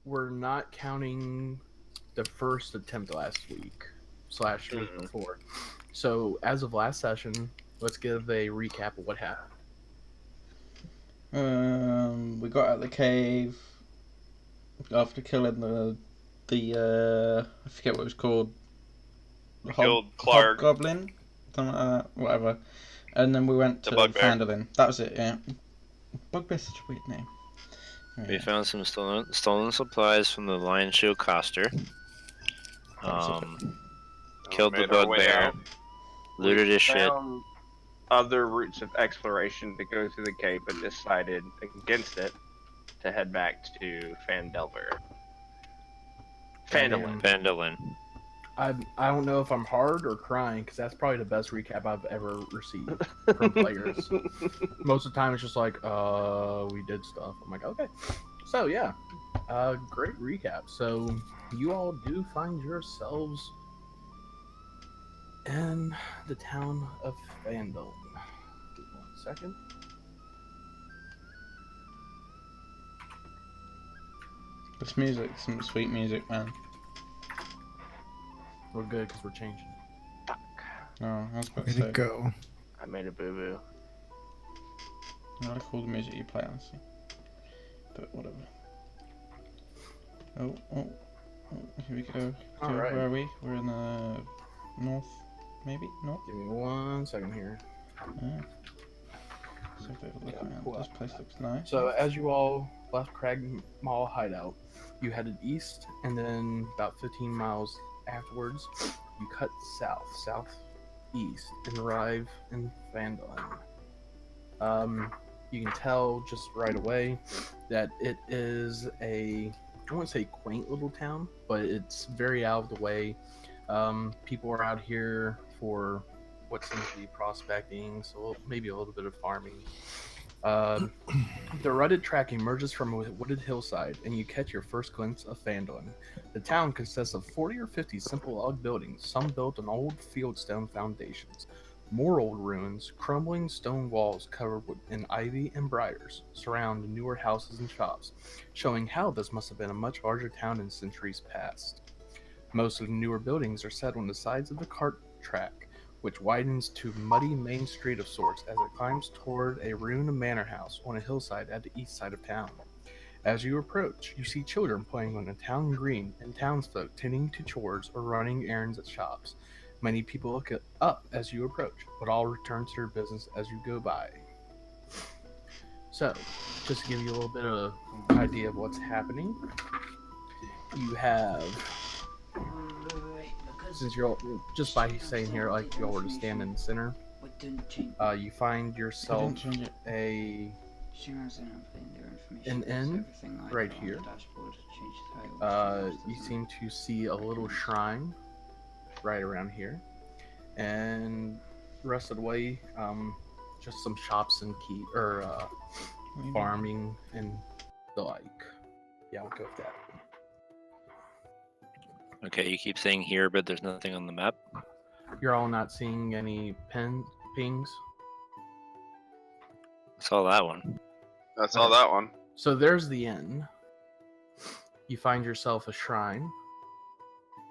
we're not counting the first attempt last week / week before. So as of last session, let's give a recap of what happened. We got out of the cave after killing the I forget what it was called. Killed Clark. Hobgoblin, something like that, whatever. And then we went to Phandelver. That was it. Yeah. Bugbear's such a weird name. Yeah. We found some stolen supplies from the Lion Shield Coster. Killed the bugbear. Looted his shit. Other routes of exploration to go through the cave, but decided against it to head back to Phandelver. Phandelver. I don't know if I'm hard or crying, because that's probably the best recap I've ever received from players. Most of the time it's just like, we did stuff. I'm like, okay. So yeah, great recap. So you all do find yourselves in the town of Phandelver. 1 second. This music, some sweet music, man. We're good because we're changing. Fuck. Oh, I was about to Way say. to go. I made a boo-boo. I like all the music you play, honestly. But whatever. Oh, here we go. All right. Where are we? We're in the north, maybe? North? Give me 1 second here. So if they look around, this place looks nice. So as you all left Crag Mall hideout, you headed east, and then about 15 miles afterwards, you cut southeast, and arrive in Phandelver. You can tell just right away that it is I wouldn't say quaint little town, but it's very out of the way. People are out here for what seems to be prospecting, so maybe a little bit of farming. The rutted track emerges from a wooded hillside, and you catch your first glimpse of Phandelver. The town consists of 40 or 50 simple log buildings, some built on old fieldstone foundations. More old ruins, crumbling stone walls covered in ivy and briars, surround newer houses and shops, showing how this must have been a much larger town in centuries past. Most of the newer buildings are set on the sides of the cart track, which widens to a muddy main street of sorts as it climbs toward a ruined manor house on a hillside at the east side of town. As you approach, you see children playing on the town green and townsfolk tending to chores or running errands at shops. Many people look up as you approach, but all return to their business as you go by. So, just to give you a little bit of idea of what's happening, you have, since you're just by saying here, like you all were to stand in the center, you find yourself an inn right here. You seem to see a little shrine right around here, and the rest of the way, just some shops and farming and the like. Yeah, I'll go with that. Okay, you keep saying here, but there's nothing on the map. You're all not seeing any pings? I saw that one. I saw that one. So there's the inn. You find yourself a shrine,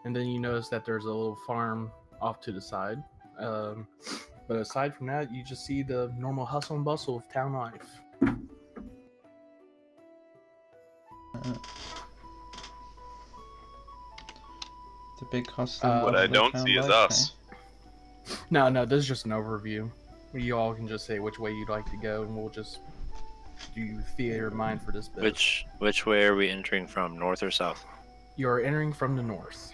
and then you notice that there's a little farm off to the side. But aside from that, you just see the normal hustle and bustle of town life. The big hustle. What I don't see is us. No, this is just an overview. You all can just say which way you'd like to go, and we'll just do theater of mind for this bit. Which way are we entering from, north or south? You're entering from the north.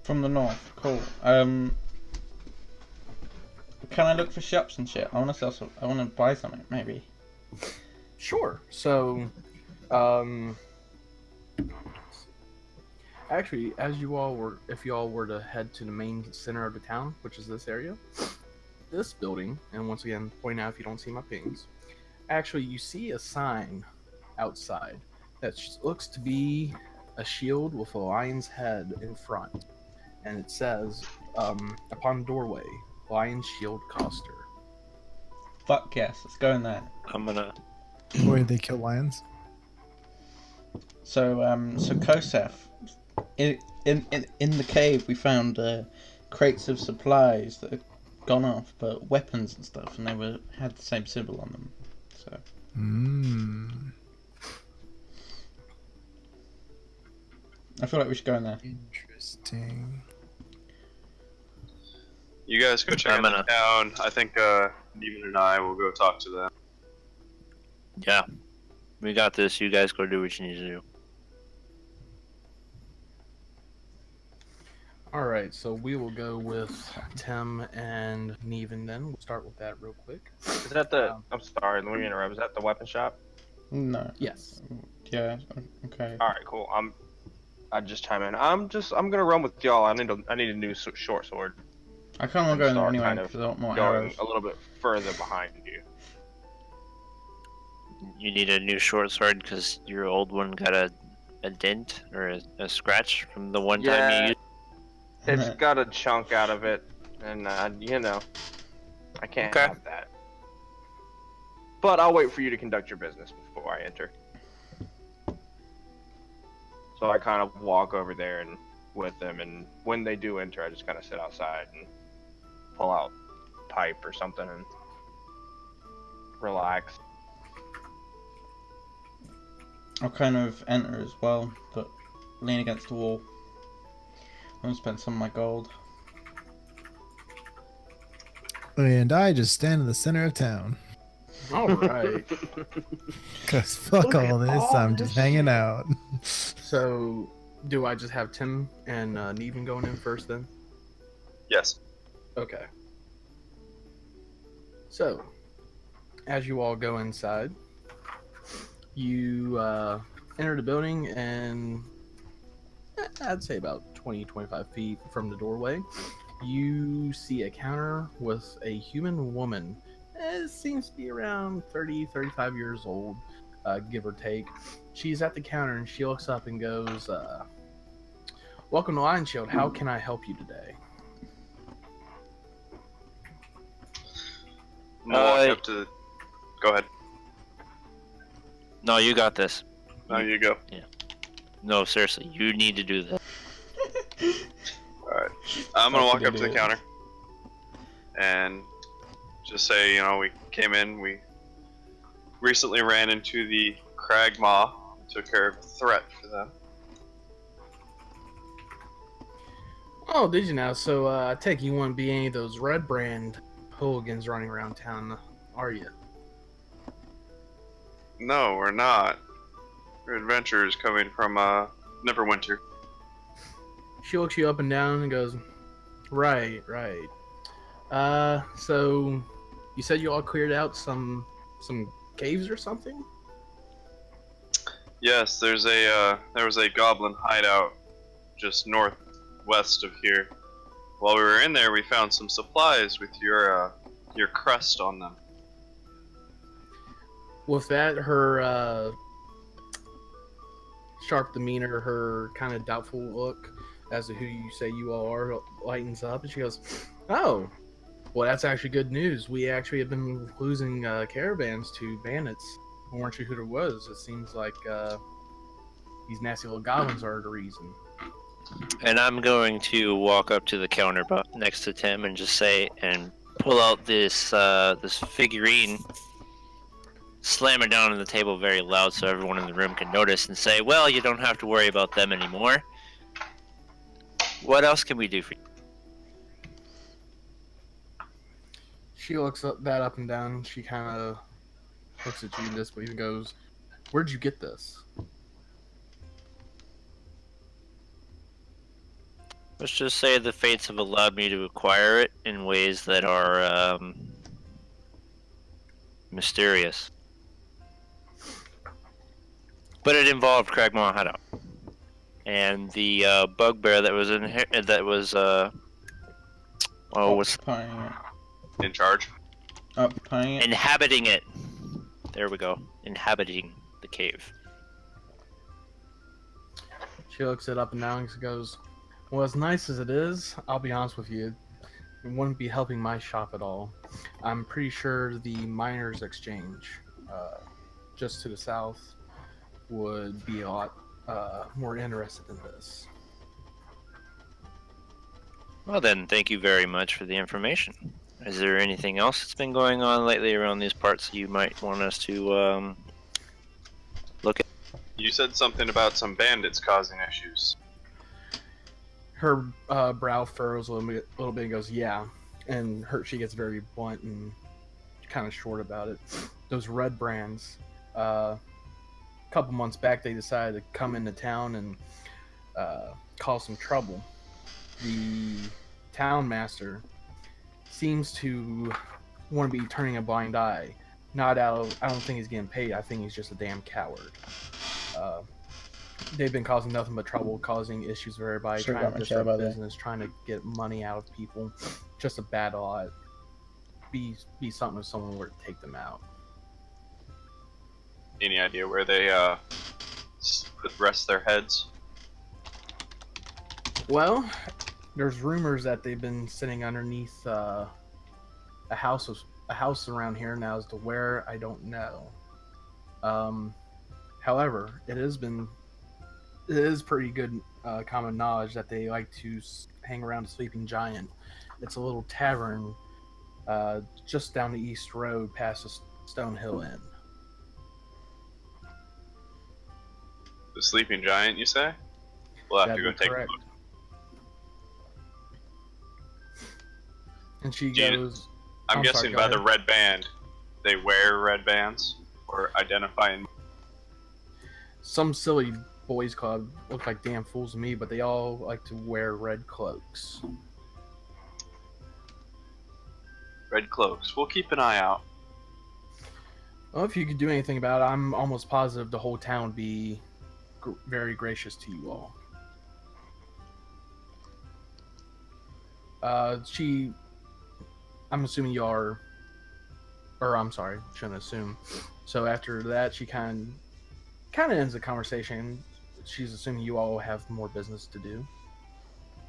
From the north, cool. Can I look for shops and shit? I want to buy something, maybe. Sure. So, actually, if you all were to head to the main center of the town, which is this area, this building, and once again, point out if you don't see my pings, actually, you see a sign outside that looks to be a shield with a lion's head in front. And it says, upon the doorway, Lion Shield Coster. Fuck yes, let's go in there. I'm gonna... Where they kill lions? So Kosef, in the cave we found crates of supplies that had gone off, but weapons and stuff, and had the same symbol on them. So. I feel like we should go in there. Interesting. You guys go check out the town. I think Neiman and I will go talk to them. Yeah. We got this. You guys go do what you need to do. All right, so we will go with Tim and Neven then. We'll start with that real quick. Is that the? I'm sorry, let me interrupt. Is that the weapon shop? No. Yes. Yeah. Okay. All right, cool. I just chime in. I'm gonna run with y'all. I need a new short sword. I kind of want to go in there Start anyway kind of because I want more Going arrows. a little bit further behind you. You need a new short sword because your old one got a dent or a scratch from the one time you used. It's got a chunk out of it, and you know, I can't have that. But I'll wait for you to conduct your business before I enter. So I kind of walk over there and with them, and when they do enter, I just kind of sit outside and pull out a pipe or something and relax. I'll kind of enter as well, but lean against the wall. I'm gonna spend some of my gold. And I just stand in the center of town. All right. Cause fuck Look at all this, all I'm this just hanging shit. out. So, do I just have Tim and Neven going in first then? Yes. Okay. So, as you all go inside, you enter the building, and I'd say about 20-25 feet from the doorway, you see a counter with a human woman. It seems to be around 30-35 years old, give or take. She's at the counter, and she looks up and goes, "Welcome to Lion Shield. How can I help you today?" I'm gonna walk up to the... Go ahead. No, you got this. Now you go. No, seriously, you need to do this. Alright. I'm gonna walk up to the counter and just say, you know, we came in, we recently ran into the Crag Maw, took care of a threat for them. Oh, did you now? So, I take you wouldn't be any of those red brand hooligans running around town, are you? No, we're not. We're adventurers coming from Neverwinter. She looks you up and down and goes, right. So you said you all cleared out some caves or something? Yes, there was a goblin hideout just northwest of here. While we were in there, we found some supplies with your crest on them. With that, her sharp demeanor, her kind of doubtful look as to who you say you all are, lightens up, and she goes, "Oh, well, that's actually good news. We actually have been losing caravans to bandits. We weren't sure who it was. It seems like these nasty little goblins are the reason." And I'm going to walk up to the counter next to Tim and just say, and pull out this this figurine, slam it down on the table very loud so everyone in the room can notice, and say, "Well, you don't have to worry about them anymore. What else can we do for you?" She looks up and down. She kind of looks at you in disbelief and goes, "Where'd you get this?" Let's just say the fates have allowed me to acquire it in ways that are mysterious. But it involved Cragmaw Hideout. And the bugbear that was Occupying it. In charge. Occupying it. inhabiting it. There we go. Inhabiting the cave. She looks it up and down and goes, "Well, as nice as it is, I'll be honest with you, it wouldn't be helping my shop at all. I'm pretty sure the Miners Exchange, just to the south, would be a lot more interested in this. Well then, thank you very much for the information. Is there anything else that's been going on lately around these parts you might want us to look at? You said something about some bandits causing issues. Her brow furrows a little bit and goes, "Yeah," and she gets very blunt and kind of short about it. Those red brands. A couple months back, they decided to come into town and cause some trouble. The town master seems to want to be turning a blind eye. Not out. I don't think he's getting paid. I think he's just a damn coward. They've been causing nothing but trouble, causing issues for everybody, Sure, trying got to my chair by disrupt there. business, trying to get money out of people. Just a bad lot. Be something if someone were to take them out. Any idea where they rest their heads? Well, there's rumors that they've been sitting underneath a house around here. Now, as to where, I don't know. However, it is pretty good common knowledge that they like to hang around the Sleeping Giant. It's a little tavern just down the East Road past the Stone Hill Inn. The Sleeping Giant, you say? We'll have That'd to go be take correct. a look. And she Do you- goes, I'm I'm guessing sorry, go by the ahead. red band, they wear red bands or identifying. "Some silly boys club look like damn fools to me, but they all like to wear red cloaks." Red cloaks. We'll keep an eye out. Well, if you could do anything about it, I'm almost positive the whole town would be very gracious to you all. I'm assuming you are, or I'm sorry, shouldn't assume. So after that, she kind of ends the conversation. She's assuming you all have more business to do.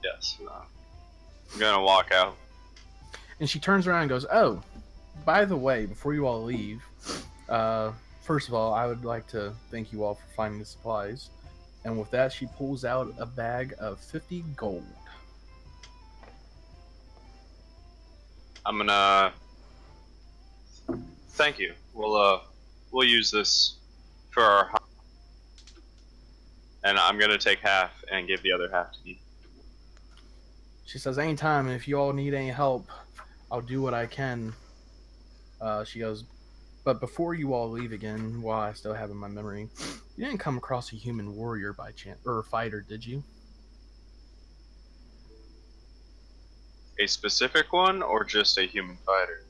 Yes. I'm gonna walk out. And she turns around and goes, "Oh, by the way, before you all leave, first of all, I would like to thank you all for finding the supplies." And with that, she pulls out a bag of 50 gold. I'm gonna thank you. We'll use this for our and I'm gonna take half and give the other half to you. She says, "Anytime, if you all need any help, I'll do what I can." She goes, "But before you all leave again, while I still have in my memory, you didn't come across a human warrior by chance, or a fighter, did you?" A specific one or just a human fighter?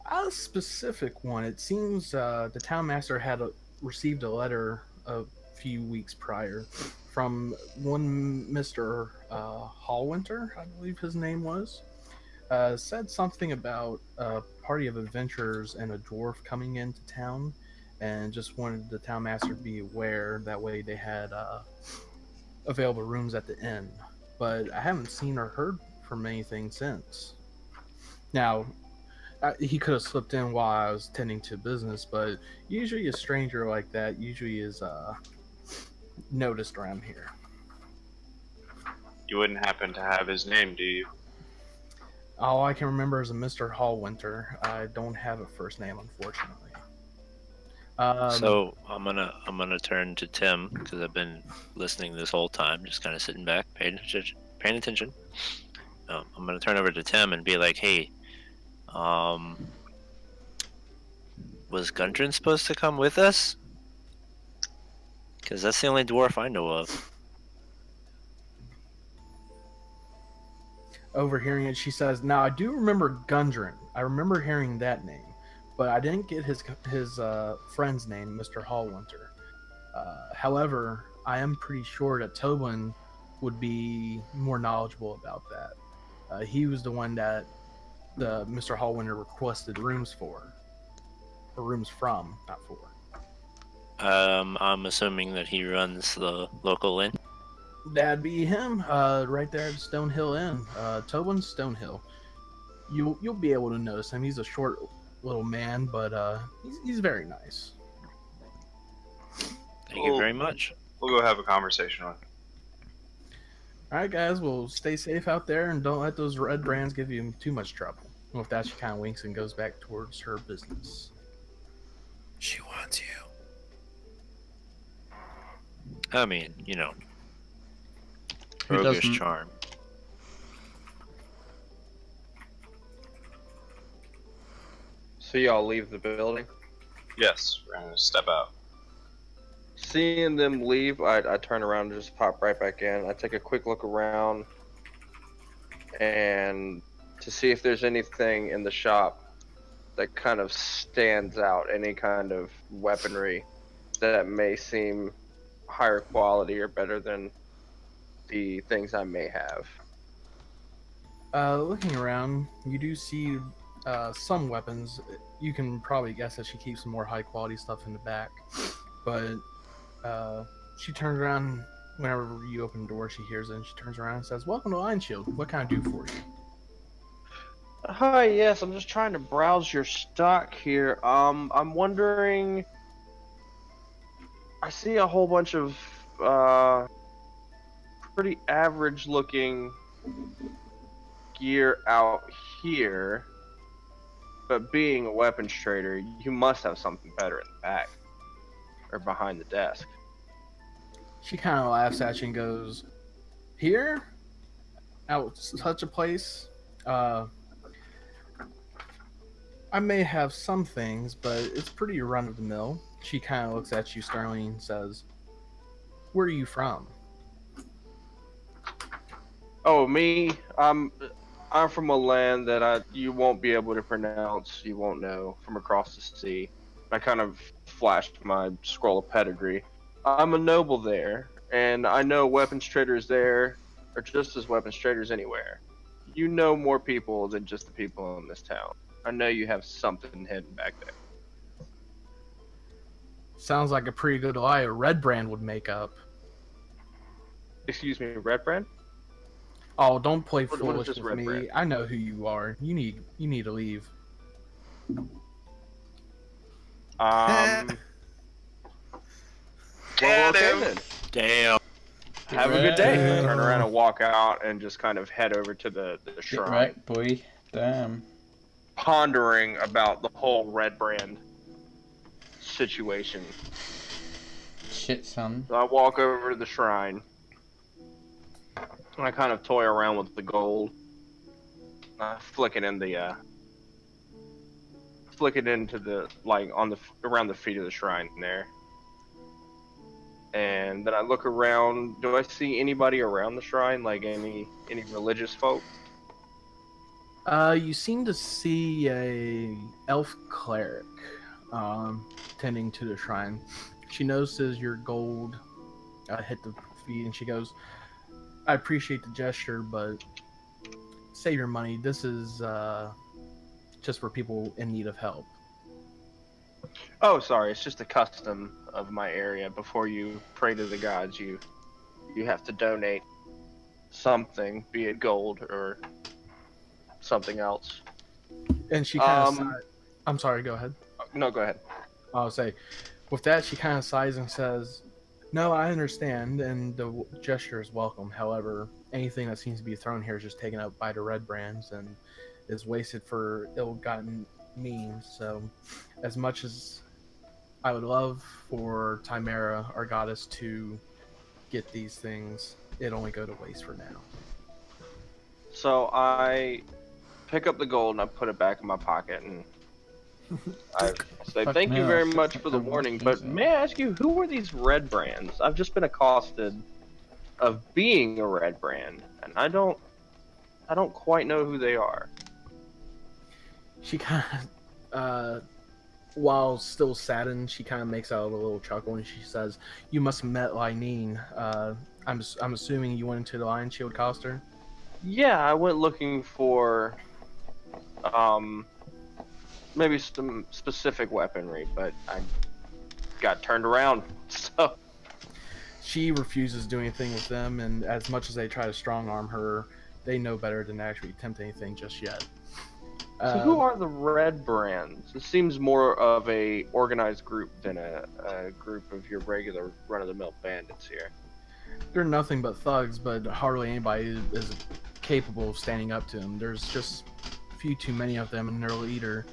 A specific one. It seems the town master had received a letter a few weeks prior from one Mr. Hallwinter, I believe his name was. Said something about a party of adventurers and a dwarf coming into town, and just wanted the town master to be aware. That way they had available rooms at the inn. But I haven't seen or heard from anything since. Now, he could have slipped in while I was tending to business, but usually a stranger like that usually is noticed around here. You wouldn't happen to have his name, do you? All I can remember is a Mr. Hallwinter. I don't have a first name, unfortunately. So I'm gonna turn to Tim because I've been listening this whole time, just kind of sitting back, paying attention. I'm gonna turn over to Tim and be like, "Hey, was Gundren supposed to come with us? Because that's the only dwarf I know of." Overhearing it, she says, "Now I do remember Gundren. I remember hearing that name, but I didn't get his friend's name, Mr. Hallwinter. However, I am pretty sure that Tobin would be more knowledgeable about that. He was the one that the Mr. Hallwinter requested rooms for, or rooms from, not for." I'm assuming that he runs the local inn. That'd be him, right there at Stonehill Inn. Tobin Stonehill. You'll be able to notice him. He's a short little man, but he's very nice. Thank you very much. We'll go have a conversation with. All right, guys. Well, stay safe out there and don't let those red brands give you too much trouble. And with that, she kind of winks and goes back towards her business. She wants you. I mean, you know, Who roguish doesn't? charm. So y'all leave the building. Yes, we're gonna step out. Seeing them leave, I turn around and just pop right back in. I take a quick look around and to see if there's anything in the shop that kind of stands out, any kind of weaponry that may seem higher quality or better than the things I may have. Looking around, you do see some weapons. You can probably guess that she keeps some more high quality stuff in the back, but she turns around whenever you open the door. She hears it and she turns around and says, "Welcome to Line Shield. What can I do for you?" Hi, yes, I'm just trying to browse your stock here. I'm wondering. I see a whole bunch of pretty average looking gear out here, but being a weapons trader, you must have something better in the back or behind the desk. She kind of laughs at you and goes, "Here? Out such a place? I may have some things, but it's pretty run of the mill." She kind of looks at you sternly and says, "Where are you from?" Oh, me? I'm from a land that you won't be able to pronounce, you won't know, from across the sea. I kind of flashed my scroll of pedigree. I'm a noble there, and I know weapons traders there are just as weapons traders anywhere. You know more people than just the people in this town. I know you have something hidden back there. Sounds like a pretty good lie a red brand would make up. Excuse me, Red Brand? Oh, don't play What is foolish this with red me. brand? I know who you are. You need to leave. Well, Get okay him! then. Damn. Have a good day. Right. Turn around and walk out and just kind of head over to the Get shrine. right, boy. Damn. Pondering about the whole Red Brand situation. Shit, son. So I walk over to the shrine. And I kind of toy around with the gold. Flick it into the around the feet of the shrine there. And then I look around. Do I see anybody around the shrine? Like any religious folk? You seem to see a elf cleric tending to the shrine. She notices your gold hit the feet, and she goes, "I appreciate the gesture, but save your money. This is just for people in need of help." Oh, sorry. It's just a custom of my area. Before you pray to the gods, you have to donate something, be it gold or something else. And she kind of I'm sorry, go ahead. No, go ahead. I'll say, with that, she kind of sighs and says, "No, I understand, and the gesture is welcome. However, anything that seems to be thrown here is just taken up by the red brands and is wasted for ill-gotten means. So, as much as I would love for Timera, our goddess, to get these things, it only go to waste for now." So I pick up the gold and I put it back in my pocket and I say, Fuck "Thank me, you I'll very shut much the for the fuck up, warning, please, but yeah. may I ask you, who are these red brands? I've just been accosted of being a red brand, and I don't quite know who they are." She kind of, while still saddened, she kind of makes out a little chuckle and she says, "You must have met Lyneen. I'm assuming you went into the Lion Shield Coster." Yeah, I went looking for maybe some specific weaponry, but I got turned around. So She refuses to do anything with them, and as much as they try to strong arm her, they know better than to actually attempt anything just yet. So who are the Red Brands? It seems more of a organized group than a group of your regular run-of-the-mill bandits here. They're nothing but thugs, but hardly anybody is capable of standing up to them. There's just a few too many of them, and their leader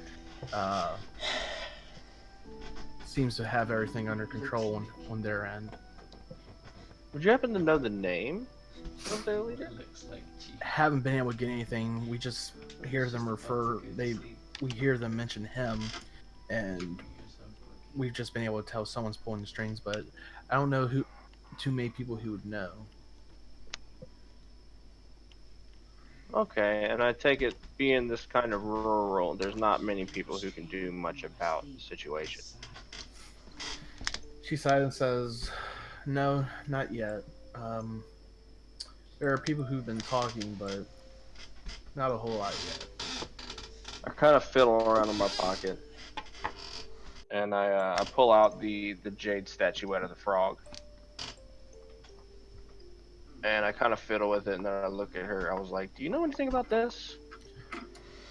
seems to have everything under control on their end. Would you happen to know the name of their leader? Haven't been able to get anything. We just hear them we hear them mention him, and we've just been able to tell someone's pulling the strings, but I don't know too many people who would know. Okay, and I take it being this kind of rural, there's not many people who can do much about the situation. She sighs and says, "No, not yet. There are people who've been talking, but not a whole lot yet." I kind of fiddle around in my pocket, and I pull out the jade statuette of the frog, and I kind of fiddle with it, and then I look at her. I was like, "Do you know anything about this?"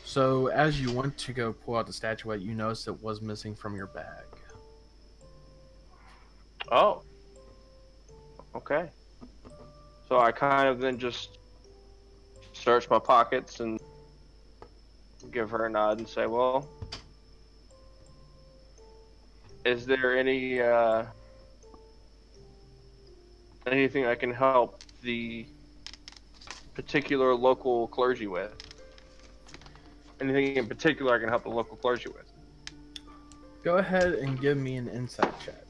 So as you went to go pull out the statuette, you noticed it was missing from your bag. Oh. Okay. So I kind of then just search my pockets and give her a nod and say, "Well, is there anything I can help the particular local clergy with? Anything in particular I can help the local clergy with?" Go ahead and give me an insight check.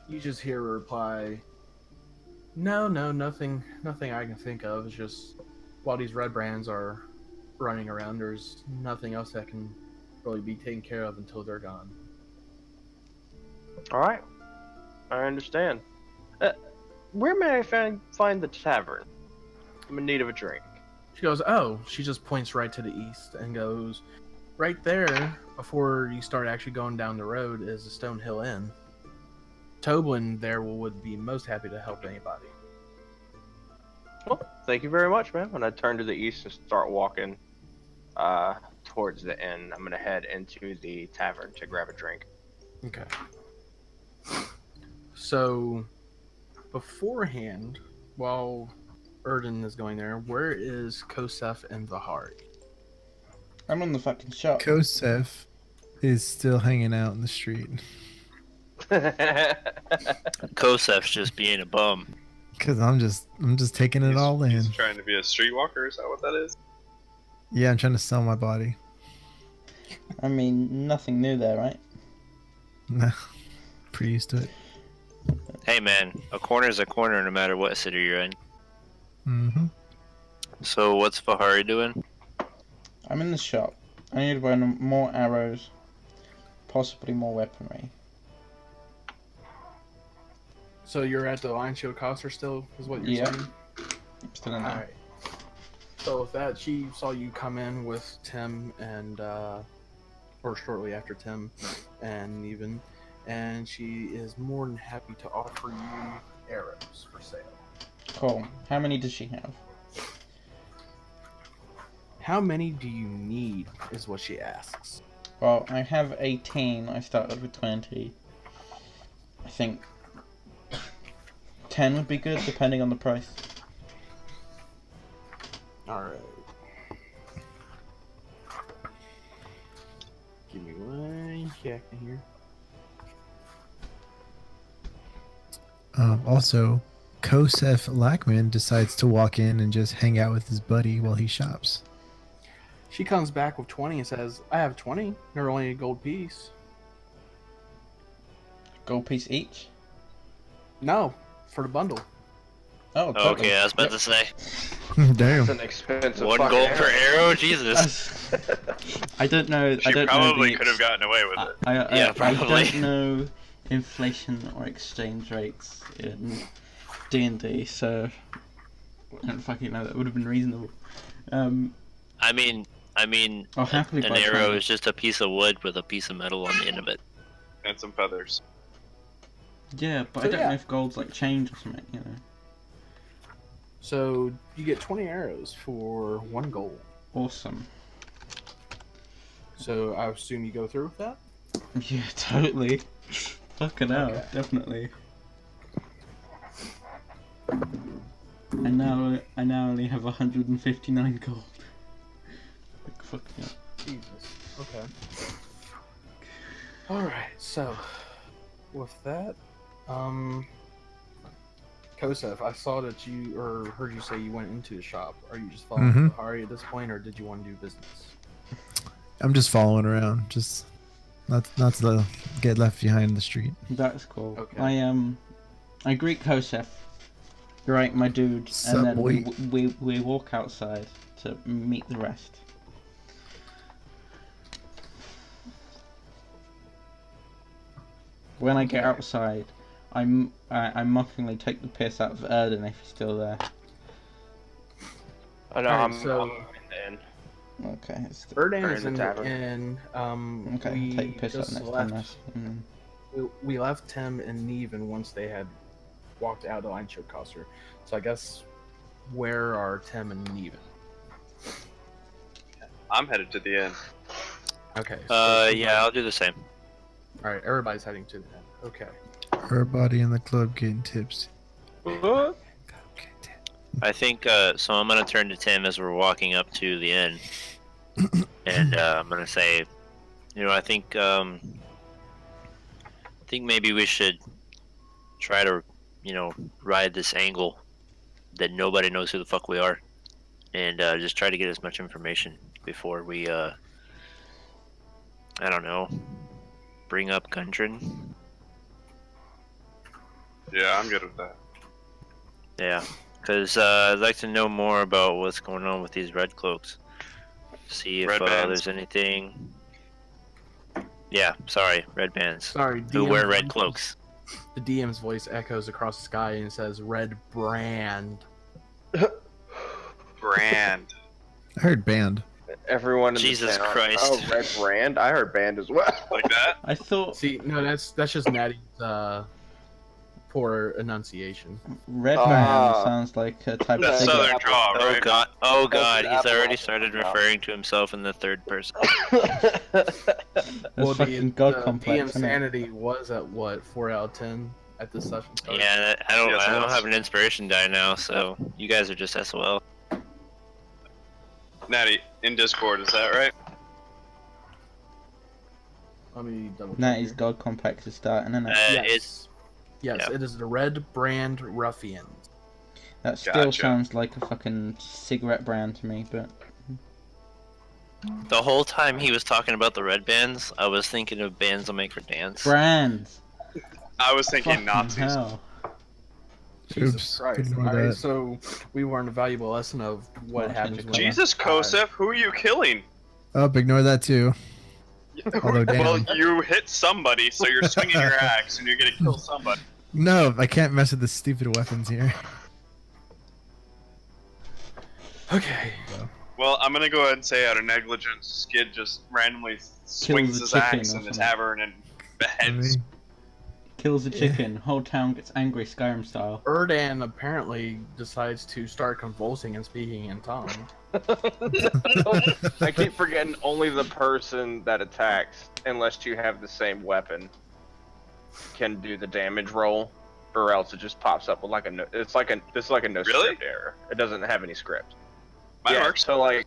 You just hear a reply, No, nothing I can think of. It's just while these Red Brands are running around, there's nothing else that can really be taken care of until they're gone. All right, I understand. Where may I find the tavern? I'm in need of a drink. She goes, "Oh," she just points right to the east and goes, "Right there, before you start actually going down the road, is the Stone Hill Inn. Toblin there would be most happy to help anybody." Well, thank you very much, man. When I turn to the east and start walking towards the inn, I'm going to head into the tavern to grab a drink. Okay. So, beforehand, while Erden is going there, where is Kosef and Vahari? I'm in the fucking shop. Kosef is still hanging out in the street. Kosef's just being a bum. Cause I'm just taking it all in. He's trying to be a streetwalker, is that what that is? Yeah, I'm trying to sell my body. I mean, nothing new there, right? No, pretty used to it. Hey man, a corner's a corner no matter what city you're in. Mm-hmm. So what's Vahari doing? I'm in the shop. I need to buy more arrows, possibly more weaponry. So you're at the Lion Shield Coster still, is what you're saying? I'm still in there. Alright. So with that, she saw you come in with Tim and, or shortly after Tim and even, and she is more than happy to offer you arrows for sale. Cool. How many does she have? How many do you need, is what she asks. Well, I have 18. I started with 20. I think 10 would be good, depending on the price. Alright. Give me one second here. Also, Kosef Lackman decides to walk in and just hang out with his buddy while he shops. She comes back with 20 and says, "I have 20. They're only a gold piece." Gold piece each? No, for the bundle. Oh, totally. Okay, I was about to say. Damn. That's an expensive One fucking gold per arrow? Jesus. I don't know. She I don't probably know could have gotten away with it. Yeah, I probably. don't know inflation or exchange rates in D&D, so I don't fucking know. That would have been reasonable. I mean, I'll happily an buy arrow 20. is just a piece of wood with a piece of metal on the end of it. And some feathers. Yeah, but So I don't yeah. know if gold's like change or something, you know. So you get 20 arrows for 1 gold. Awesome. So I assume you go through with that? Yeah, totally. Fucking hell, Okay. definitely. I now only have 159 gold. Like, fuck yeah. Jesus. Okay. Alright, so with that, Kosef, I saw that you, or heard you say you went into the shop. Are you just following Mhm. Bahari at this point, or did you want to do business? I'm just following around, just not to get left behind in the street. That's cool. Okay. I greet Kosef, right, my dude, Sup, and then boy? we walk outside to meet the rest. When I get Okay. outside, I mockingly take the piss out of Erden if he's still there. I know, Alright, I'm so- in the inn. Okay, it's Erdan Or is in in the the tavern. inn. okay. We Take the piss out just next left. time. That's, We left Tim and Neven once they had walked out of Line Choke Coster. So I guess where are Tim and Neven? I'm headed to the inn. Okay. Yeah, I'll do the same. All right, everybody's heading to the inn. Okay. Everybody in the club getting tips. What? I think so. I'm gonna turn to Tim as we're walking up to the inn, and I'm gonna say, I think maybe we should try to, ride this angle that nobody knows who the fuck we are, and just try to get as much information before we, I don't know, bring up Gundren. Yeah, I'm good with that. Yeah, because I'd like to know more about what's going on with these red cloaks. See if Red bands. there's anything. Yeah, sorry, red bands. Sorry, Who wear red voice- cloaks. The DM's voice echoes across the sky and says "Red Brand." Brand. I heard band. Everyone in Jesus the town. Christ. Oh, Red Brand? I heard Band as well. Like that? I thought See, no, that's just Natty's poor enunciation. Red Ah. Man sounds like a type of That's cigarette. Southern draw, Oh right? god, oh god, That's he's the already apple. started referring to himself in the third person. That's fucking god the complex, DM isn't it? sanity was at what 4 out of 10 at this session start. Yeah, I Yes, it don't was. have an inspiration die now, so you guys are just SOL. Natty, in Discord, is that right? Let me double check. Natty's here. god complex is starting, isn't it? Yes. Yes, yeah. it is the Red Brand Ruffians. That still Gotcha. sounds like a fucking cigarette brand to me, but The whole time he was talking about the red bands, I was thinking of bands that make for dance. brands. I was thinking Fucking Nazis. hell. Jesus Oops, Christ. ignore Alright, that. so we learned a valuable lesson of what Well, happens change when color. Jesus, Kosef, who are you killing? Oh, ignore that too. Although, Well, damn. you hit somebody, so you're swinging your axe and you're gonna kill somebody. No, I can't mess with the stupid weapons here. Okay. Well, I'm gonna go ahead and say out of negligence, Skid just randomly swings the his chicken axe or in the something. tavern and beheads. Kills a chicken, whole town gets angry Skyrim style. Erdan apparently decides to start convulsing and speaking in tongues. I keep forgetting only the person that attacks, unless you have the same weapon, can do the damage roll, or else it just pops up with like a no. It's like a no Really? script error. It doesn't have any script. Mine Yeah, works. so like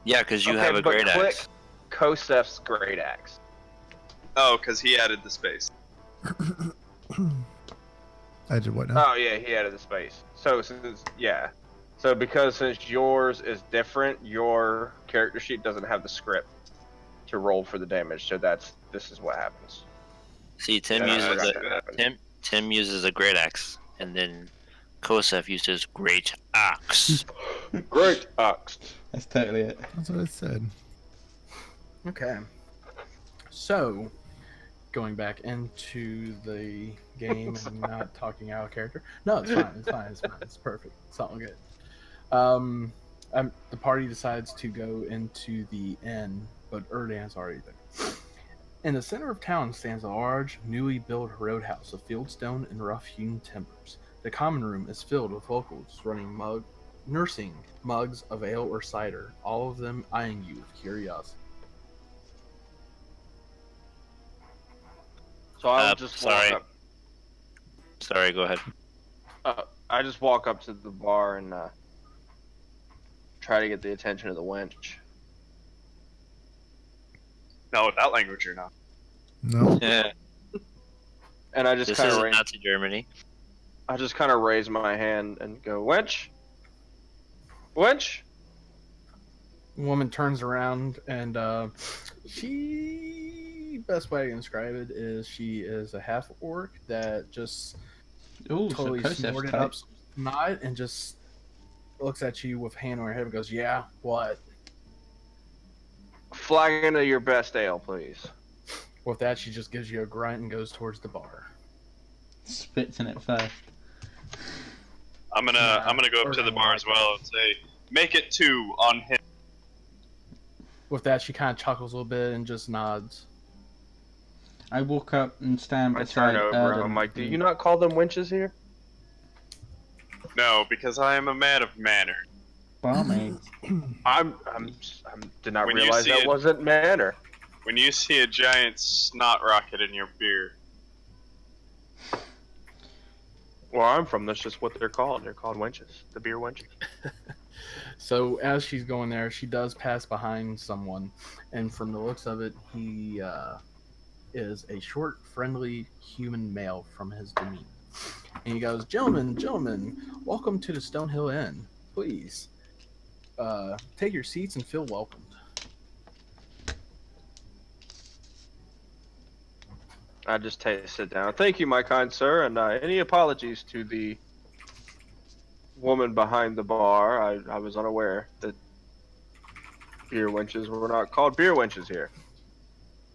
Yeah, because you Okay, have a but great click- axe. Kosef's great axe. Oh, because he added the space. I did what now? Oh yeah, he added the space. So since since yours is different, your character sheet doesn't have the script to roll for the damage. So this is what happens. See, Tim Yeah, I uses forgot a that happened. Tim uses a great axe, and then Kosef uses great axe. Great axe. That's totally it. That's what I said. Okay. So, going back into the game and not talking out of character. No, it's fine. It's fine. It's fine. It's perfect. It's all good. The party decides to go into the inn, but Erdan's already there. In the center of town stands a large, newly built roadhouse of fieldstone and rough-hewn timbers. The common room is filled with locals nursing mugs of ale or cider, all of them eyeing you with curiosity. So I would just walk sorry. up. Sorry, go ahead. I just walk up to the bar and try to get the attention of the wench. No, with that language, you're not. No. Yeah, And I just this kind is of Nazi Germany. I just kind of raise my hand and go, wench, wench. Woman turns around and best way to describe it is she is a half orc that just Ooh, totally so Kosef's snorted tight. up snot and just looks at you with hand on her head and goes, "Yeah, what?" Flagon of your best ale, please. With that, she just gives you a grunt and goes towards the bar. Spits in it first. I'm gonna go up to the bar as well and say, make it 2 on him. With that, she kind of chuckles a little bit and just nods. I walk up and stand I beside turn over. Erdem. I'm like, do you not call them wenches here? No, because I am a man of manner. Barmaid. I did not When you realize see that it- wasn't manner. When you see a giant snot rocket in your beer, Where I'm from, that's just what they're called. They're called wenches. The beer wenches. So as she's going there, she does pass behind someone, and from the looks of it, he is a short, friendly human male from his demeanor. And he goes, gentlemen, welcome to the Stonehill Inn. Please, take your seats and feel welcomed." I just sit down. Thank you, my kind sir, and any apologies to the woman behind the bar. I was unaware that beer wenches were not called beer wenches here.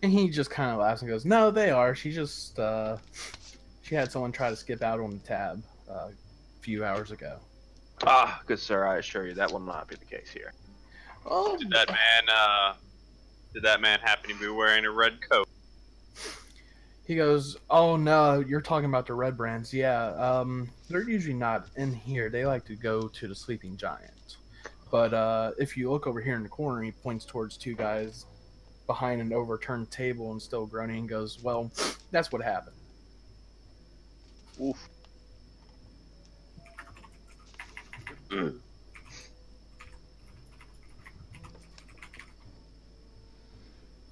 And he just kind of laughs and goes, "No, they are. She just, she had someone try to skip out on the tab a few hours ago." Ah, good sir, I assure you that will not be the case here. Oh, did that man happen to be wearing a red coat? He goes, "Oh no, you're talking about the red brands. Yeah, they're usually not in here. They like to go to the Sleeping Giant. But if you look over here in the corner," he points towards 2 guys behind an overturned table and still groaning and goes, "Well, that's what happened." Oof.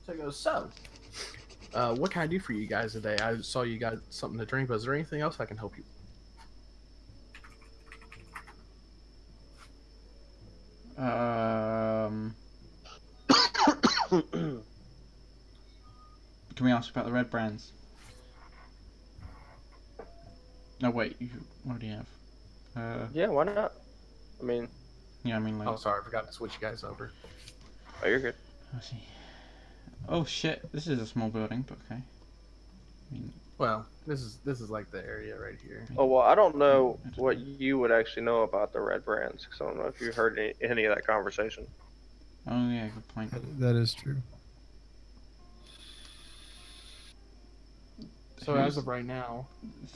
So he goes, what can I do for you guys today? I saw you got something to drink, but is there anything else I can help you with?" Can we ask about the red brands? No, wait, you already have. Yeah, why not? I mean, Yeah, I mean, like. Oh, sorry, I forgot to switch you guys over. oh, you're good. Let's see. Oh shit, this is a small building, but okay. I mean, Well, this is like the area right here. Oh, well, I don't know what you would actually know about the red brands, because I don't know if you heard any of that conversation. oh yeah, good point. That is true. So as of right now,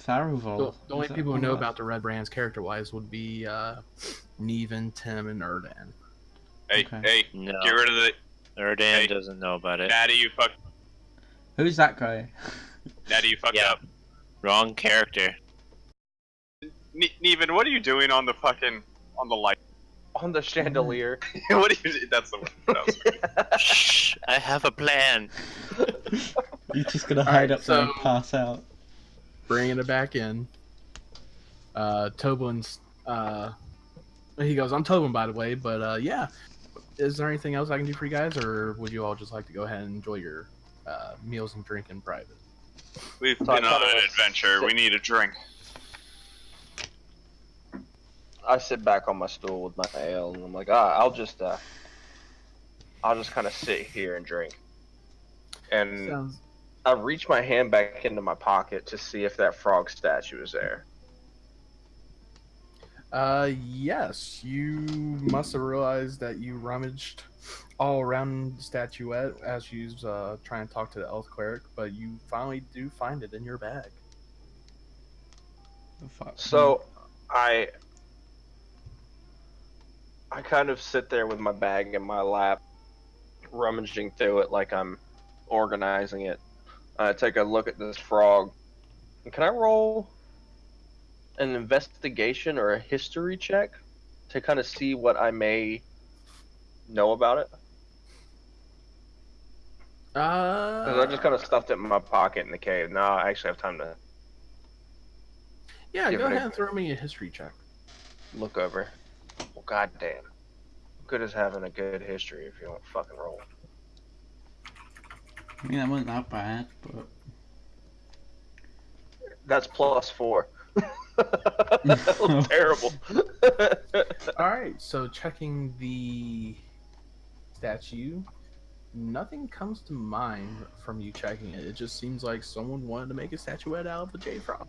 Tharovol. the only Is that people who one know of about us? the red brands character-wise would be Neven, Tim, and Erdan. Hey, Okay. hey, No, get rid of the Erdan Hey. doesn't know about it. Natty. You fucked. Who's that guy? Natty, you fucked Yeah. up. Wrong character. Neven, what are you doing on the light? On the chandelier. What are you? That's the one. That was- Shh, I have a plan. You're just gonna Alright, hide up there and so- pass out. Bringing it back in, Toblin's. He goes, "I'm Toblin, by the way, but yeah. Is there anything else I can do for you guys, or would you all just like to go ahead and enjoy your meals and drink in private?" We've So I been on thought it an was adventure. sick. We need a drink. I sit back on my stool with my ale, and I'm like, I'll just kind of sit here and drink. And Sounds. I reach my hand back into my pocket to see if that frog statue is there. Yes, you must have realized that you rummaged all around the statuette as you was trying to talk to the elf cleric, but you finally do find it in your bag. Fuck. So, I kind of sit there with my bag in my lap, rummaging through it like I'm organizing it. I take a look at this frog. Can I roll an investigation or a history check to kind of see what I may know about it? Because I just kind of stuffed it in my pocket in the cave. Now I actually have time to Yeah, give go it a- ahead and throw me a history check. look over. Well, goddamn. Good as having a good history if you don't fucking roll. I mean, that wasn't that bad, but That's +4. That was terrible. Alright, so checking the statue, nothing comes to mind from you checking it. It just seems like someone wanted to make a statuette out of a jade frog.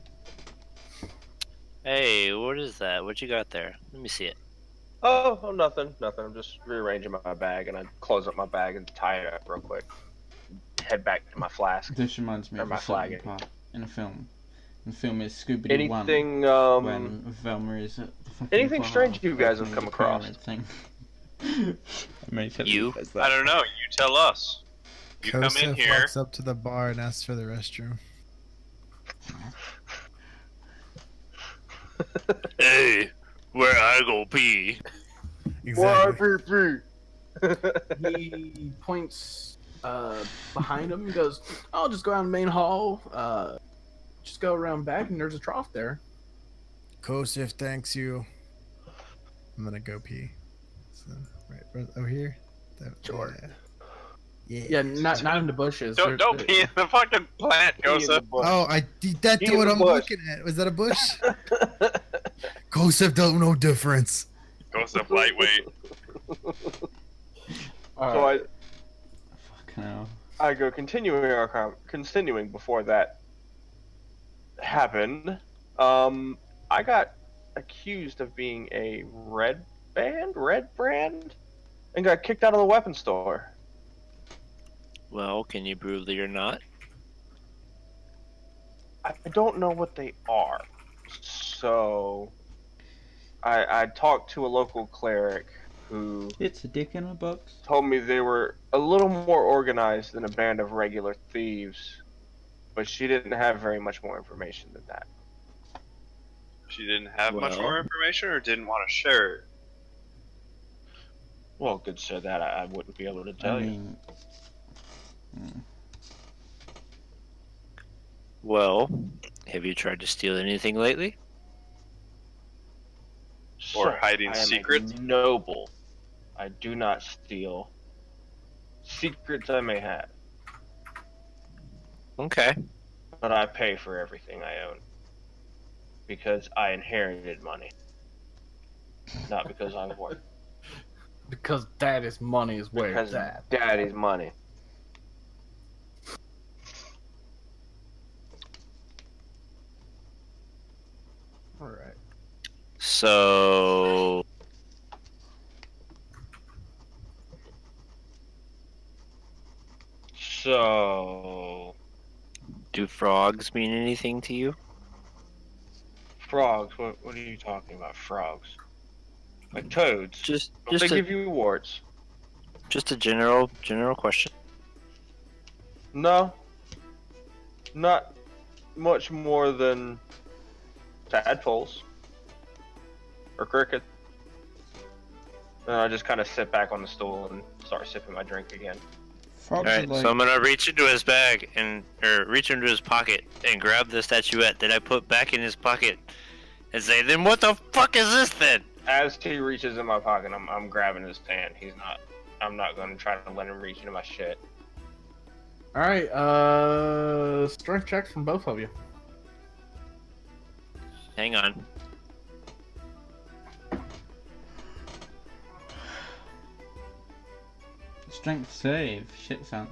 Hey, what is that? What you got there? Let me see it. Oh, nothing. I'm just rearranging my bag, and I close up my bag and tie it up real quick. Head back to my flask. this reminds me Or of my a certain flag. part in a film. The film is Scooby-Doo 1, Anything, when Velma is at the fucking anything bar, strange you guys have opening come the car across? and everything. I mean, You? says I that. don't know. You tell us. You come in Kosef here. walks up to the bar and asks for the restroom. Hey, where I go pee? Exactly. He points behind him and goes, I'll just go down the main hall. Just go around back and there's a trough there. Kosef thanks you. I'm gonna go pee. So, right over here. Sure. Yeah. Yeah, not in the bushes. Don't They're- pee in the fucking plant, Joseph. Oh, that's Pee in what the I'm bush. looking at. Was that a bush? Kosef don't know difference. Joseph lightweight. So Fucking hell. I go continuing before that happened. I got accused of being a red brand, and got kicked out of the weapon store. Well, can you prove that you're not? I don't know what they are, so I talked to a local cleric who It's a dick in a box. told me they were a little more organized than a band of regular thieves, but she didn't have very much more information than that. She didn't have much Well. more information or didn't want to share it. Well, good sir, that I wouldn't be able to tell I you. mean, Well, have you tried to steal anything lately? Or Sir, hiding I am a secrets? noble. I do not steal. Secrets I may have, Okay. but I pay for everything I own. Because I inherited money. Not because I worked. because daddy's money is where Because it's at. daddy's money. Alright. So, So, do frogs mean anything to you? frogs. What are you talking about? Frogs. Like toads. Just, Don't just they a, give you warts? just a general question. No. Not much more than tadpoles. Or crickets. And I just kind of sit back on the stool and start sipping my drink again. frogs All are right, like, so I'm gonna reach into his bag or reach into his pocket and grab the statuette that I put back in his pocket, and say, "Then what the fuck is this then?" As he reaches in my pocket, I'm grabbing his hand. I'm not going to try to let him reach into my shit. Alright, strength checks from both of you. Hang on. strength save. Shit, son.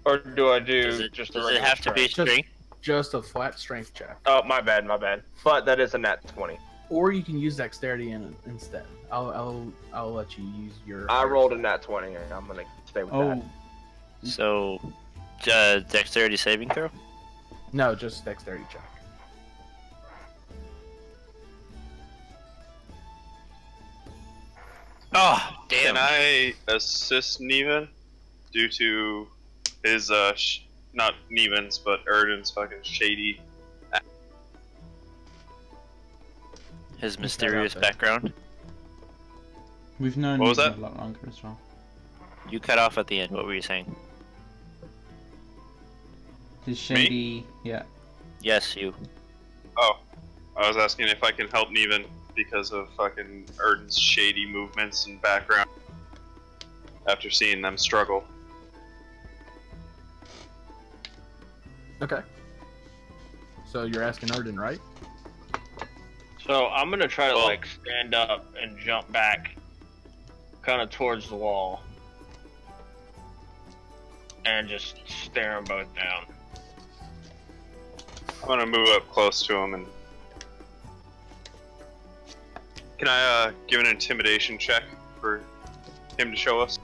Or do I do Does it, just a does it regular have to be strength? strength? Just a flat strength check. Oh, my bad. But that is a nat 20. Or you can use dexterity instead. I'll let you use your. I rolled a nat 20, and I'm gonna stay with that. Oh, So, dexterity saving throw. No, just dexterity check. Oh, damn. Can I assist Neva due to his not Nevan's but Erden's fucking shady? His mysterious background. We've known What was him that? a lot longer as well. You cut off at the end. What were you saying? His shady, yeah. Yes, you. Oh, I was asking if I can help Nevan because of fucking Erden's shady movements and background. After seeing them struggle. Okay. So you're asking Erden, right? So I'm gonna try to Well- like stand up and jump back, kind of towards the wall, and just stare them both down. I'm gonna move up close to him and. Can I give an intimidation check for him to show us?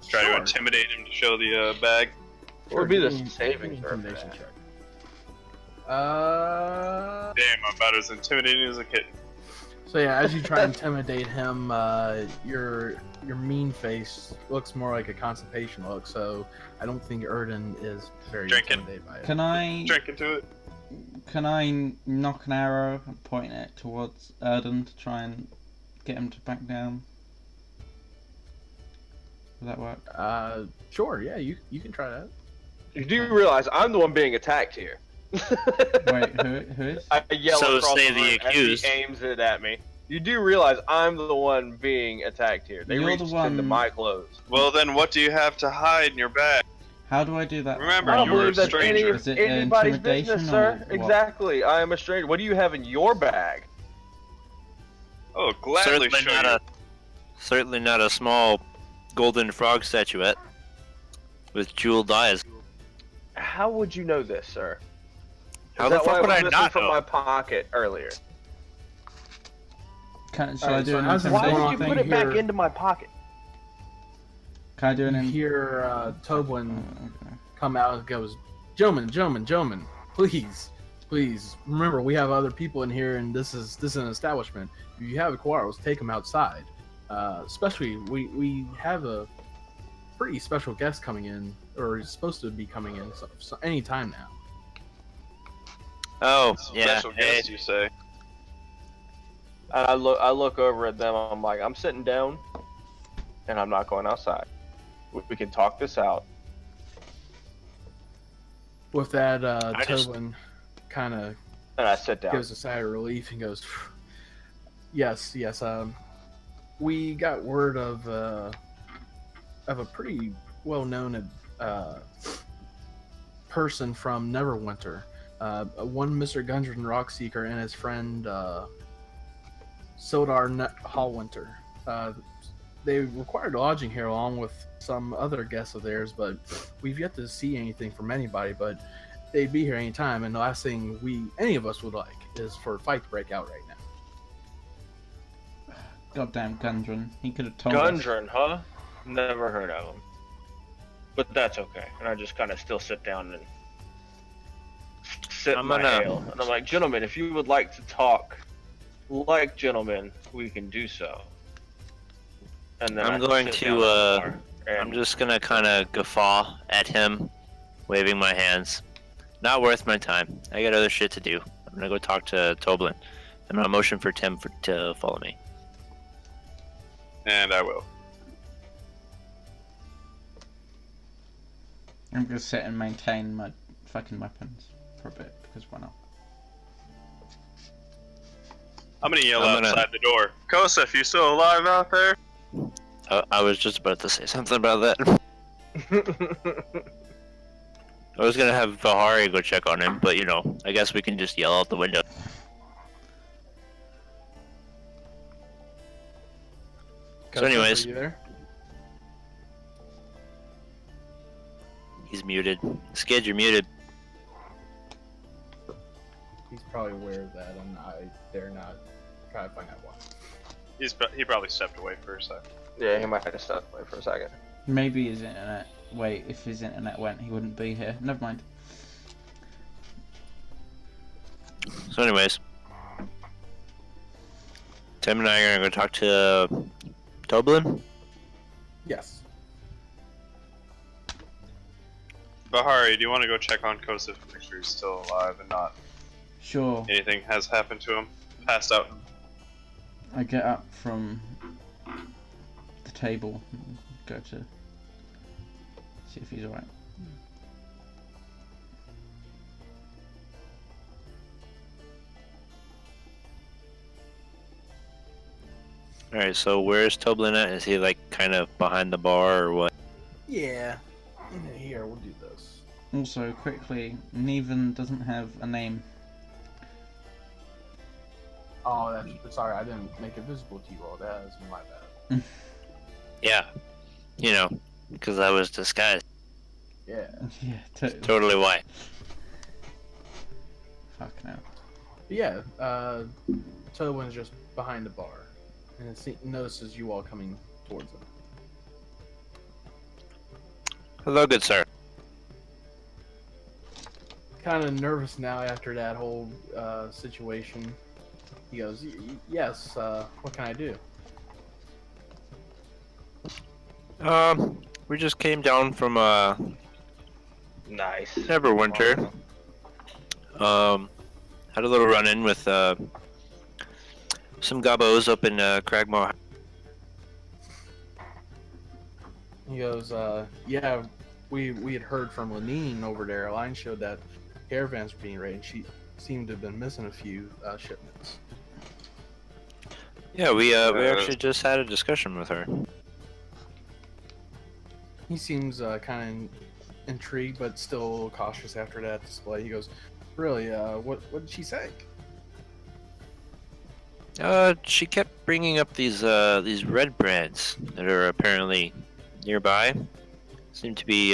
Try to Sure. intimidate him to show the bag. What would be the Give me saving throw for intimidation that? check? Damn, I'm about as intimidating as a kitten. So yeah, as you try and intimidate him, your mean face looks more like a constipation look. So I don't think Erden is very Drinking. intimidated by it. Drink into it. Can I knock an arrow and point it towards Erden to try and get him to back down? Will that work? Sure. Yeah, you can try that. You do realize I'm the one being attacked here. Wait, who is? I yell So across say the the room as accused. he aims it at me. You do realize I'm the one being attacked here. They You're reached the one- into my clothes. Well, then what do you have to hide in your bag? How do I do that? Remember, I don't you were a believe that's stranger. Is it anybody's intimidation business, or sir. what? Exactly. I am a stranger. What do you have in your bag? Oh, gladly Certainly show not you. certainly not a small golden frog statuette with jeweled eyes. How would you know this, sir? How Is the that fuck why would was I missing not from know? my pocket earlier? Shall I Alright, do so an as it's Why going intimidation did on, you thing? put it back here- into my pocket? Can I do an You hear Toblin okay. come out and goes, gentlemen, please, remember we have other people in here and this is an establishment. If you have quarrels, take them outside. Especially we have a pretty special guest coming in, or is supposed to be coming in, so any time now. Oh, yeah. Special Hey, guest, you say? And I look over at them. I'm like, I'm sitting down, and I'm not going outside. We can talk this out. With that, I just- Toblin kind of And I sit down. gives a sigh of relief and goes, yes, we got word of a pretty well-known person from Neverwinter, one Mr. Gundren Rockseeker and his friend Sildar Hallwinter. They required lodging here along with some other guests of theirs, but we've yet to see anything from anybody, but they'd be here anytime, and the last thing any of us would like is for a fight to break out right now. Goddamn Gundren. He could have told us. Gundren, huh? Never heard of him. But that's okay. And I just kind of still sit down and sit I'm in my gonna- ale. And I'm like, gentlemen, if you would like to talk like gentlemen, we can do so. And then I'm I going sit to, down at the bar, and I'm just gonna kind of guffaw at him, waving my hands. Not worth my time. I got other shit to do. I'm gonna go talk to Toblin. I'm gonna motion for Tim to follow me. And I will. I'm gonna sit and maintain my fucking weapons for a bit, because why not? I'm gonna yell I'm gonna- outside the door. Kosef, you still alive out there? I was just about to say something about that. I was gonna have Vahari go check on him, but I guess we can just yell out the window. So Kosef, anyways- are you there? He's muted. Skid, you're muted. He's probably aware of that, and I dare not try to find out why. He probably stepped away for a second. yeah, he might have stepped away for a second. Maybe his internet. Wait, if his internet went, he wouldn't be here. Never mind. So, anyways, Tim and I are gonna go talk to Toblin. Yes. Bahari, do you want to go check on Kosef to make sure he's still alive and not Sure. anything has happened to him? Passed out. I get up from the table and go to see if he's alright. Alright, so where's Toblin at? Is he like kind of behind the bar or what? Yeah. Here, we'll do this. Also, quickly, Neven doesn't have a name. Oh, that's sorry. I didn't make it visible to you all. That is my bad. Yeah. You know, because I was disguised. Yeah. Yeah, Totally why. Fuck no. But yeah. Tobin's just behind the bar, and notices you all coming towards him. Hello, good sir. Kind of nervous now after that whole situation. He goes, "Yes. What can I do?" We just came down from Nice. Neverwinter. Had a little run-in with some gobos up in Cragmore. He goes, "Yeah, we had heard from Lenine over there. A line showed that caravans were being raided. She seemed to have been missing a few shipments." Yeah, we actually just had a discussion with her. He seems kind of intrigued, but still a little cautious after that display. He goes, "Really? What did she say?" She kept bringing up these red brands that are apparently nearby. Seem to be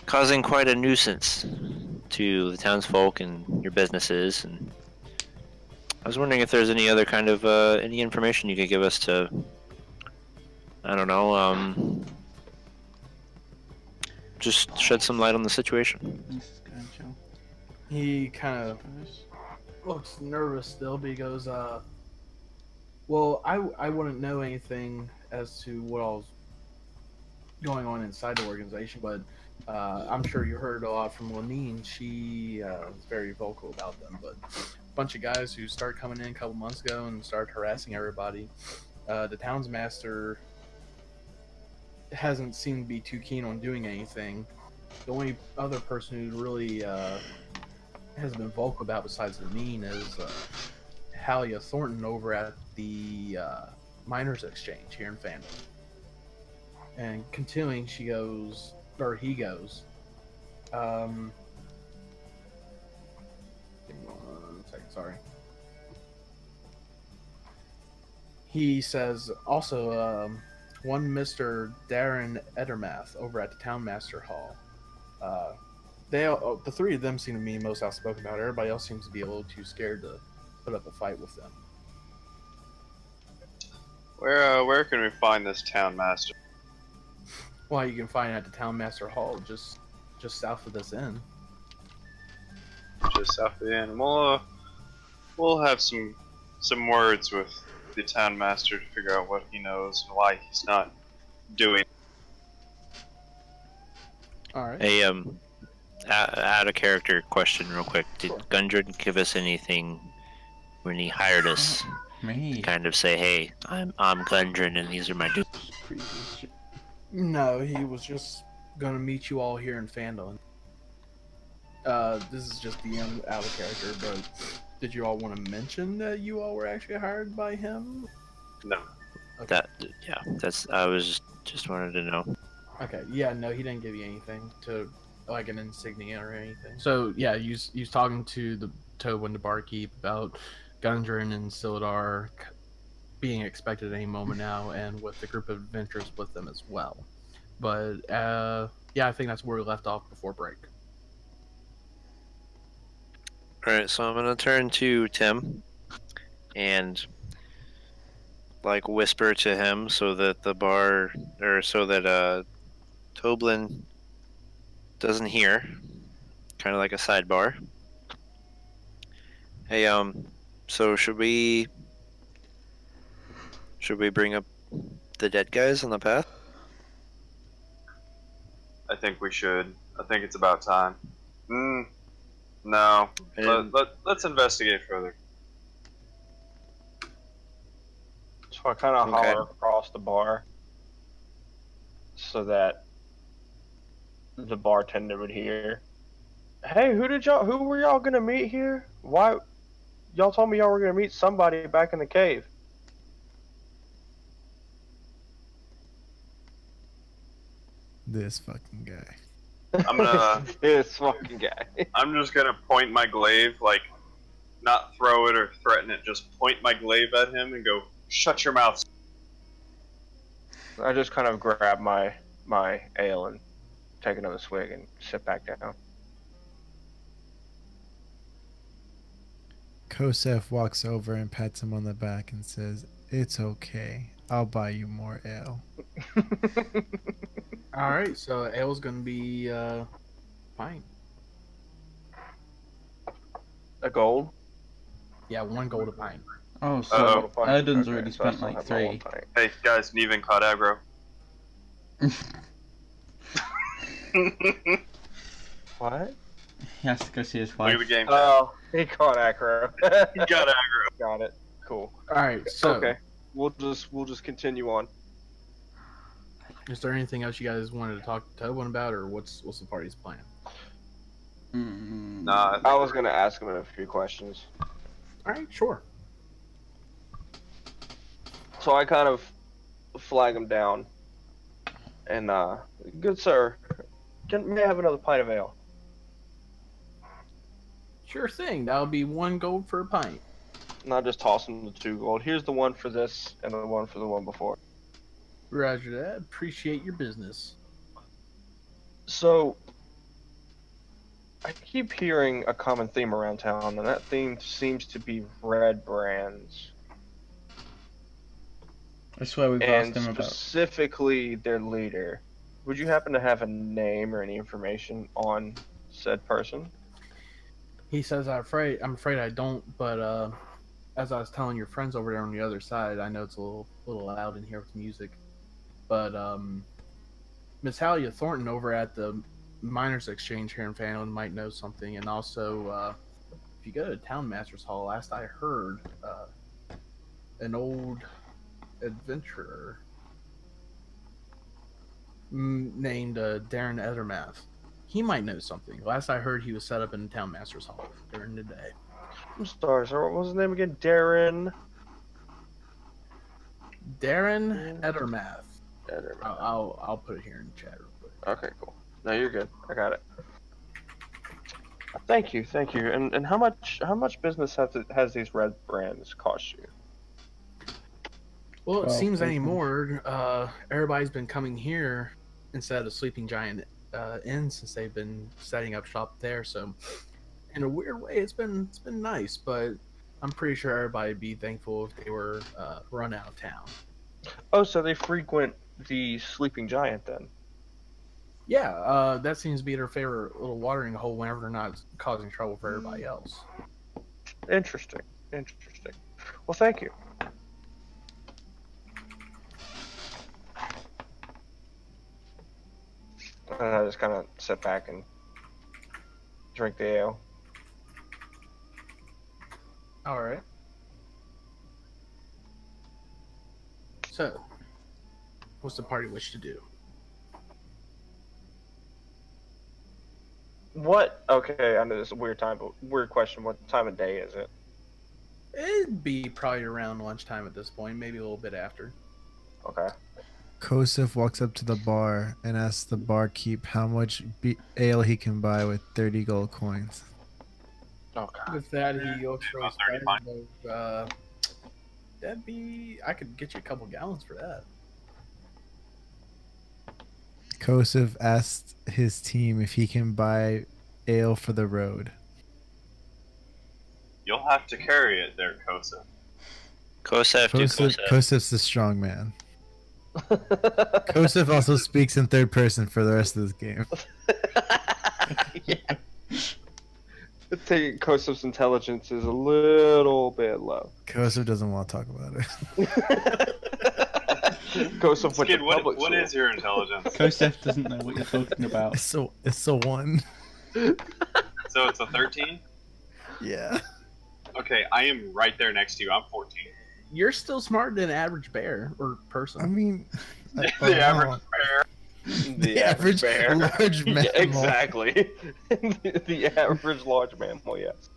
causing quite a nuisance to the townsfolk and your businesses. And I was wondering if there's any other kind of any information you could give us to, I don't know, just shed some light on the situation. This is going chill. He kind of looks nervous still, but he goes, "Well, I wouldn't know anything as to what all's going on inside the organization, but I'm sure you heard a lot from Lenine. She was very vocal about them, but a bunch of guys who started coming in a couple months ago and started harassing everybody. The townsmaster hasn't seemed to be too keen on doing anything. The only other person who really has been vocal about besides Lenine is Halia Thornton over at the Miners Exchange here in Phandelver." And continuing, he goes, give me 1 second, sorry. He says, also, one Mr. Darren Edermath over at the Townmaster Hall. The three of them seem to be most outspoken about it. Everybody else seems to be a little too scared to put up a fight with them. Where can we find this town master? Well, you can find it at the Townmaster Hall, just south of this inn. Just south of the inn. We'll have some words with the town master to figure out what he knows and why he's not doing. All right. Hey, out of character question real quick. Did Sure. Gundren give us anything when he hired us? Me. Kind of say, hey, I'm Gundren and these are my dudes. Previous shit. No, he was just gonna meet you all here in Phandelver. This is just the out of character, but did you all want to mention that you all were actually hired by him? No. Okay. I was just wanted to know. Okay, yeah, no, he didn't give you anything to, like, an insignia or anything. So, yeah, you was talking to the Tobin, the barkeep, about Gundren and Sildar being expected at any moment now, and with the group of adventurers with them as well. But, yeah, I think that's where we left off before break. Alright, so I'm gonna turn to Tim and like whisper to him so that Toblin doesn't hear. Kinda like a sidebar. Hey, so should we bring up the dead guys on the path? I think we should. I think it's about time. No. And Let's investigate further. So I kind of Okay. holler across the bar so that the bartender would hear. Hey, who were y'all gonna meet here? Why? Y'all told me y'all were gonna meet somebody back in the cave. This fucking guy. I'm gonna. This fucking guy. I'm just gonna point my glaive, like, not throw it or threaten it. Just point my glaive at him and go, "Shut your mouth." I just kind of grab my ale and take another swig and sit back down. Kosef walks over and pats him on the back and says, "It's okay. I'll buy you more ale." All right, so ale's gonna be fine. A gold? Yeah, 1 gold a pint. Oh, Oh, so fine. Odin's Okay, already so I spent still like have my 1 3. pint. Hey guys, Neven caught aggro. What? He has to go see his Look wife. at the game. Oh, he caught acro. He got aggro. Got it. Cool. All right, so Okay. We'll just continue on. is there anything else you guys wanted to talk to Tobin about, or what's the party's plan? Nah, I was gonna ask him a few questions. All right, sure. So I kind of flag him down. And good sir, may I have another pint of ale? Sure thing. That'll be 1 gold for a pint. And I'll just toss him the 2 gold. Here's the one for this and the one for the one before. Roger that. Appreciate your business. So I keep hearing a common theme around town, and that theme seems to be red brands. I swear we've And asked him about. specifically their leader. Would you happen to have a name or any information on said person? He says, I'm afraid I don't, but as I was telling your friends over there on the other side, I know it's a little loud in here with music, but Miss Halia Thornton over at the Miners Exchange here in Phandelver might know something, and also if you go to Town Master's Hall, last I heard, an old adventurer named Darren Ethermath. He might know something. Last I heard, he was set up in the Town Master's Hall during the day. I'm sorry, sir. What was his name again? Darren Ethermath. Ethermath. I'll put it here in the chat real quick. Okay, cool. No, you're good. I got it. Thank you. And how much business has these red brands cost you? Well, it 12 seems gold anymore. Everybody's been coming here instead of the Sleeping Giant Inn since they've been setting up shop there. So, in a weird way, it's been nice. But I'm pretty sure everybody'd be thankful if they were run out of town. Oh, so they frequent the Sleeping Giant then? Yeah, that seems to be their favorite little watering hole whenever they're not causing trouble for everybody else. Interesting. Well, thank you. And I just kind of sit back and drink the ale. All right. So, what's the party wish to do? What? Okay, I know this is a weird time, but weird question. What time of day is it? It'd be probably around lunchtime at this point, maybe a little bit after. Okay. Kosef walks up to the bar and asks the barkeep how much ale he can buy with 30 gold coins. Oh God. With that, he looks really About 30 excited. That'd be. I could get you a couple gallons for that. Kosef asks his team if he can buy ale for the road. You'll have to carry it there, Kosa. Kosef, do Kosef. Kosef's the strong man. Kosef also speaks in third person for the rest of this game. Yeah. Taking Kosov's intelligence is a little bit low. Kosov doesn't want to talk about it. Kosov went Skid, to public what school. is your intelligence? Kosef doesn't know what you're talking about. It's a 1. So it's a 13? Yeah. Okay, I am right there next to you. I'm 14. You're still smarter than an average bear or person. I mean, The average bear. The average bear. large mammal. Yeah, exactly. The average large mammal, yes.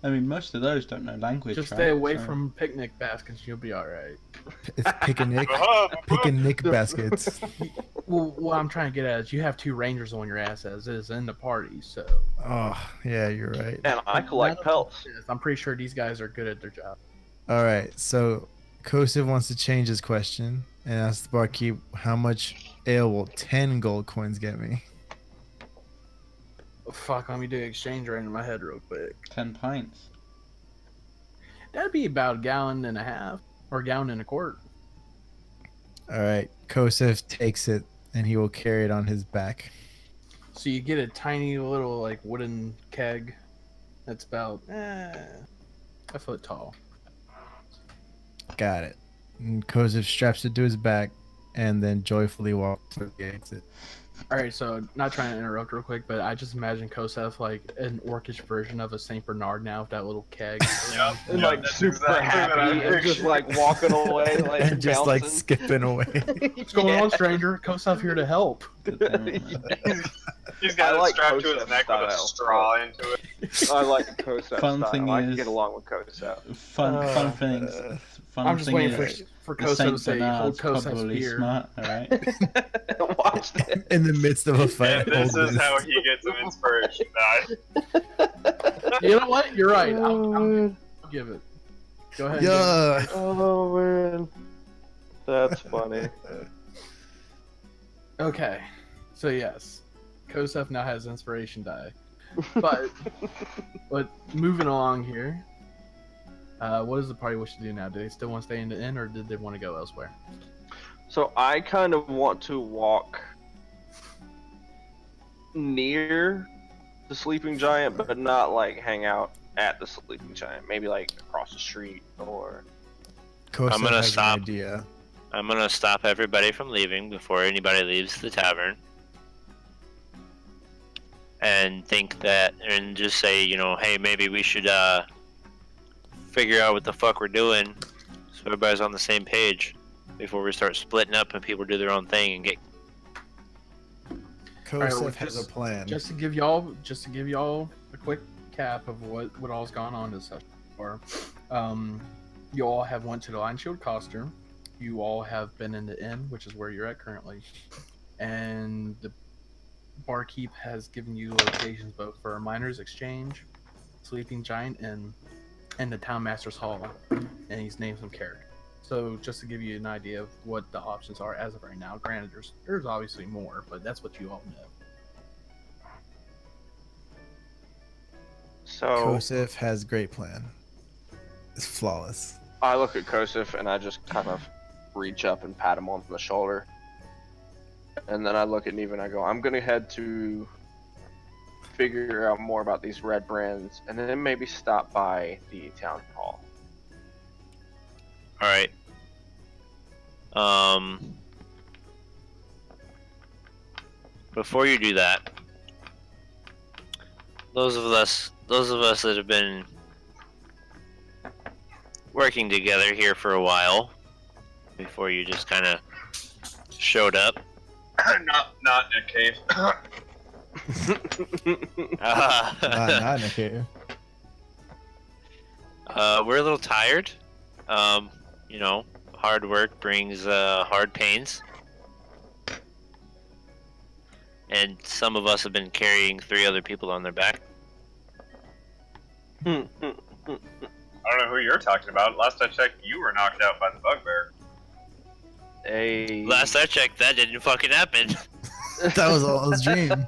I mean, most of those don't know language. Just right? stay away So- from picnic baskets. You'll be all right. It's picnic baskets. Well, what I'm trying to get at is you have 2 rangers on your ass as is in the party, so Oh, yeah, you're right. And I collect pelts. I'm pretty sure these guys are good at their job. All right, so Kosov wants to change his question and asks the barkeep, how much ale will 10 gold coins get me? Oh, fuck, let me do an exchange rate in my head real quick. 10 pints. That'd be about a gallon and a half or a gallon and a quart. All right, Kosov takes it and he will carry it on his back. So you get a tiny little like wooden keg that's about a foot tall. Got it. And Kosov straps it to his back and then joyfully walks through the exit. All right, so not trying to interrupt real quick, but I just imagine Kosef like an orcish version of a Saint Bernard now with that little keg. Yep. And Yep, like that's super exactly what I happy and just pictured. like walking away, like And just like bouncing. skipping away. What's going on, stranger? Kosef here to help. God damn it, man. He's got I it like strapped to his Kosef neck with a style. straw into it. I like Kosef Fun style. thing I can is- get along with Kosef. Fun things. Fun I'm just thing waiting is, for the Kosef to Saint say, hold Bernard's Kosef's probably beer. smart, alright? Watch this. In the midst of a fight. And this hold is how he gets some inspiration. You know what? You're right. I'll give it. Go ahead. Yeah. Oh man, that's funny. Okay. So yes, Kosef now has inspiration die. But moving along here, what does the party wish to do now? Do they still want to stay in the inn, or did they want to go elsewhere? So I kind of want to walk near the sleeping giant, but not like hang out at the sleeping giant. Maybe like across the street or. Kosov I'm gonna has stop. an idea. I'm gonna stop everybody from leaving before anybody leaves the tavern. And think that, and just say, you know, hey, maybe we should figure out what the fuck we're doing, so everybody's on the same page before we start splitting up and people do their own thing and get. Kosov well, has just- a plan. Just to give y'all a quick cap of what all's gone on this session. Or, you all have went to the Lion Shield costume. You all have been in the inn, which is where you're at currently, and the barkeep has given you locations both for a miner's exchange, sleeping giant inn, and the town master's hall, and he's named some characters. So just to give you an idea of what the options are as of right now. Granted, there's obviously more, but that's what you all know. So Kosov has great plan. It's flawless. I look at Kosef and I just kind of reach up and pat him on the shoulder. And then I look at Neva and I go, I'm going to head to figure out more about these red brands and then maybe stop by the town hall. All right. Before you do that, those of us that have been working together here for a while, before you just kind of showed up, not in a cave. Not in a cave. we're a little tired. You know, hard work brings hard pains. And some of us have been carrying 3 other people on their back. I don't know who you're talking about. Last I checked, you were knocked out by the bugbear. Last I checked, that didn't fucking happen. That was all his dream.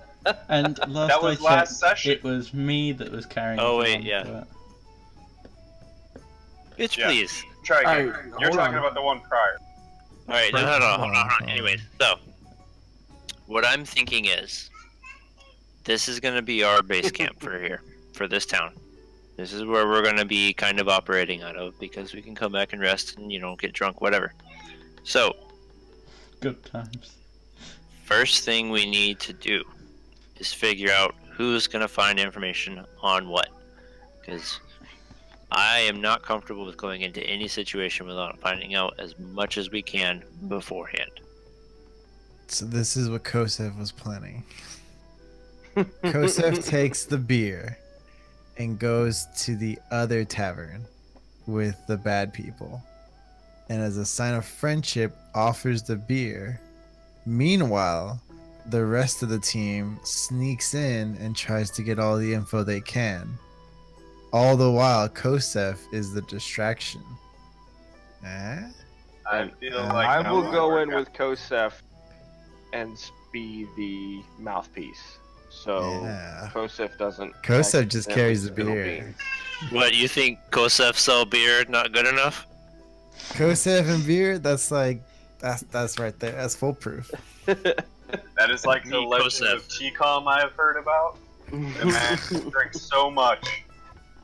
And last That was I last checked, session. it was me that was carrying. Oh, it wait, on, yeah. but- Bitch, Yeah. please. Try again. Alright, You're hold talking on. about the one prior. Alright, hold on. Anyways, so, what I'm thinking is, This is going to be our base camp for here, for this town. This is where we're going to be kind of operating out of because we can come back and rest and, get drunk, whatever. So, Good times. first thing we need to do is figure out who's going to find information on what. Because I am not comfortable with going into any situation without finding out as much as we can beforehand. So this is what Kosev was planning. Kosev takes the beer and goes to the other tavern with the bad people. And as a sign of friendship, offers the beer. Meanwhile, the rest of the team sneaks in and tries to get all the info they can. All the while, Kosev is the distraction. Eh? I feel like I that will would go work in out. with Kosef and be the mouthpiece. So Yeah. Kosef doesn't. Kosef just accidentally carries the spill beer. beans. What, you think Kosef sell beer not good enough? Kosev and beer, that's right there. That's foolproof. That is like the Me, legend Kosef. of T-Com I have heard about. The man drinks so much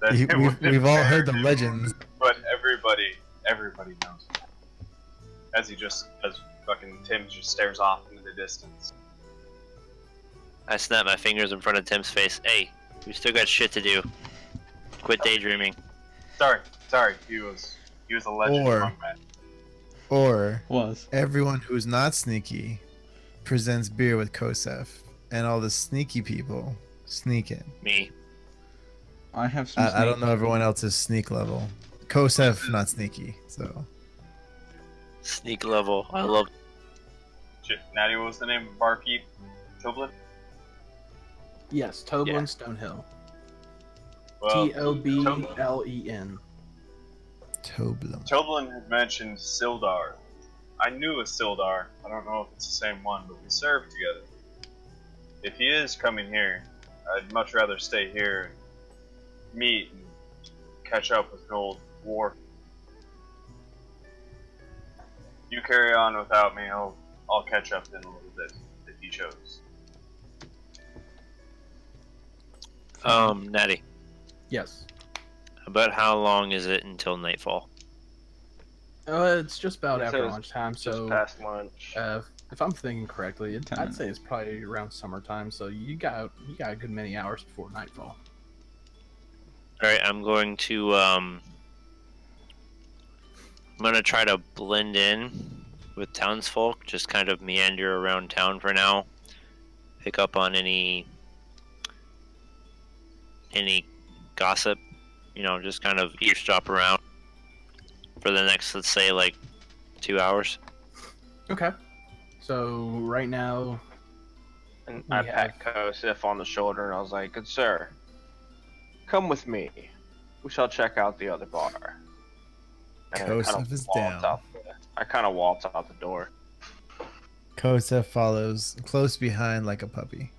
that it wouldn't We've all heard the matter, legends. but everybody knows it. As fucking Tim just stares off into the distance. I snap my fingers in front of Tim's face. Hey, we still got shit to do. Quit daydreaming. Sorry, he was a legend Or- among men. Or Was. everyone who's not sneaky presents beer with Kosev, and all the sneaky people sneak in. Me. I have some. I don't know everyone else's sneak level. Kosev not sneaky, so Sneak level. I love. Shit, Natty, what was the name of barkeep? Toblin? Yes, Toblin Yeah. Stonehill. Well, Toblen. Toblum. Toblin had mentioned Sildar. I knew a Sildar. I don't know if it's the same one, but we served together. If he is coming here, I'd much rather stay here and meet and catch up with an old war. You carry on without me, I'll catch up in a little bit if he chose. Natty. Yes. About how long is it until nightfall? It's just about He after said it's lunchtime, Just so past lunch. if I'm thinking correctly, 10 I'd say it's probably around summertime. So you got a good many hours before nightfall. Alright, I'm going to try to blend in with townsfolk, just kind of meander around town for now. Pick up on any gossip, just kind of eavesdrop around for the next, let's say, like 2 hours. Okay. So right now, And we I pat Kosef on the shoulder and I was like, "Good sir, come with me. We shall check out the other bar." And I kinda Kosef is waltz down. out I kind of waltz out the door. Kosev follows close behind like a puppy.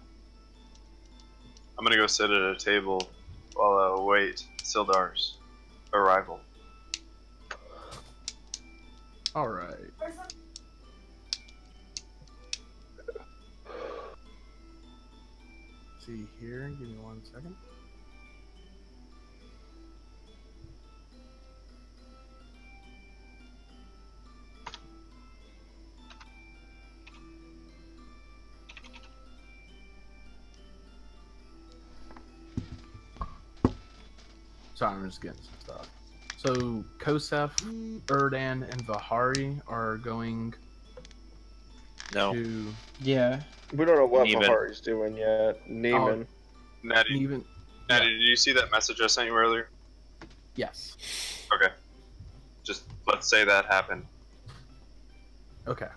I'm gonna go sit at a table while I await Sildar's arrival. all right. See here, give me 1 second. Sorry, I'm just getting some stuff. So Kosef, Erdan, and Vahari are going No. to Yeah. We don't know what Neiman. Mahari's doing yet. Neiman. Natty, even. Natty, did you see that message I sent you earlier? Yes. Okay. Just let's say that happened. Okay.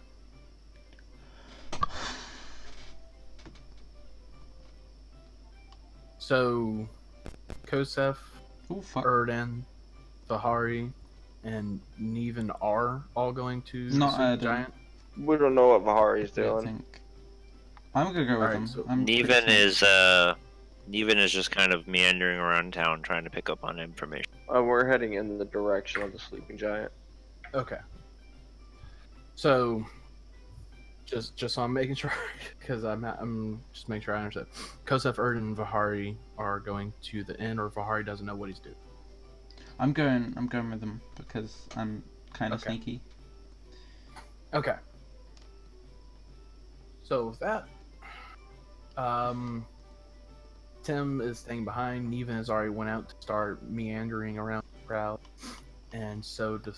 So, Kosef, Oh fuck. Erdan, Vahari, and Neven are all going to Not Sleeping Erdan. Giant. We don't know what Mahari's I doing. think. I'm gonna go with Alright, them. so I'm pretty Neven sure. is just kind of meandering around town trying to pick up on information. We're heading in the direction of the Sleeping Giant. Okay. So, Just so I'm making sure, because I'm just making sure I understand. Kosef, Erd, and Vahari are going to the inn, or Vahari doesn't know what he's doing. I'm going with them because I'm kind of Okay. sneaky. Okay. So with that, Tim is staying behind. Nevan has already went out to start meandering around the crowd, and so the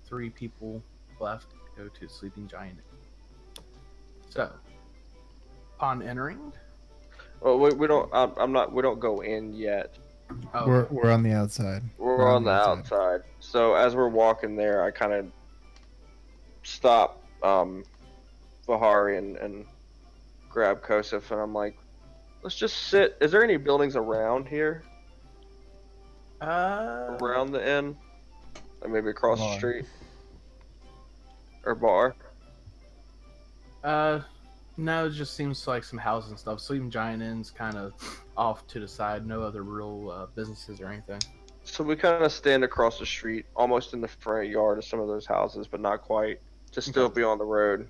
three people left go to Sleeping Giant. So, upon entering, Well, we don't. I'm not. We don't go in yet. oh, We're on the outside. We're on the outside. So as we're walking there, I kind of stop Vahari and grab Kosef, and I'm like, let's just sit. Is there any buildings around here? Around the inn? Like maybe across the Bar. street? Or bar? No, it just seems like some houses and stuff. Sleeping Giant Inn's kind of off to the side. No other real businesses or anything. So we kind of stand across the street, almost in the front yard of some of those houses, but not quite, to still be on the road.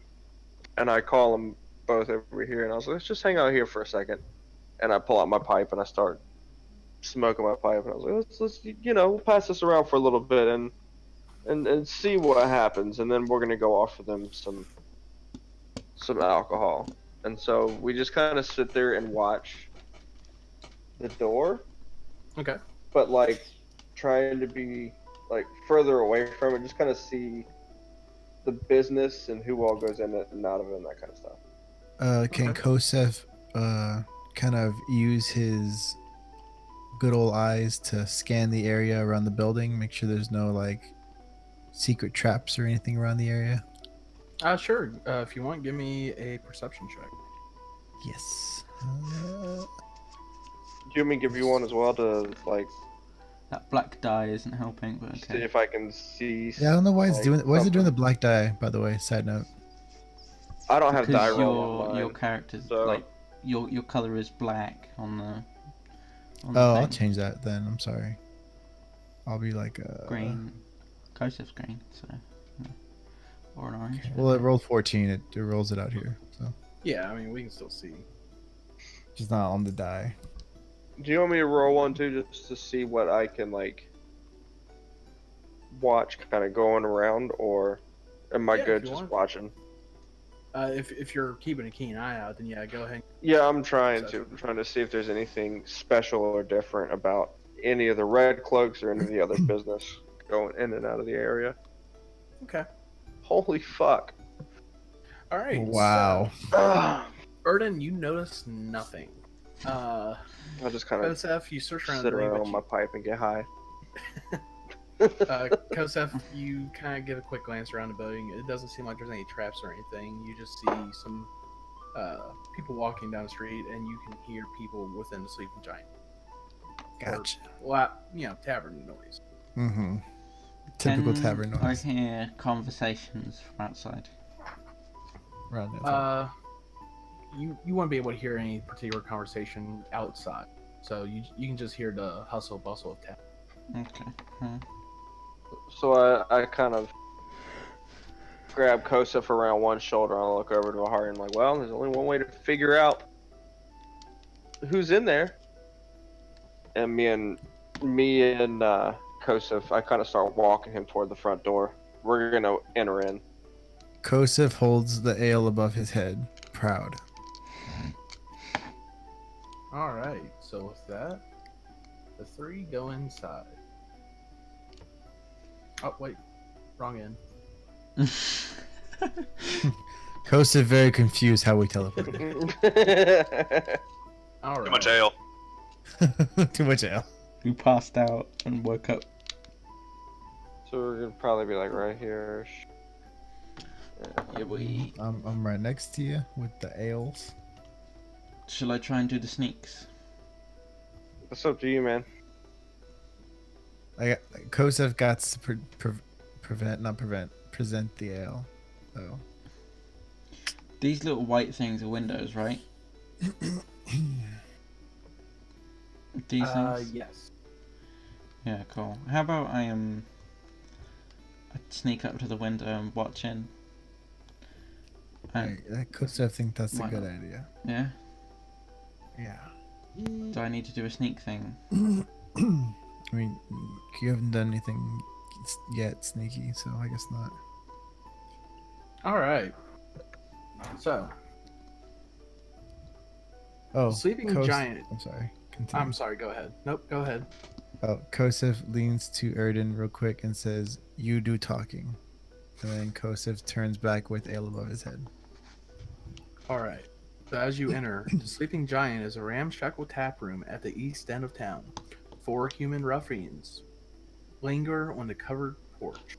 And I call them both over here, and I was like, let's just hang out here for a second. And I pull out my pipe and I start smoking my pipe, and I was like, let's we'll pass this around for a little bit and see what happens, and then we're gonna go offer them some alcohol. And so we just kind of sit there and watch the door, Okay. but like trying to be like further away from it, just kind of see the business and who all goes in it and out of it and that kind of stuff. Can Okay. Kosef kind of use his good old eyes to scan the area around the building, make sure there's no like secret traps or anything around the area? Sure. If you want, give me a perception check. Yes. Do you want me to give you one as well to like That black dye isn't helping, but see okay. if I can see? Yeah, I don't know why it's like, doing. Why is it doing the something? black die? By the way, side note. I don't have die Because roll on your mine. character's so- like your color is black on the. On Oh, the I'll thing. change that then. I'm sorry. I'll be like Green. Kosef's green, so. Yeah. Or an orange. Well, it rolled 14. It rolls it out here, so Yeah, I mean, we can still see. just not on the die. Do you want me to roll one too, just to see what I can like watch, kind of going around, or am I Yeah, if good you just want. watching? If you're keeping a keen eye out, then yeah, go ahead. Yeah, I'm trying to. Perception. I'm trying to see if there's anything special or different about any of the red cloaks or any of the other business going in and out of the area. Okay. Holy fuck! All right. Wow. I So, Erden, you notice nothing. just kind of Kosef, you search around sit the room, around but on my pipe and get high. Kosef, you kind of give a quick glance around the building. It doesn't seem like there's any traps or anything. You just see some people walking down the street, and you can hear people within the Sleeping Giant. Gotcha. Well, tavern noise. Mm-hmm. Typical Can tavern I noise. hear conversations from outside. Around the outside. You won't be able to hear any particular conversation outside, so you can just hear the hustle bustle of town. Okay. Hmm. So I kind of grab Kosef around one shoulder and I look over to Vahari and I'm like, well, there's only one way to figure out who's in there. And me and Kosef, I kind of start walking him toward the front door. We're gonna enter in. Kosef holds the ale above his head, proud. All right. So with that, the three go inside. Oh wait, wrong end. Kosef very confused how we teleported. All right. Too much ale. Too much ale. You passed out and woke up. So we're gonna probably be like right here. Yeah, we. I'm right next to you with the ales. Shall I try and do the sneaks? It's up to you, man. Kosef got to present the ale. So These little white things are windows, right? These things? Yes. Yeah, cool. How about I I sneak up to the window and watch in. I Kosev think that's a Why good not? idea. Yeah. Yeah. Do I need to do a sneak thing? I mean, you haven't done anything yet sneaky, so I guess not. All right. So, Oh, sleeping giant. I'm sorry. Continue. I'm sorry. Go ahead. Nope. Go ahead. Oh, Kosev leans to Erden real quick and says, "You do talking." And then Kosev turns back with ale above his head. All right. So as you enter, the sleeping giant is a ramshackle tap room at the east end of town. 4 human ruffians linger on the covered porch,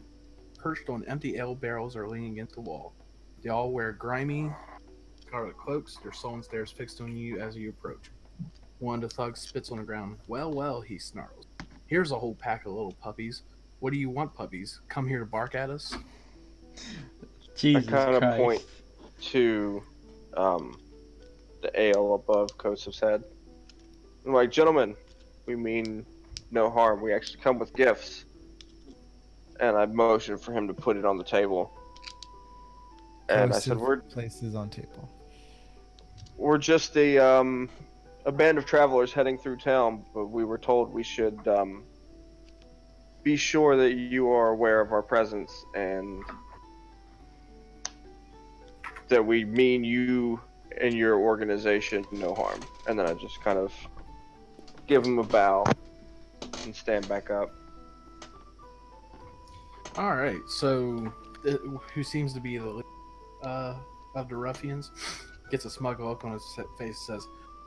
perched on empty ale barrels or leaning against the wall. They all wear grimy scarlet cloaks, their sullen stares fixed on you as you approach. One of the thugs spits on the ground. Well, well, he snarls. Here's a whole pack of little puppies. What do you want, puppies? Come here to bark at us? Jesus I kind of Christ. point to the ale above Kosev's head. I'm like, gentlemen, we mean no harm. We actually come with gifts. And I motioned for him to put it on the table. And I said, Kosev places on table. we're just a band of travelers heading through town, but we were told we should be sure that you are aware of our presence and that we mean you and your organization no harm. And then I just kind of give him a bow and stand back up. All right. So, who seems to be the leader of the ruffians gets a smug look on his face. Says,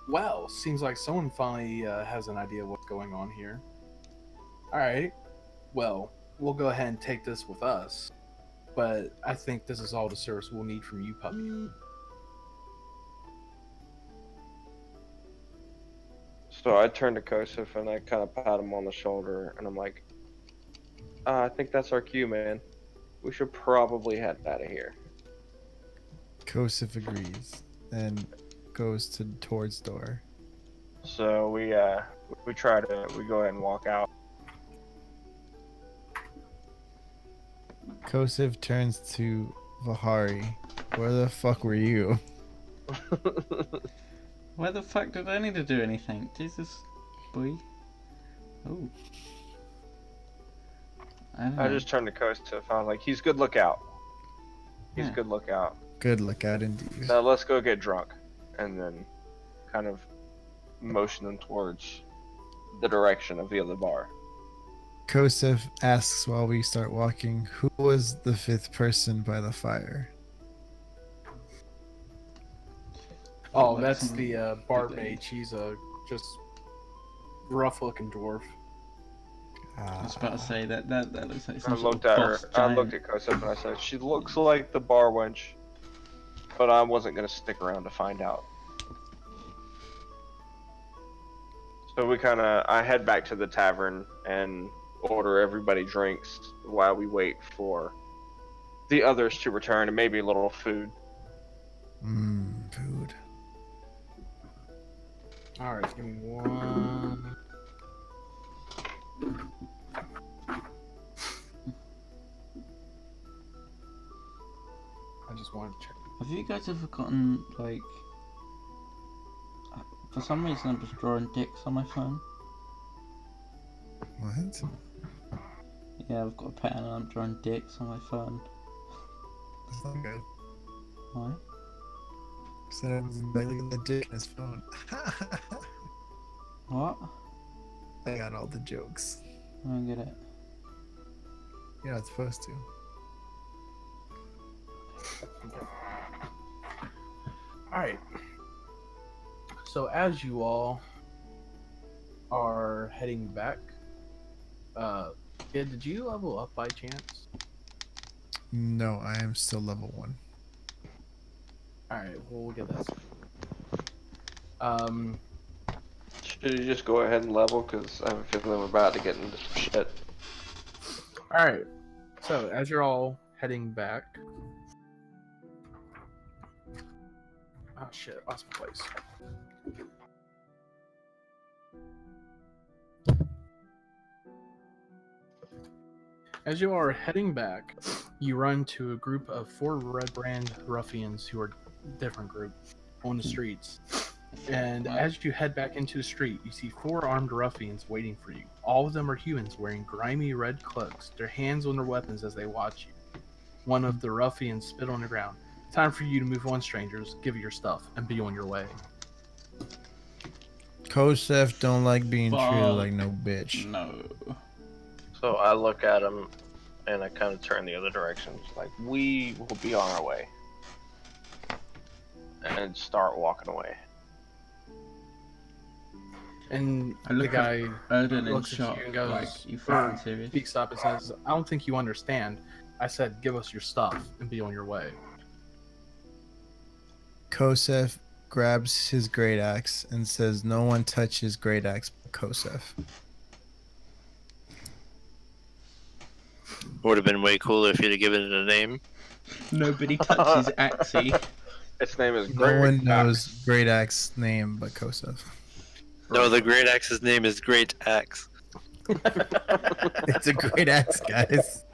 "Well, seems like someone finally has an idea what's going on here. All right. Well, we'll go ahead and take this with us. But I think this is all the service we'll need from you, puppy." So I turn to Kosev and I kind of pat him on the shoulder and I'm like, I think that's our cue, man. We should probably head out of here. Kosev agrees and goes towards door. So we go ahead and walk out. Kosev turns to Vahari. Where the fuck were you? Why the fuck did I need to do anything? Jesus, boy. Oh. I don't know. I just turned to Kosev. I was like, he's good lookout. He's Yeah. good lookout. Good lookout indeed. Now let's go get drunk. And then kind of motion them towards the direction of the other bar. Kosev asks while we start walking, who was the 5th person by the fire? Oh, Like that's some the bar big mage. He's a just rough-looking dwarf. I was about to say that looks like I some sort looked of at her. boss I giant. looked at Kosev and I said, she looks like the bar wench. But I wasn't going to stick around to find out. So I head back to the tavern and order everybody drinks while we wait for the others to return and maybe a little food. Food. All right, give me one. I just wanted to check. Have you guys ever gotten, like... For some reason I'm just drawing dicks on my phone. What? Yeah, I've got a pattern and I'm drawing dicks on my phone. That's not good. Why? Said I was looking at the dick in his phone. What? I got all the jokes. I don't get it. You're not supposed to. All right. So as you all are heading back, did you level up by chance? No, I am still level 1. All right, well, we'll get that. Should you just go ahead and level? Because I have a feeling we're about to get into some shit. All right. So as you're all heading back, oh shit, I lost my place. As you are heading back, you run to a group of 4 red brand ruffians who are different group on the streets. And as you head back into the street, you see 4 armed ruffians waiting for you. All of them are humans wearing grimy red cloaks, their hands on their weapons as they watch you. One of the ruffians spit on the ground. Time for you to move on, strangers. Give it your stuff and be on your way. Kosef don't like being treated Fuck. like no bitch. No. So I look at him and I kind of turn the other direction. It's like, we will be on our way. And start walking away. And I the look guy at Erden in looks at shock. you and goes, Like, you fucking serious? speaks up and says, I don't think you understand. I said, give us your stuff and be on your way. Kosef grabs his great axe and says, "No one touches great axe but Kosef." Would have been way cooler if you'd have given it a name. Nobody touches Axie. Its name is No Great one Axe. knows great axe name but Kosef. No, the Great Axe's name is Great Axe. It's a great axe, guys.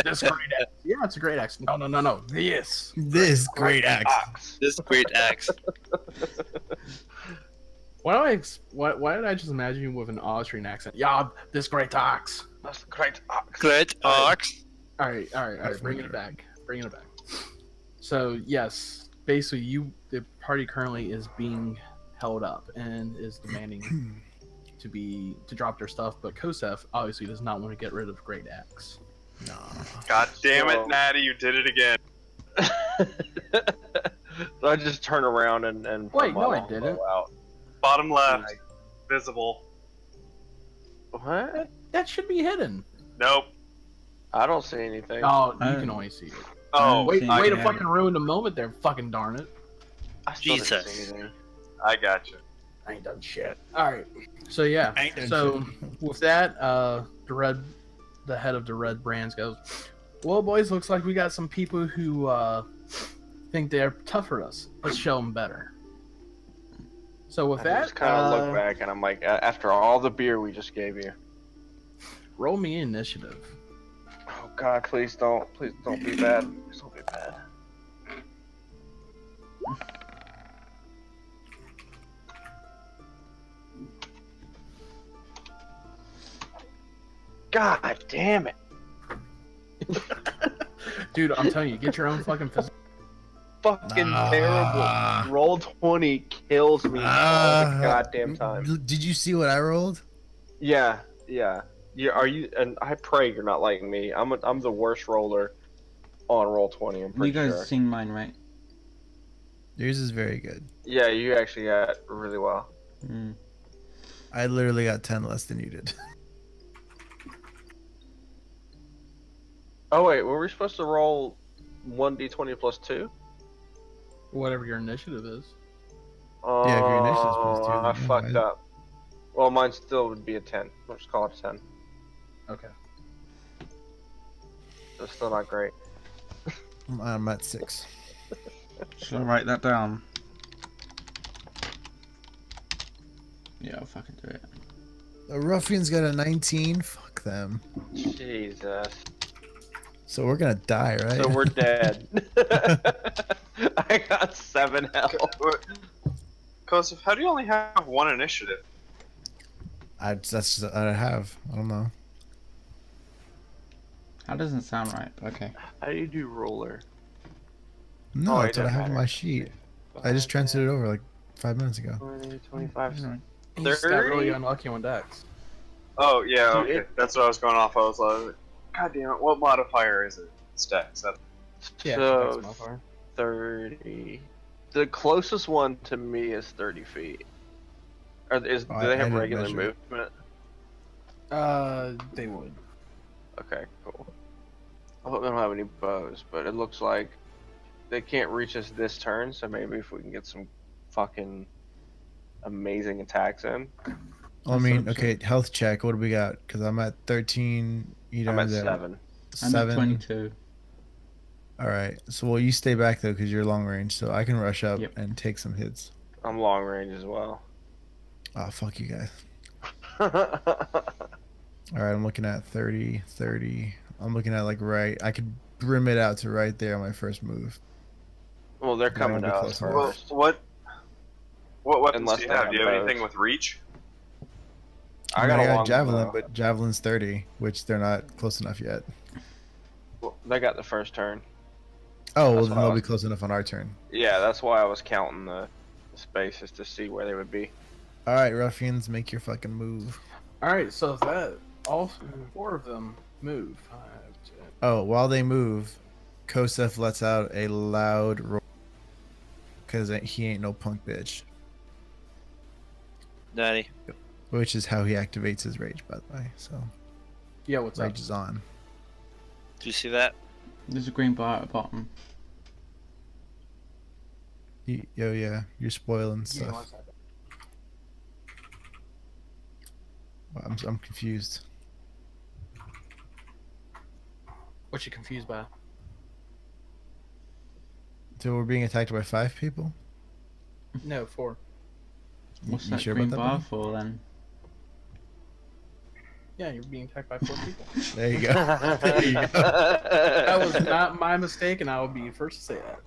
This great axe. Yeah, it's a great axe. No. This great axe. This Great Axe. Why did I just imagine you with an Austrian accent? Yeah, this great axe. That's the Great Axe. Great Axe. All right. Bringing it back. So yes, basically, the party currently is being held up and is demanding to drop their stuff, but Kosef obviously does not want to get rid of Great Axe. No. God damn it, So- Natty, you did it again. So I just turn around and Wait, pull no, my I longbow didn't. out. Bottom left, visible. What? That should be hidden. Nope. I don't see anything. Oh, you I- can only see it. Oh, Wait, I way to can. fucking ruin the moment there, fucking darn it. I still didn't Jesus. see anything. I got you. I ain't done shit. Alright. So yeah. I ain't done So with that, the head of the red brands goes, well boys, looks like we got some people who think they're tougher than us. Let's show them better. So with I that, just kind of look back and I'm like, after all the beer we just gave you. roll me initiative. Oh God, please don't be bad. Please don't be bad. God damn it. Dude, I'm telling you, get your own fucking physical. Fucking Ah. terrible. Roll 20 kills me all the goddamn time. Did you see what I rolled? Yeah. Are you? And I pray you're not like me. I'm the worst roller on roll 20. I'm You pretty guys sure. seen mine, right? Yours is very good. Yeah, you actually got really well. Mm. I literally got 10 less than you did. Oh wait, were we supposed to roll 1d20 plus 2? Whatever your initiative is. Yeah, if your initiative's plus 2, I then fucked why- up. Well, mine still would be a 10. We'll just call it a 10. Okay. So it's still not great. I'm at 6. Should I write that down? Yeah, I'll fucking do it. The ruffians got a 19. Fuck them. Jesus. So we're gonna die, right? So we're dead. I got 7 health. Kosef, how do you only have 1 initiative? That's just, I have. I don't know. That doesn't sound right, but okay. How do you do roller? No, Oh, it that's what I doesn't have on matter. my sheet. I just transferred it over like 5 minutes ago. 20, 25. You just got really 30? unlucky on Dex. Oh, yeah, Dude, okay. it- That's what I was going off. I was like, God damn it, what modifier is it? Stacks. Yeah, So, Dex modifier. 30. The closest one to me is 30 feet. Do they I have didn't regular measure. movement? They would. Okay, cool. I hope they don't have any bows, but it looks like they can't reach us this turn, so maybe if we can get some fucking amazing attacks in. I mean, okay, health check. What do we got? Because I'm at 13. I'm at 7. I'm at 22. All right. So, well, you stay back though, because you're long range, so I can rush up Yep. and take some hits. I'm long range as well. Oh, fuck you guys. All right, I'm looking at 30, 30. I'm looking at like right. I could brim it out to right there on my first move. Well, they're That coming won't be to us close enough. Well, first. what weapons Unless do you they have? have Do you have anything bows. with reach? I got a long javelin, bow. but javelin's 30, which they're not close enough yet. Well, they got the first turn. Oh, well That's then what I they'll be was- close enough on our turn. Yeah, that's why I was counting the spaces to see where they would be. All right, ruffians, make your fucking move. All right, so that all 4 of them move. 5, 10. Oh, while they move, Kosef lets out a loud roar because he ain't no punk bitch. Daddy. Which is how he activates his rage, by the way. So Yeah, what's up? rage is on. Do you see that? There's a green bar at the bottom. Yo, yeah, you're spoiling Give me one stuff. second. I'm confused. What you confused by? So we're being attacked by 5 people? No, 4. What's You that sure green about that, bar buddy? for then? Yeah, you're being attacked by 4 people. There you go. There you go. That was not my mistake, and I will be first to say that.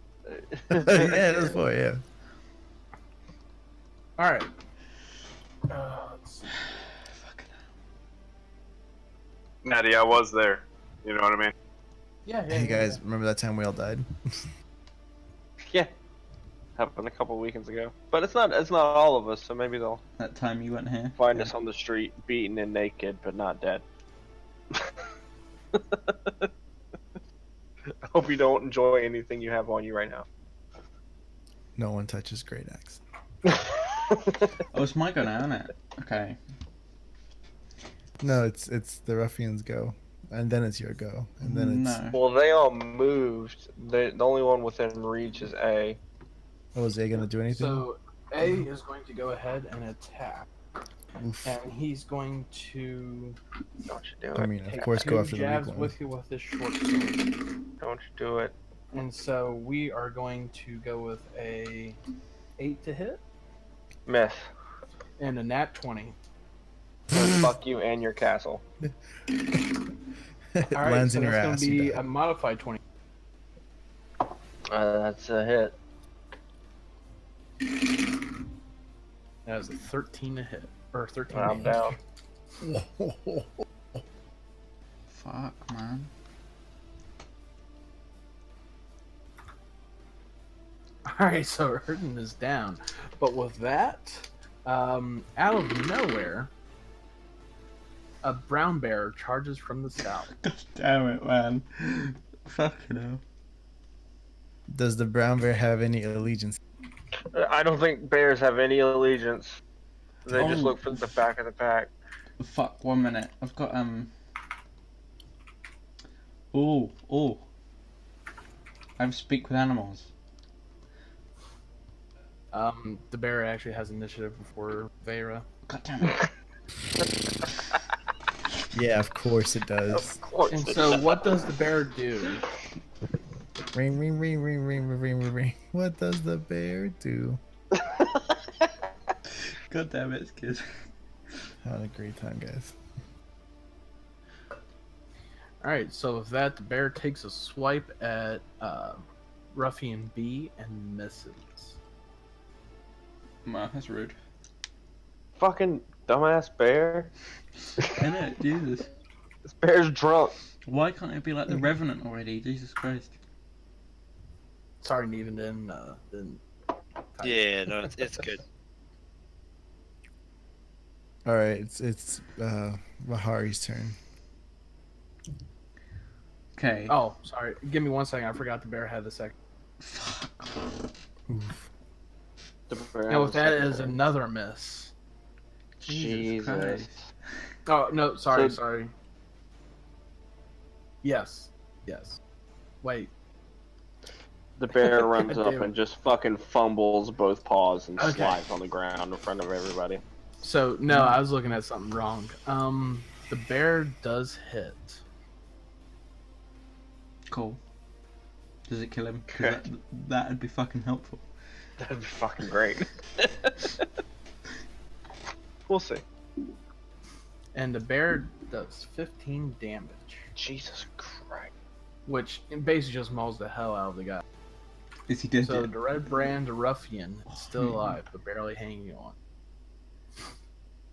Yeah, that's 4, yeah. All right. Let's see. Natty, I was there. You know what I mean? Yeah, Hey guys, remember that time we all died? Yeah, happened a couple weekends ago. But it's not all of us, so maybe they'll That time you went here? find us on the street, beaten and naked, but not dead. I hope you don't enjoy anything you have on you right now. No one touches Great Axe. Oh, it's my go now, isn't it? Okay. No, it's the ruffians go, and then it's your go, and then it's No. Well, they all moved. The only one within reach is A. oh, is A gonna do anything? So A is going to go ahead and attack, Oof. and he's going to Don't you do it. I mean, of take course, 2 go after the jabs weak one. with you with his short sword. Don't you do it. And so we are going to go with a 8 to hit Miss. and a nat 20. Fuck you and your castle. It All right, lands so in your that's ass. going to you be die. a modified 20. That's a hit. That is a 13 to hit, or 13 I'm damage. down. Fuck, man. All right, so Erden is down, but with that, out of nowhere, a brown bear charges from the south. God damn it, man. Fucking hell. Does the brown bear have any allegiance? I don't think bears have any allegiance. They just Oh. look for the back of the pack. Fuck, 1 minute. I've got, Oh. I have speak with animals. The bear actually has initiative before Vera. God damn it. Yeah, of course it does. Of course. And so, what does the bear do? Ring, ring, ring, ring, ring, ring, ring, ring. What does the bear do? God damn it, kid. Had a great time, guys. All right, so with that, the bear takes a swipe at Ruffian B and misses. Wow, that's rude. Fucking dumbass bear. I know, Jesus. This bear's drunk. Why can't it be like the Revenant already? Jesus Christ. Sorry, Neven didn't. Yeah, no, it's good. All right, it's Bahari's turn. Okay. Oh, sorry. Give me 1 second. I forgot the bear had the second. Fuck. Oof. The bear And has with that a is second another miss. Jesus turn. Christ. Oh no, sorry, So- sorry. Yes. Wait. The bear runs God up damn and it. just fucking fumbles both paws and Okay. slides on the ground in front of everybody. So no, I was looking at something wrong. The bear does hit. Cool. Does it kill him? 'Cause Okay. that'd be fucking helpful. That'd be fucking great. We'll see. And the bear does 15 damage. Jesus Christ. which basically just mauls the hell out of the guy. Is he dead So yet? the Red Brand ruffian is still man. alive, but barely hanging on.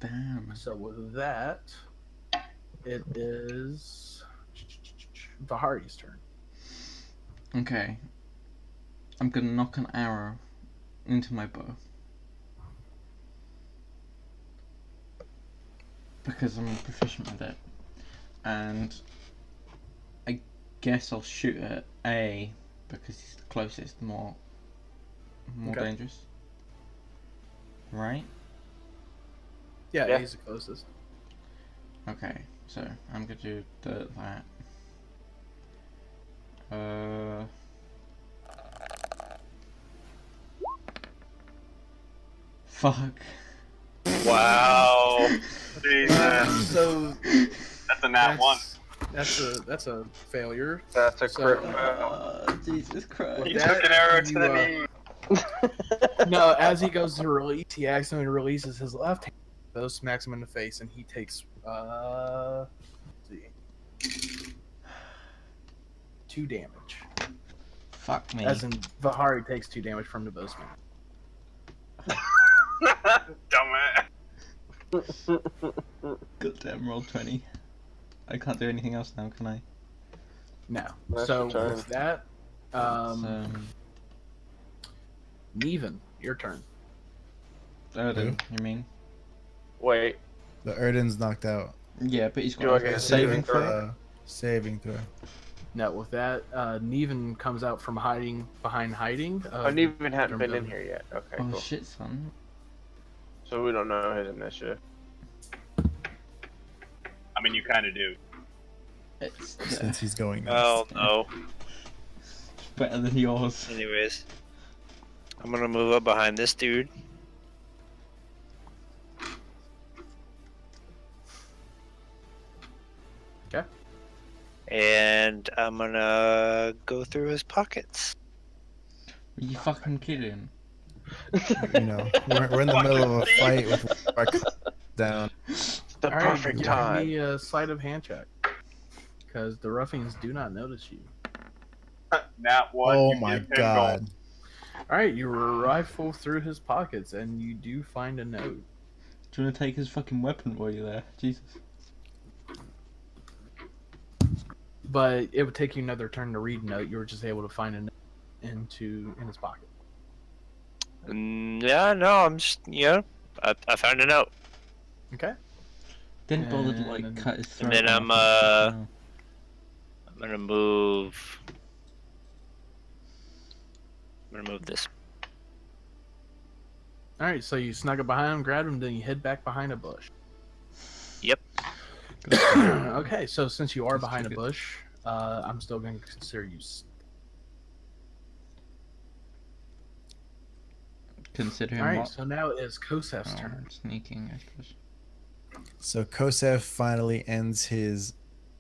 Damn. So with that, it is Vahari's turn. Okay. I'm gonna knock an arrow into my bow. Because I'm proficient with it. And I guess I'll shoot at A because he's the closest, more Okay. dangerous. Right? Yeah, Yeah. he's the closest. Okay, so I'm gonna do that. Fuck. Wow. Jesus. So That's a nat one. that's a failure. That's a So, crit. Jesus Christ. He that, took an arrow to you, the knee. No, as he goes to release, he accidentally releases his left hand. Those smacks him in the face, and he takes let's see, 2 damage. Fuck me. As in, Vahari takes 2 damage from the bowsman. Dumbass. Goddamn roll 20. I can't do anything else now, can I? No. That's So your turn. with that, So, Neven, your turn. Odin, you mean? Wait, The Erden's knocked out. Yeah, but he's got Do I like get a a saving saving throw. throw? Saving throw. No, with that, Neven comes out from hiding behind hiding. I even hadn't been in here yet. Okay, Oh cool. shit, son. So we don't know his initiative. I mean, you kind of do. It's Since he's going next. Oh no. better than yours. Anyways, I'm gonna move up behind this dude. Okay. And I'm gonna go through his pockets. Are you fucking kidding? You know, we're in the middle of a fight with our down. The All right, perfect give time. me a sleight of hand check, because the ruffians do not notice you. Nat one. Oh you my give him god. gold. All right, you rifle through his pockets, and you do find a note. Do you want to take his fucking weapon while you're there? Jesus. But it would take you another turn to read a note. You were just able to find a note in his pocket. Yeah, no, I'm just, I found a note. Okay. Didn't bother to And- like cut his throat. then off I'm, or something. I'm gonna move this. All right, so you snug up behind him, grab him, then you head back behind a bush. Yep. Okay, so since you are Let's behind a take it. bush, I'm still going to consider you. Consider him All right, what? so now it is Kosef's Oh, turn. sneaking, I suppose. So Kosef finally ends his.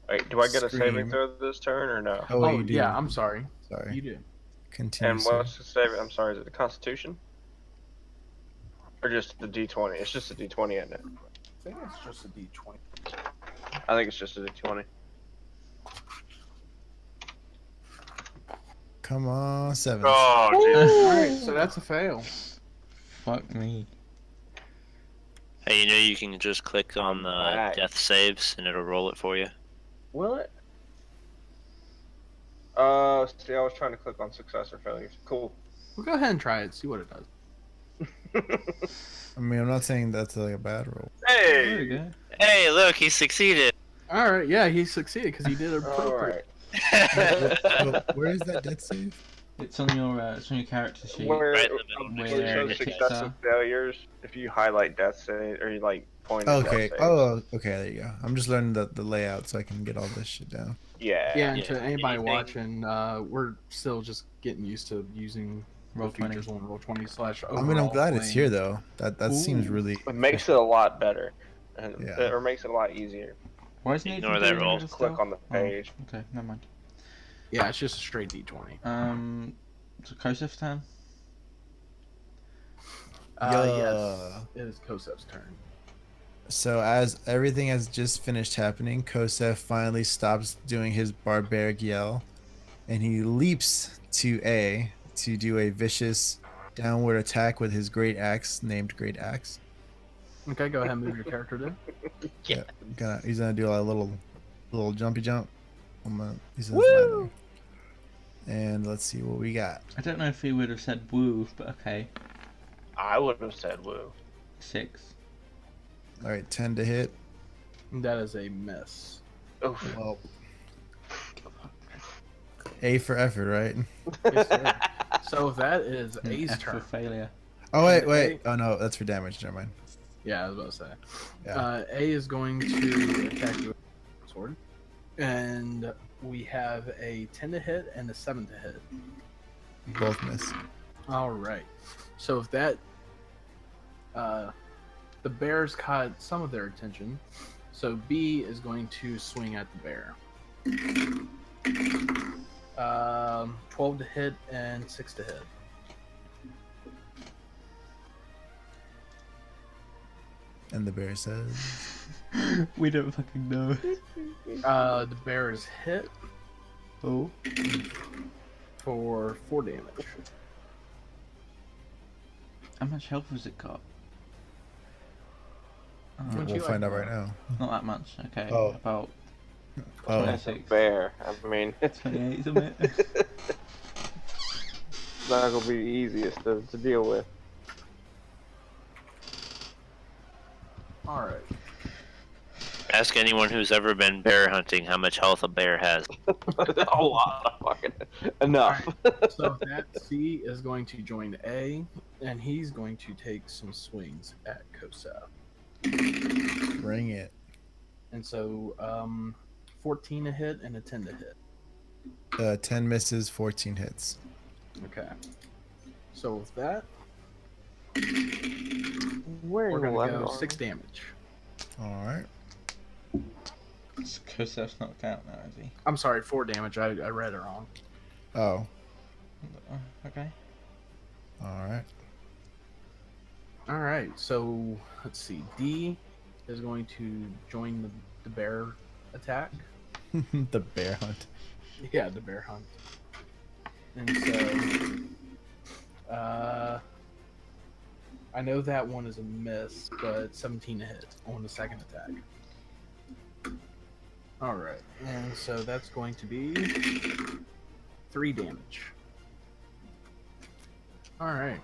Wait, do I get a saving Scream. throw this turn or no? Oh, Oh, you do. yeah, I'm sorry. Sorry. You do. Continue. And sir. what's the saving? I'm sorry, is it the Constitution? Or just the D20? It's just a D20, isn't it? I think it's just a D20. I think it's just a D20. Come on, 7. Oh, Jesus. All right, so that's a fail. Fuck me. Hey, you can just click on the Alright. death saves and it'll roll it for you. Will it? See, I was trying to click on success or failures. Cool. Well, go ahead and try it. See what it does. I mean, I'm not saying that's like a bad roll. There we Hey! go. Hey, look, he succeeded. All right, yeah, he succeeded because he did a All right. So, where is that death save? It's on your character sheet. Where, Right in the middle. where Where it the shows ticks success are. and failures, if you highlight death save or you like point at Okay. death saves. Oh, okay. There you go. I'm just learning the layout so I can get all this shit down. Yeah. Yeah, and Yeah, to anybody anything- watching, we're still just getting used to using Roll the features 20. on Roll20 / I mean, I'm glad it's here though. That seems Ooh. really. It makes it a lot better. And Yeah. or makes it a lot easier. Why is Ignore Nathan that doing roll. this Click still? on the Oh, page. okay, never mind. Yeah, it's just a straight D20. So Kosef's turn. Yes, it is Kosef's turn. So as everything has just finished happening, Kosef finally stops doing his barbaric yell, and he leaps to A to do a vicious downward attack with his great axe, named Great Axe. Okay, go ahead and move your character then. Yeah, he's gonna do a little jumpy jump. He's gonna landing. And let's see what we got. I don't know if he would have said woo, but okay. I would have said woo. 6. All right, 10 to hit. That is a miss. Oof. Well, A for effort, right? Yes, sir. So that is A's F for turn. failure. Oh wait. Oh no, that's for damage. Never mind. Yeah, I was about to say. Yeah. A is going to attack you with a sword. And we have a 10 to hit and a 7 to hit. Both miss. All right. So if that, the bears caught some of their attention. So B is going to swing at the bear. 12 to hit and 6 to hit. And the bear says, We don't fucking know. The bear is hit Oh. for 4 damage. How much health has it got? Would "We'll you find like out right now." Not that much. Okay. Oh. About Oh, 26. Bear. I mean, it's 28, isn't it? not gonna be the easiest to deal with. All right. Ask anyone who's ever been bear hunting how much health a bear has. A lot of fucking enough. So that C is going to join A, and he's going to take some swings at Kosa. bring it. And so, 14 to hit and a 10 to hit. 10 misses, 14 hits. Okay. So with that, We're we're gonna go 6 damage. All right. Kosef's knocked out now, is he? I'm sorry, 4 damage. I read it wrong. Oh, Okay. all right. All right. So let's see. D is going to join the bear attack. The bear hunt. Yeah, the bear hunt. And so, I know that one is a miss, but 17 to hit on the second attack. All right, and so that's going to be 3 damage. All right.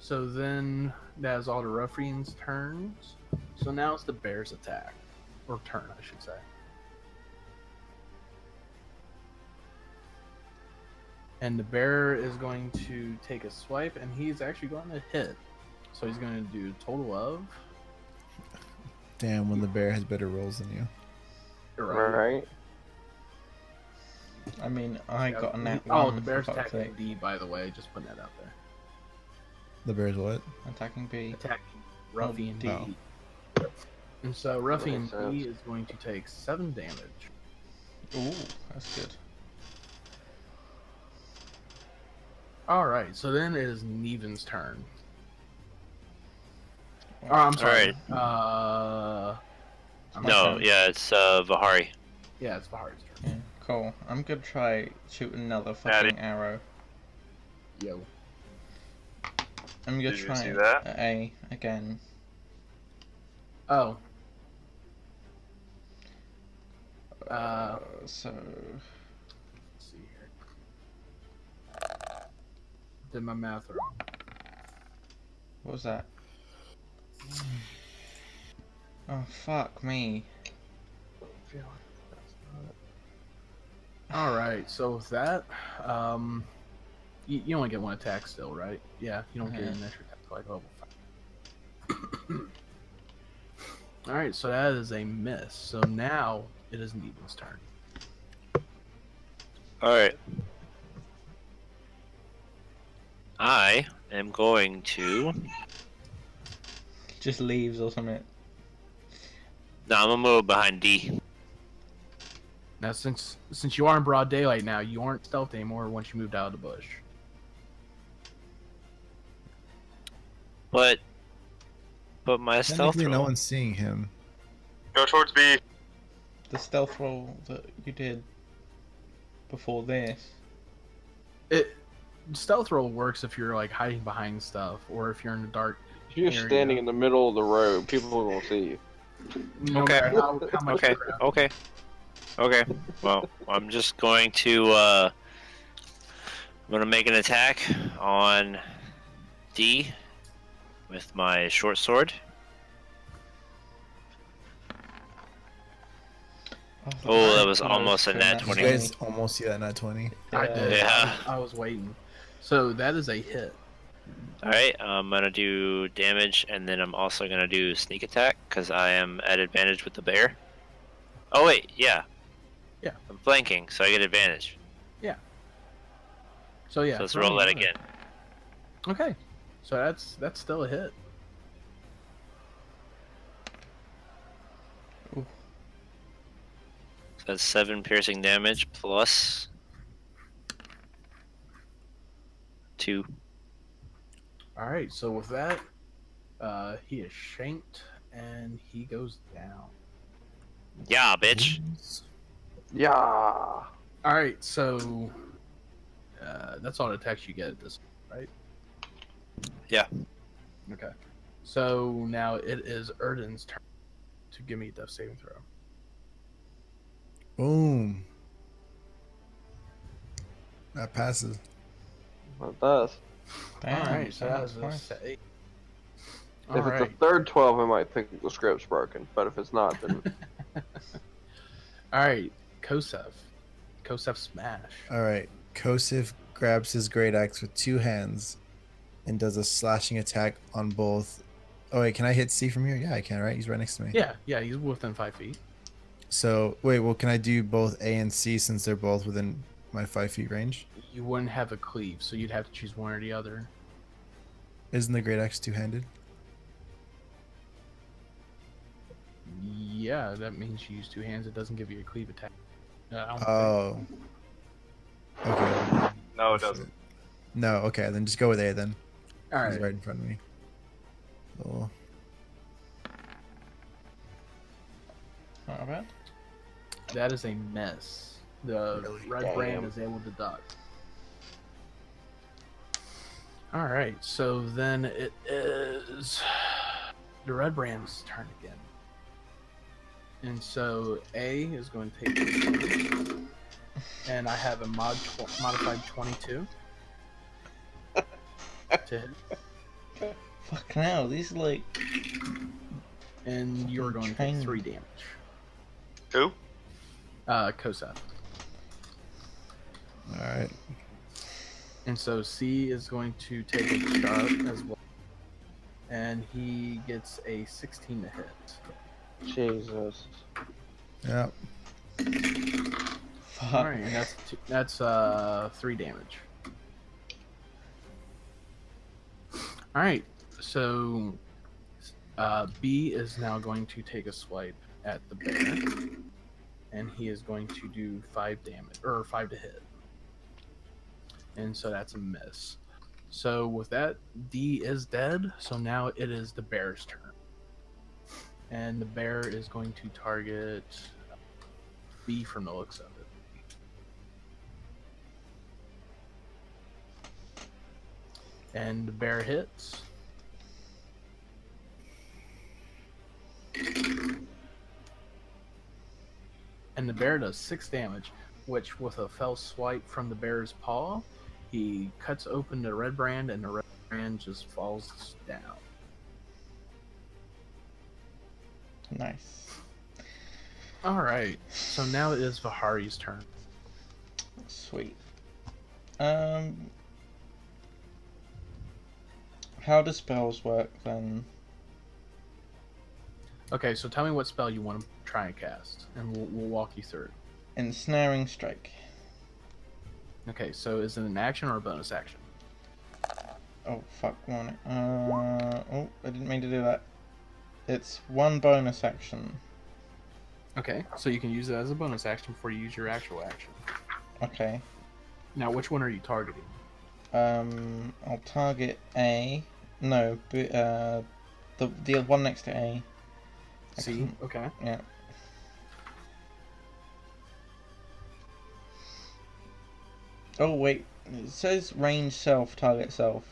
So then that is all the ruffians' turns. So now it's the bear's attack, or turn, I should say. And the bear is going to take a swipe, and he's actually going to hit. So he's going to do a total of. Damn, when the bear has better rolls than you. Right. I mean, I got a nat Oh, 1 the bear's for fuck's attacking sake. D, by the way. Just putting that out there. The bear's what? Attacking B. Attacking Ruffian D. Oh. And so Ruffian Makes sense. D is going to take 7 damage. Ooh, that's good. Alright, so then it is Neven's turn. Oh, I'm sorry. I'm No, sorry. yeah, it's Vahari. Yeah, it's Bahari's turn. Yeah, cool. I'm gonna try shooting another fucking arrow. Yo. I'm gonna Did you try see that? at A again. Oh. So Let's see here. Did my math wrong. what was that? Oh fuck me. Alright, so with that, you only get 1 attack still, right? Yeah, you don't get an extra attack till like level 5. Alright, so that is a miss. So now it is Neven's turn. Alright. I am going to. Just leaves or something. No, I'm gonna move behind D. Now, since you are in broad daylight now, you aren't stealth anymore once you moved out of the bush. But put my stealth Technically, no roll. one's seeing him. Go towards B. The stealth roll that you did before this. Stealth roll works if you're like hiding behind stuff, or if you're in the dark. If you're area. standing in the middle of the road, people won't see you. No Okay. matter how much Okay. you grab. Okay. Okay. Well, I'm just going to I'm gonna make an attack on D with my short sword. Oh, that was almost a nat You 20. guys almost see that nat 20. I did. Yeah. I was waiting. So that is a hit. Alright, I'm gonna do damage, and then I'm also gonna do sneak attack, because I am at advantage with the bear. Oh wait, yeah. Yeah. I'm flanking, so I get advantage. So yeah. So let's throw roll that me over. again. Okay. So that's still a hit. So that's 7 piercing damage plus 2. All right. So with that, he is shanked and he goes down. Yeah, bitch. Yeah. All right. So that's all the attacks you get at this, right? Yeah. Okay. So now it is Erden's turn to give me a death saving throw. Boom. That passes. It does. Damn, All right. So that was a nice. save. If All it's a right. third 12, I might think the script's broken. But if it's not, then All right. Kosef. Kosef smash. All right. Kosif grabs his great axe with 2 hands and does a slashing attack on both. Oh wait, can I hit C from here? Yeah, I can. Right, he's right next to me. Yeah. He's within 5 feet. So wait, well, can I do both A and C since they're both within my 5 feet range? You wouldn't have a cleave, so you'd have to choose one or the other. Isn't the great axe 2-handed? Yeah, that means you use 2 hands. It doesn't give you a cleave attack. I don't think. Oh. Okay. No, it doesn't. No. Okay, then just go with A then. All He's right. right in front of me. Oh. Not bad. That is a miss. The Really? red brand Damn. is able to duck. All right, so then it is the red brand's turn again. And so A is going to take this one. And I have a modified 22 to hit. Fucking hell, these are like. And you're going to take 3 damage. Who? Kosef. All right. And so C is going to take a shot as well. And he gets a 16 to hit. Jesus. Yeah. Fuck. Alright, and that's 3 damage. Alright, so B is now going to take a swipe at the bear. And he is going to do 5 damage, or 5 to hit. And so that's a miss. So with that, D is dead. So now it is the bear's turn. And the bear is going to target B from the looks of it. And the bear hits. And the bear does 6 damage, which with a fell swipe from the bear's paw, he cuts open the red brand and the red brand just falls down. Nice. Alright, so now it is Vihari's turn. Sweet. How do spells work then? Okay, so tell me what spell you want to try and cast, and we'll walk you through it. Ensnaring strike. Okay, so is it an action or a bonus action? Oh fuck, one. Oh, I didn't mean to do that. It's 1 bonus action. Okay, so you can use it as a bonus action before you use your actual action. Okay. Now, which one are you targeting? I'll target A. No, The one next to A. C. Okay. Yeah. Oh wait, it says range self, target self.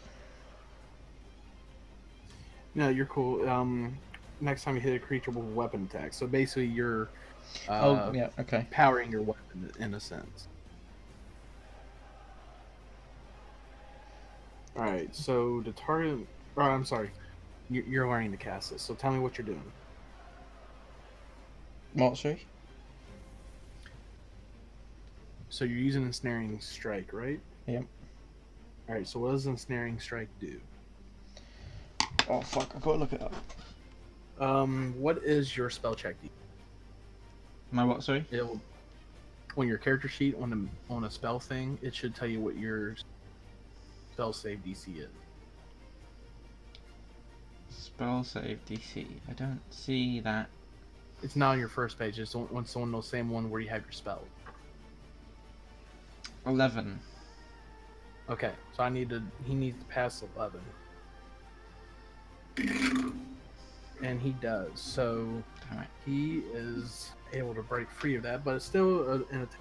No, you're cool. Next time you hit a creature with a weapon attack. So basically, you're Oh yeah, okay. powering your weapon in a sense. All right. So the target. Oh, I'm sorry. You're learning to cast this. So tell me what you're doing. What, sorry? So you're using ensnaring strike, right? Yep. All right. So what does ensnaring strike do? Oh fuck, I gotta look it up. What is your spell check? My what, sorry? It'll on your character sheet on a spell thing. It should tell you what your spell save DC is. Spell save DC. I don't see that. It's not on your first page. It's on the same one where you have your spell. 11. Okay, so he needs to pass 11. And he does. So Alright. he is able to break free of that, but it's still an attack.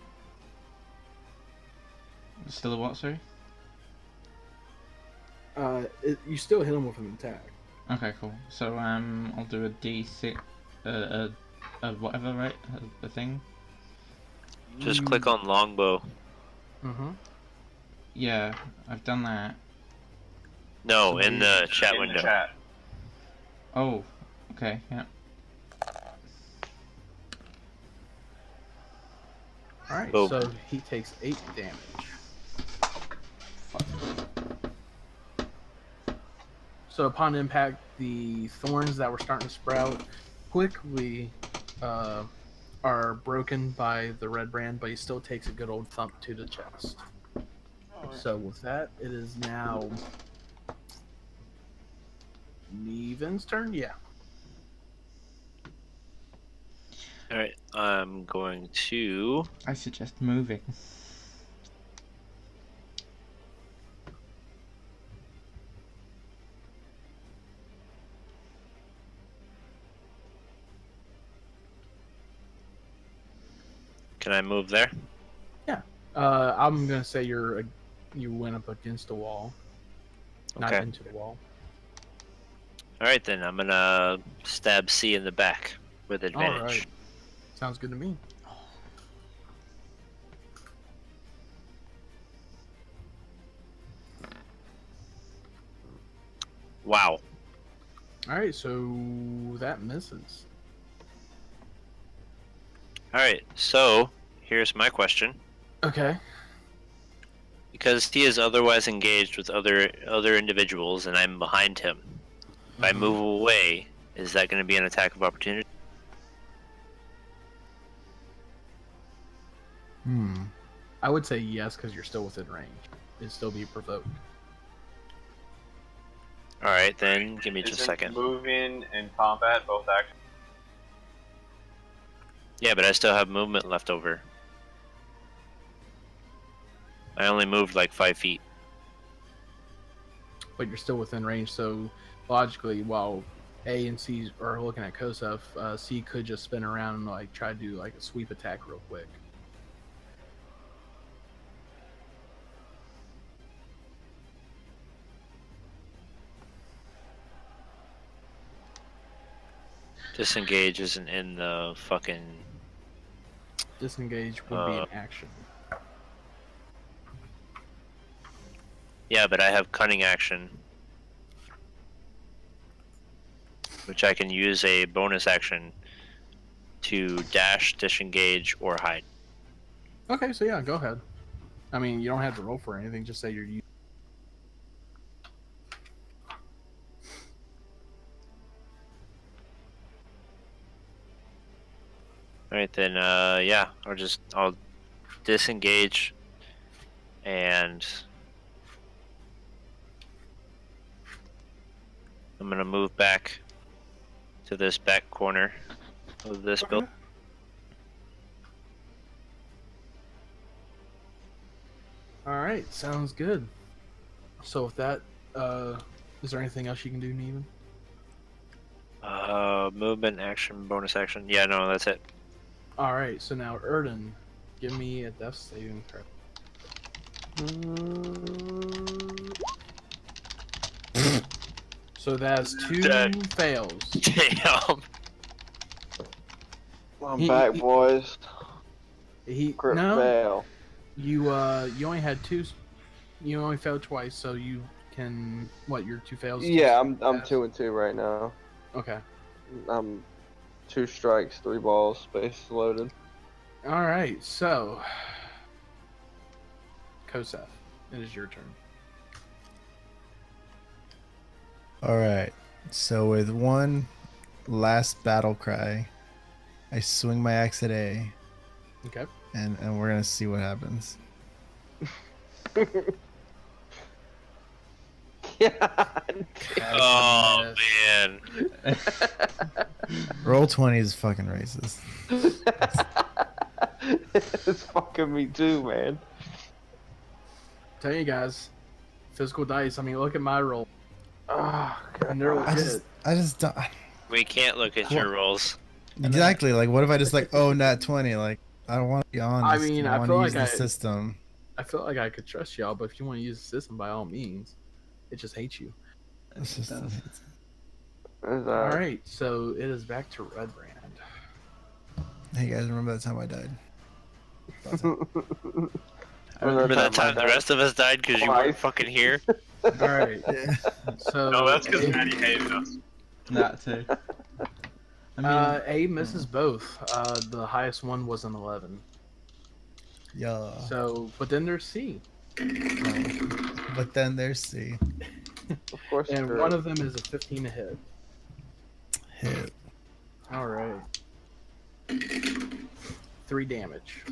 Still a what, sorry? You still hit him with an attack. Okay, cool. So I'll do a D6, whatever, right? A thing. Just click on longbow. Mm-hmm. Yeah, I've done that. No, in the chat In window. the chat. Oh, okay, yeah. All right, Oh. so he takes 8 damage. So upon impact, the thorns that were starting to sprout quickly are broken by the red brand, but he still takes a good old thump to the chest. So with that, it is now Neven's turn. Yeah. All right, I'm going to. I suggest moving. Can I move there? I'm gonna say you went up against the wall, not Okay. into the wall. All right, then I'm gonna stab C in the back with advantage. All right. Sounds good to me. Wow. All right, so that misses. All right, so here's my question. Okay. Because he is otherwise engaged with other individuals, and I'm behind him. If I move away, is that going to be an attack of opportunity? I would say yes because you're still within range. It'd still be provoked. All right, then give me just a Isn't second. moving and combat both actions? Yeah, but I still have movement left over. I only moved like 5 feet. But you're still within range, so logically, while A and C are looking at Kosef, C could just spin around and like try to do like a sweep attack real quick. Disengage isn't in the fucking. Disengage would be an action. Yeah, but I have cunning action, which I can use a bonus action to dash, disengage, or hide. Okay, so yeah, go ahead. I mean, you don't have to roll for anything. Just say you're using. Alright then, yeah, I'll disengage and I'm gonna move back to this back corner of this Okay. building. All right, sounds good. So with that, is there anything else you can do, Neven? Movement, action, bonus action. Yeah, no, that's it. All right, so now Erden, give me a death saving throw. So that's 2 Dead. fails. Damn. I'm He- back, he- boys. He Crit no, fail. you only had 2. You only failed twice, so you can what? Your 2 fails. Yeah, I'm 2 and 2 right now. Okay. I'm 2 strikes, 3 balls, space loaded. All right, so Kosef, it is your turn. All right. So with one last battle cry, I swing my axe at A, Okay. and we're gonna see what happens. Yeah. Oh man. Roll 20 is fucking racist. It's fucking me too, man. Tell you guys, physical dice. I mean, look at my roll. Oh, And they're God. legit. I just don't. We can't look at your rolls. Exactly. Like, what if I just like, oh, not 20? Like, I don't want to be on. I This. mean, I I want feel to like use the I- system. I feel like I could trust y'all, but if you want to use the system, by all means, it just hates you. The system does. hates it. Is, All right, so it is back to Redbrand. Hey guys, remember that time I died? I remember that time the I rest of us died because you Twice. weren't fucking here. All right, Yeah. so No, that's because A- Maddie hated us. That too. I mean, A misses both. The highest one was an 11. Yeah. So, but then there's C, But then there's C. Of course, and sure. one of them is a 15 to hit. Hit. All right, 3 damage.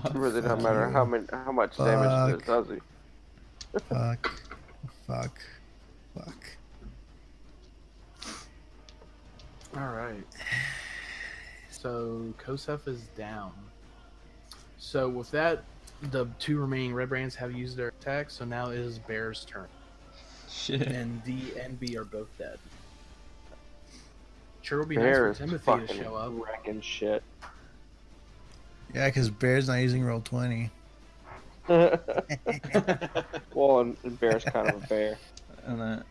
It really don't matter how much damage it does, does he? Fuck. Fuck. Fuck. All right. So Kosef is down. So with that, the 2 remaining red brands have used their attacks. So now it is Bear's turn, shit. and D and B are both dead. Sure would be Bear nice is for Timothy fucking to show up. wrecking shit. Yeah, because Bear's not using roll 20. Well, and Bear's kind of a bear. And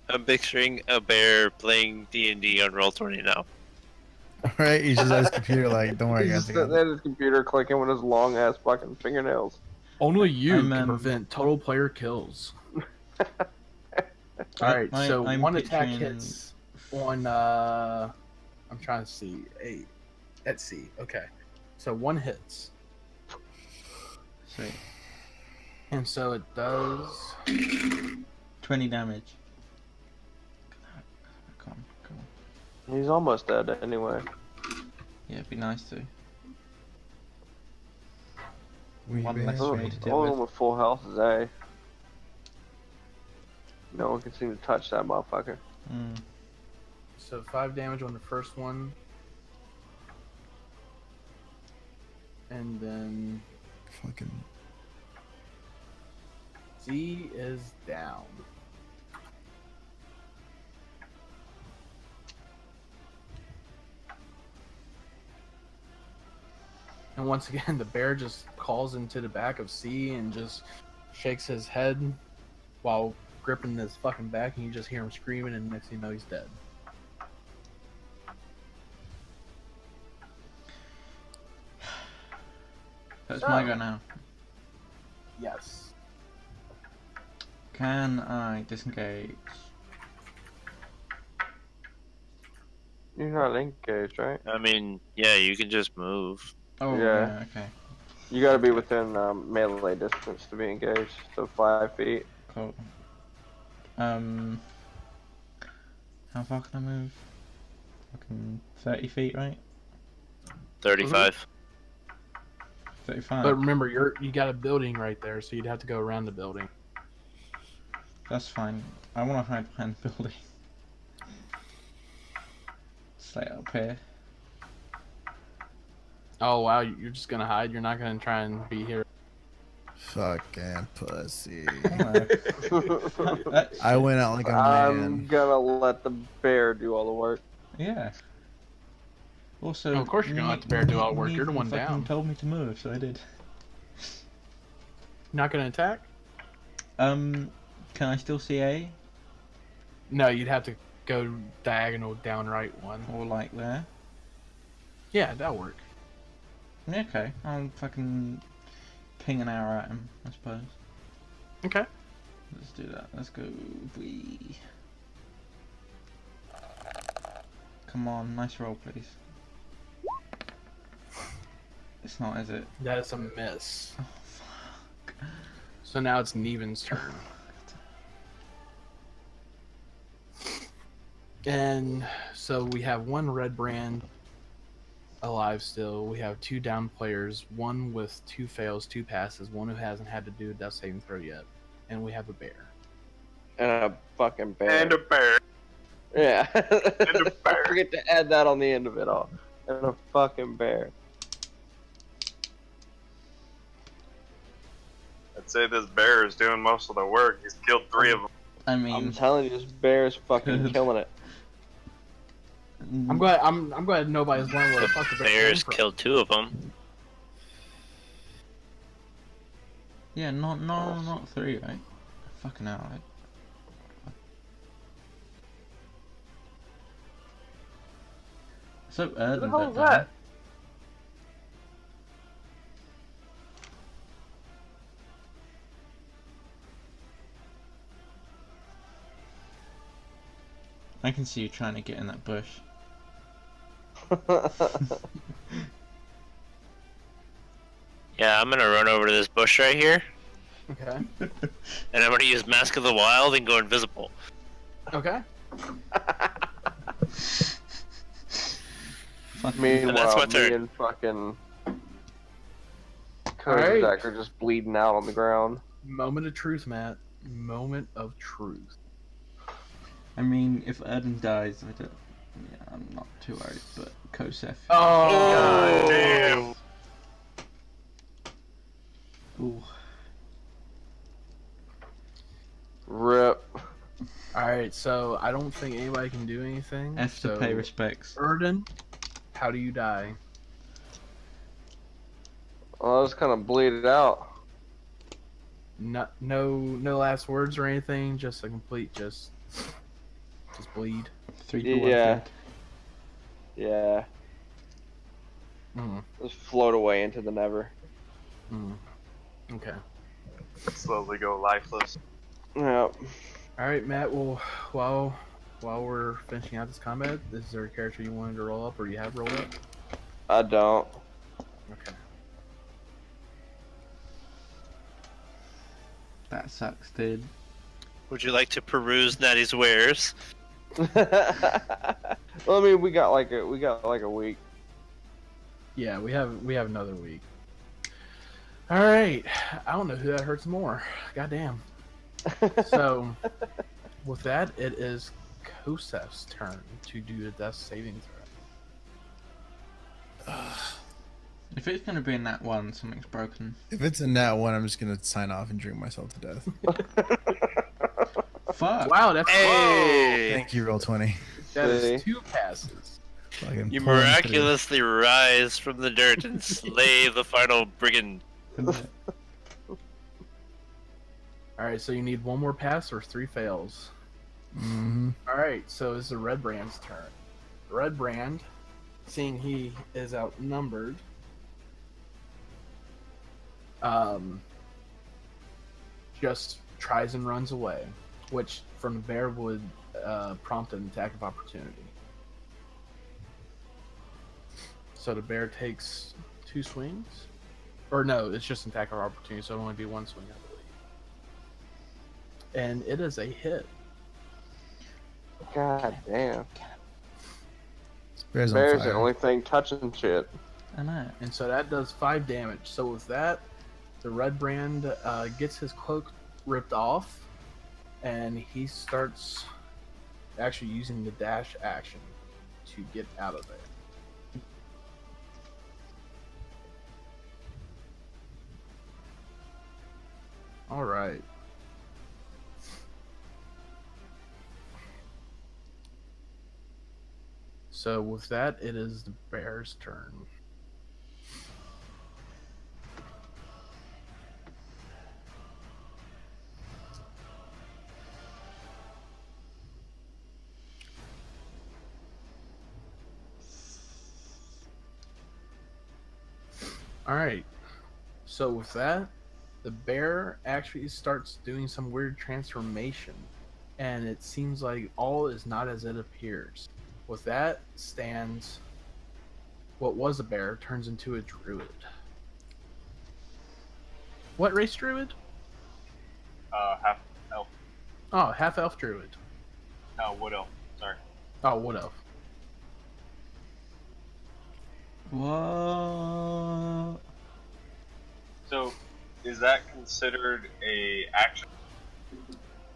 I'm picturing a bear playing D&D on Roll20 now. Right? He's just on his computer like, don't worry He's guys. just I got sitting at his computer clicking with his long ass fucking fingernails. Only you I'm, can prevent total player kills. All right, so I'm one attack picturing- hits on. I'm trying to see. Let's see. Okay, so 1 hits, sweet. and so it does. 20 damage. Come on. He's almost dead anyway. Yeah, it'd be nice to. We One bear. less Oh, trade to deal only with. with full health is A. No one can seem to touch that motherfucker. Mm. So 5 damage on the first one, and then Fucking. Z is down. And once again, the bear just calls into the back of C and just shakes his head while gripping his fucking back, and you just hear him screaming, and next thing you know, he's dead. So it's my go now. Yes. Can I disengage? You're not engaged, right? I mean, yeah, you can just move. Oh, Yeah. yeah, okay. You gotta be within melee distance to be engaged, so 5 feet. Cool. How far can I move? Fucking 30 feet, right? 35. 35. But remember, you got a building right there, so you'd have to go around the building. That's fine. I want to hide behind the building. Stay up here. Oh wow, you're just gonna hide. You're not gonna try and be here. Fucking pussy. That's- I went out like a I'm man. gonna let the bear do all the work. Yeah. Also, Oh, of course you're gonna let the bear do all the work. You're the one fucking down. told me to move, so I did. Not gonna attack? Can I still see A? No, you'd have to go diagonal down right one. Or like there? Yeah, that'll work. Yeah, okay. I'll fucking ping an arrow at him, I suppose. Okay. Let's do that. Let's go. Wee. Come on, nice roll, please. It's not, is it? That is a miss. Oh, fuck. So now it's Neven's turn. And so we have one red brand alive still. We have 2 down players, one with 2 fails, 2 passes, one who hasn't had to do a death saving throw yet. And we have a bear. And a fucking bear. And a bear. Yeah. And a bear. I forget to add that on the end of it all. And a fucking bear. I'd say this bear is doing most of the work. He's killed 3 of them. I I'm mean, telling you, this bear is fucking Good. killing it. I'm glad nobody's wondering where the fuck the bear came Bears from. killed 2 of them. yeah, not 3, right? Fucking hell, right? So What the urban hell bit is there. that? I can see you trying to get in that bush. Yeah, I'm gonna run over to this bush right here, Okay. and I'm gonna use Mask of the Wild and go invisible. Okay. Meanwhile, That's my me turn. and fucking Alright. Kozak are just bleeding out on the ground. Moment of truth, Matt. Moment of truth. I mean, if Erden dies, I don't. Yeah, I'm not too worried, but Kosef. Oh, God damn. Ooh. Rip. Alright, so I don't think anybody can do anything. F to so pay respects. Erden, how do you die? Well, I was kind of bleeded out. No last words or anything. Just a complete just bleed. 3 to 1 Yeah. fed. Yeah. Mm, Just float away into the never. okay. Slowly go lifeless. Yep. All right, Matt. Well, while we're finishing out this combat, is there a character you wanted to roll up, or you have rolled up? I don't. Okay. That sucks, dude. Would you like to peruse Natty's wares? Well, I mean, we got like a week. Yeah, we have another week. All right. I don't know who that hurts more. Goddamn. So, with that, it is Kosef's turn to do the death saving throw. If it's gonna be in that one, something's broken. If it's a nat 1, I'm just gonna sign off and drink myself to death. Fuck. Wow, that's Hey! Thank you, roll 20. that is Hey. 2 passes. Fucking You pulling through. miraculously rise from the dirt and slay the final brigand. All right, so you need 1 more pass or 3 fails. Mhm. All right, so it's the Red Brand's turn. Red Brand, seeing he is outnumbered, just tries and runs away, which from the bear would prompt an attack of opportunity. So the bear takes 2 swings, or no, it's just an attack of opportunity, so it'll only be 1 swing, I believe. And it is a hit. God damn. Bear's on Bear's fire. the only thing touching shit. I know. And so that does 5 damage. So with that, the Red Brand gets his cloak ripped off, and he starts actually using the dash action to get out of there. All right. So with that, it is the bear's turn. All right. So with that, the bear actually starts doing some weird transformation, and it seems like all is not as it appears. With that stands what was a bear turns into a druid. What race druid? Half elf. Oh, half elf druid. No, wood elf. Sorry. Oh, what elf? What? So, is that considered a action?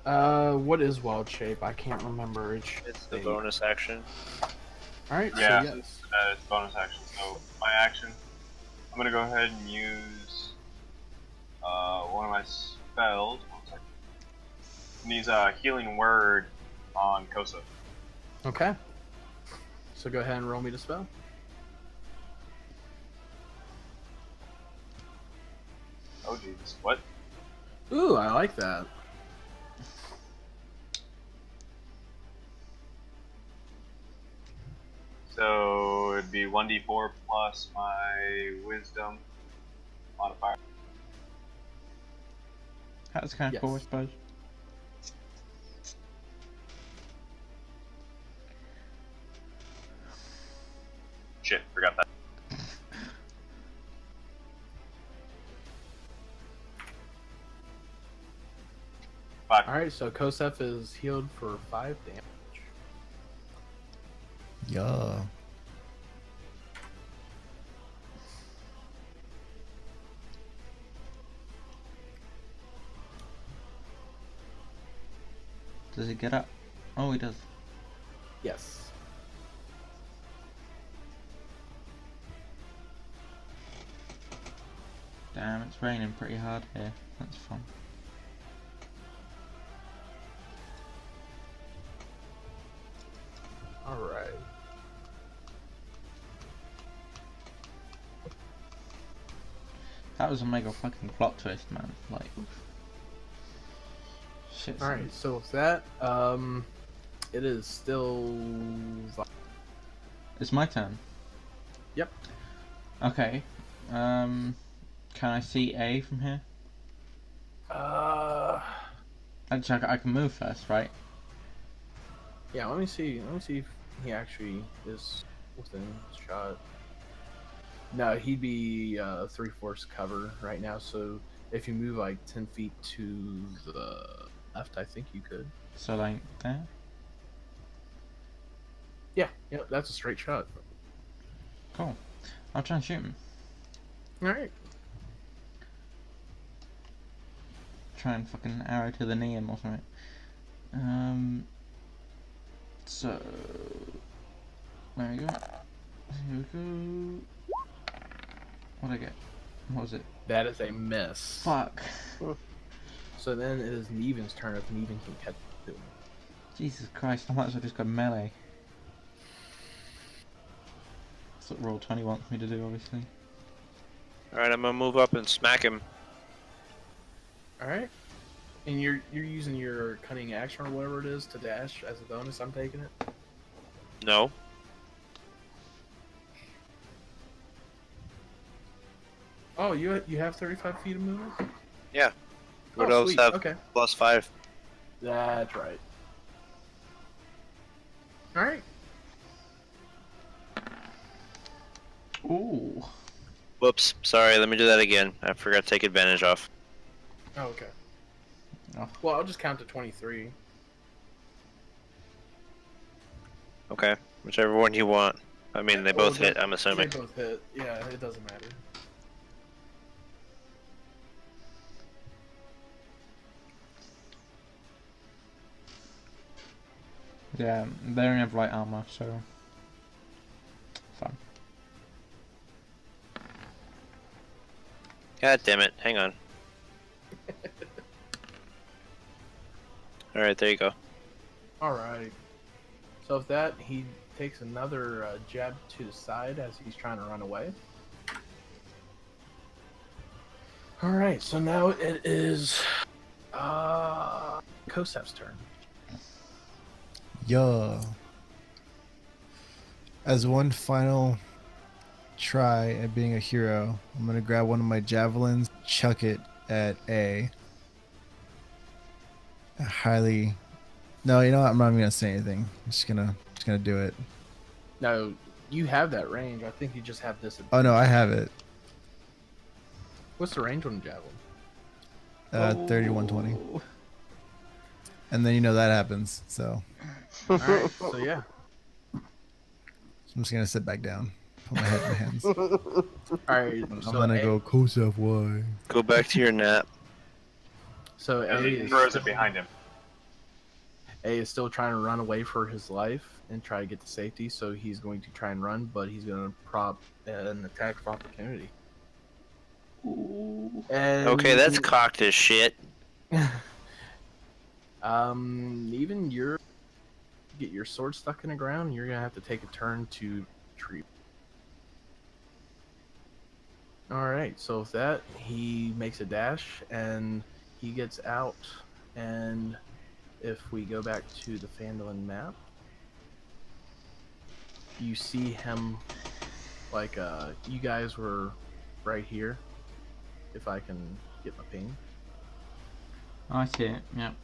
What is wild shape? I can't remember. It's the bonus action. All right. Yeah, So yes. it's bonus action. So my action, I'm gonna go ahead and use one of my spells. One second. And use a healing word on Kosa. Okay. So go ahead and roll me the spell. Oh Jesus, what? Ooh, I like that. So it'd be 1d4 plus my wisdom modifier. That's kind of cool, I Yes. suppose. Shit, forgot that. Five. All right. So Kosef is healed for 5 damage. Yeah. Does he get up? Oh, he does. Yes. Damn, it's raining pretty hard here. That's fun. All right. That was a mega fucking plot twist, man. Like, shit. All right. So with that, it is still. It's my turn. Yep. Okay. Can I see A from here? Actually, I can move first, right? Yeah. Let me see. Let me see if he actually is within shot. No, he'd be 3/4 cover right now. So if you move like 10 feet to the left, I think you could. So like there. Yeah. Yep. That's a straight shot. Cool. I'll try and shoot him. All right. Try and fucking arrow to the knee him or something. So there we go. Here we go. What'd I get? What was it? That is a miss. Fuck. So then it is Neven's turn if Neven can catch him. Jesus Christ, I might as well just go melee. That's what roll 20 wants me to do, obviously. Alright, I'm gonna move up and smack him. All right. And you're using your cunning action or whatever it is to dash as a bonus. I'm taking it. No. Oh, you have 35 feet of movement. Yeah. Oh, What else sweet. have Okay. +5? That's right. All right. Ooh. Whoops. Sorry, let me do that again. I forgot to take advantage off. Oh, okay. Oh. Well, I'll just count to 23. Okay. Whichever one you want. I mean, they both hit, I'm assuming. They both hit. Yeah, it doesn't matter. Yeah, they only have light armor, so fun. God damn it. Hang on. All right, there you go. All right. So with that, he takes another jab to the side as he's trying to run away. All right. So now it is Kosef's turn. Yo. As one final try at being a hero, I'm gonna grab one of my javelins, chuck it at A. Highly. No, you know what? I'm not even gonna say anything. I'm just gonna do it. No, you have that range. I think you just have this. Oh no, I have it. What's the range on the javelin? 3120. And then you know that happens. So All right. So yeah. I'm just gonna sit back down, put my head in my hands. All right. I'm So gonna go Kosef. Why? Go back to your nap. So And A he is, throws it behind him. A is still trying to run away for his life and try to get to safety. So he's going to try and run, but he's going to prop an attack of opportunity. And Okay, that's cocked as shit. even get your sword stuck in the ground, you're gonna have to take a turn to retreat. Alright, so with that, he makes a dash and he gets out, and if we go back to the Phandelver map, you see him like you guys were right here. If I can get my ping. I see it. Yep.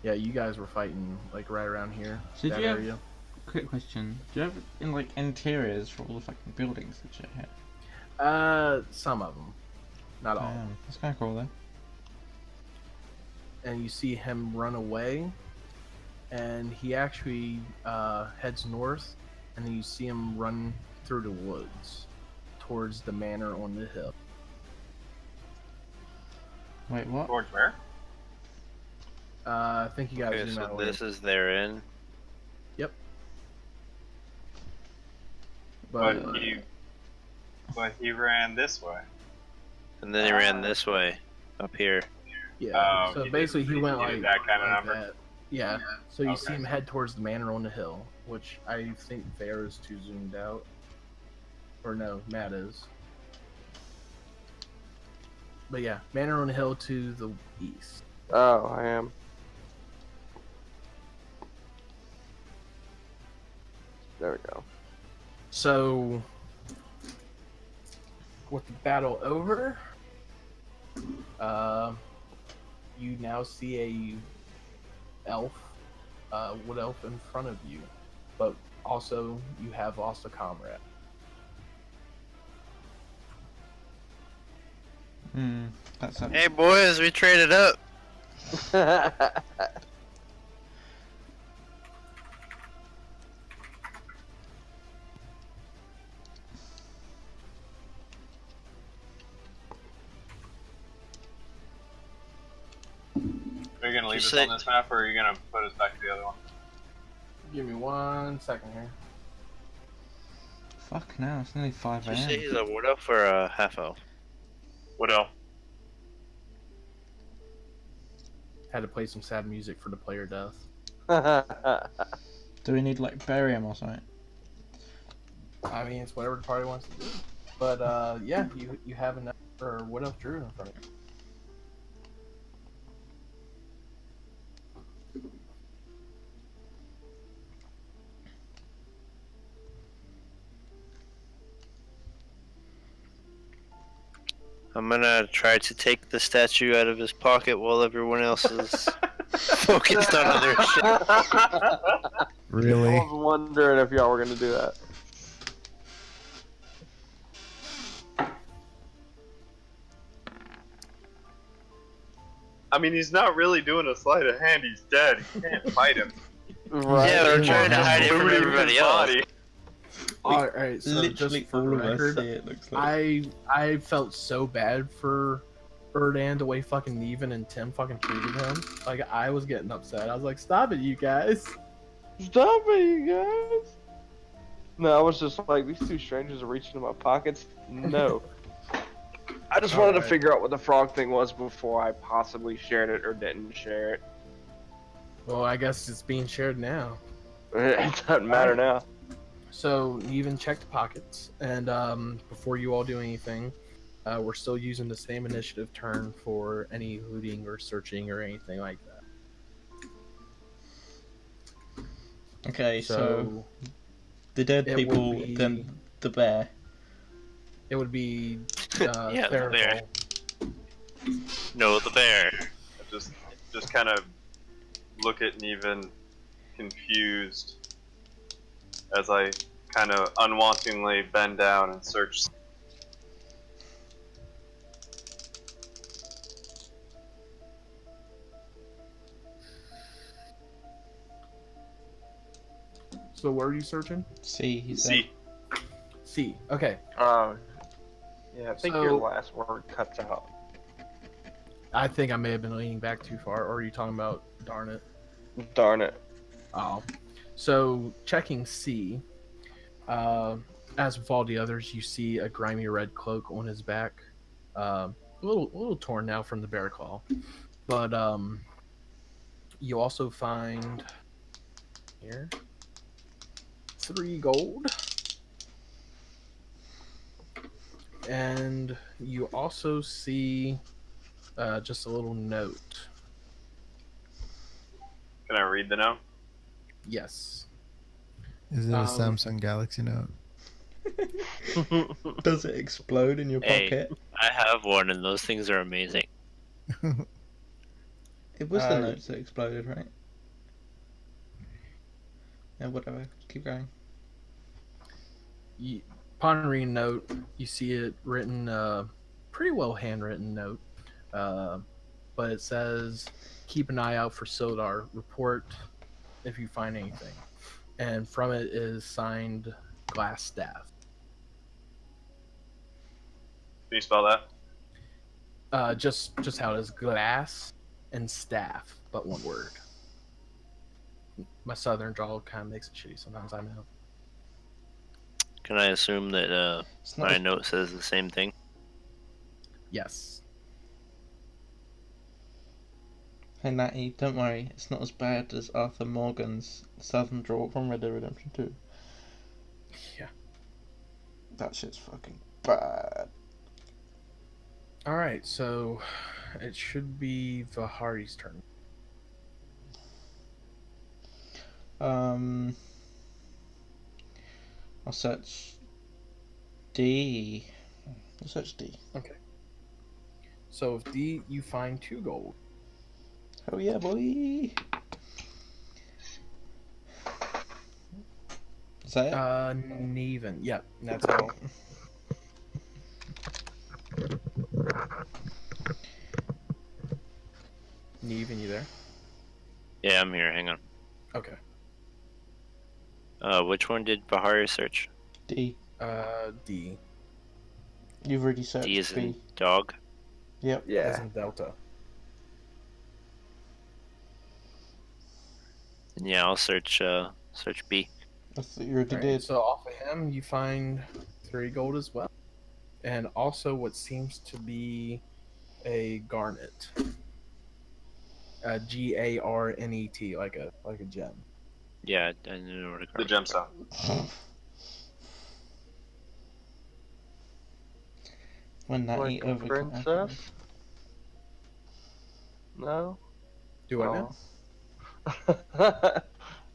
Yeah, you guys were fighting like right around here. So that do you have- area. Quick question: do you have in like interiors for all the fucking buildings that you have? Some of them, not all. That's kind of cool then. And you see him run away, and he actually heads north, and then you see him run through the woods towards the manor on the hill. Wait, what? Towards where? I think you guys Okay, zoom out so a little. this is their inn. But But he ran this way. And then he ran this way, up here. yeah, Oh, so he basically did- he went he did like that kind of like number? that. Yeah. So you see Okay. him head towards the manor on the hill, which I think Fair is too zoomed out. Or no, Matt is. But yeah, manor on the hill to the east. Oh, I am. There we go. So, with the battle over, you now see a elf, wood elf in front of you, but also you have lost a comrade. That's a... Hey boys, we traded up. Are you gonna leave Just us say- on this map, or are you gonna put us back to the other one? Give me 1 second here. Fuck now, it's nearly 5 Did you say a.m. he's a wood elf or a half elf? What else? Had to play some sad music for the player death. Do we need like barium or something? I mean, it's whatever the party wants to do. But yeah, you have enough for wood elf druid in front of you. I'm gonna try to take the statue out of his pocket while everyone else is focused on other shit. I Really? was wondering if y'all were gonna do that. I mean, he's not really doing a sleight of hand. He's dead. You can't fight him. Right. Yeah, we're trying to hide it from Booty in everybody his else. body. Alright, so Literally just for all the of us record, see it, looks like. I felt so bad for Erdan the way fucking Neven and Tim fucking treated him. Like, I was getting upset. I was like, stop it, you guys. Stop it, you guys. No, I was just like, these two strangers are reaching in my pockets. No. I just wanted to Alright. figure out what the frog thing was before I possibly shared it or didn't share it. Well, I guess it's being shared now. It doesn't matter now. So you even checked pockets, and before you all do anything, we're still using the same initiative turn for any looting or searching or anything like that. Okay, so the dead it people, would be- then the bear. It would be Yeah, the bear. Therival. No, the bear. I just kind of look at Neven confused as I kind of unwantingly bend down and search. So where are you searching? See, he said. See, C. Okay. Oh, yeah. I think your So- last word cuts out. I think I may have been leaning back too far. Or are you talking about darn it? Darn it. Oh. So checking C. As with all the others, you see a grimy red cloak on his back. A little torn now from the bear claw. But you also find here 3 gold. And you also see just a little note. can I read the note? Yes. Is it a Samsung Galaxy Note? Does it explode in your Hey. pocket? I have one, and those things are amazing. It was the Uh, notes that exploded, right? Yeah, whatever. Keep going. Upon reading note, you see it written, pretty well handwritten note, but it says, "Keep an eye out for Sildar. Report if you find anything." And from it is signed Glass Staff. Can you spell that? Just how it is, glass and staff, but one word. My southern drawl kind of makes it shitty sometimes, I know. Can I assume that It's not my as, note says the same thing? Yes. hey Natty, don't worry. It's not as bad as Arthur Morgan's Southern Draw from Red Dead Redemption 2. Yeah. That shit's fucking bad. All right, so it should be Vahari's turn. I'll search D. I'll search D. So with D, you find 2 gold. Oh yeah, boy. Is that it? Neven. Yep, that's all. Neven, you there? Yeah, I'm here. Hang on. Okay. Which one did Bahari search? D. D. You've already searched D is B. in dog. Yep. As Yeah. in Delta. And yeah, I'll search B. I thought you already Alright, did. so off of him, you find 3 gold as well. And also what seems to be a garnet. Garnet, like a gem. Yeah, I know where to The go. gemstone. When Natty Like a over princess? No? Do I know?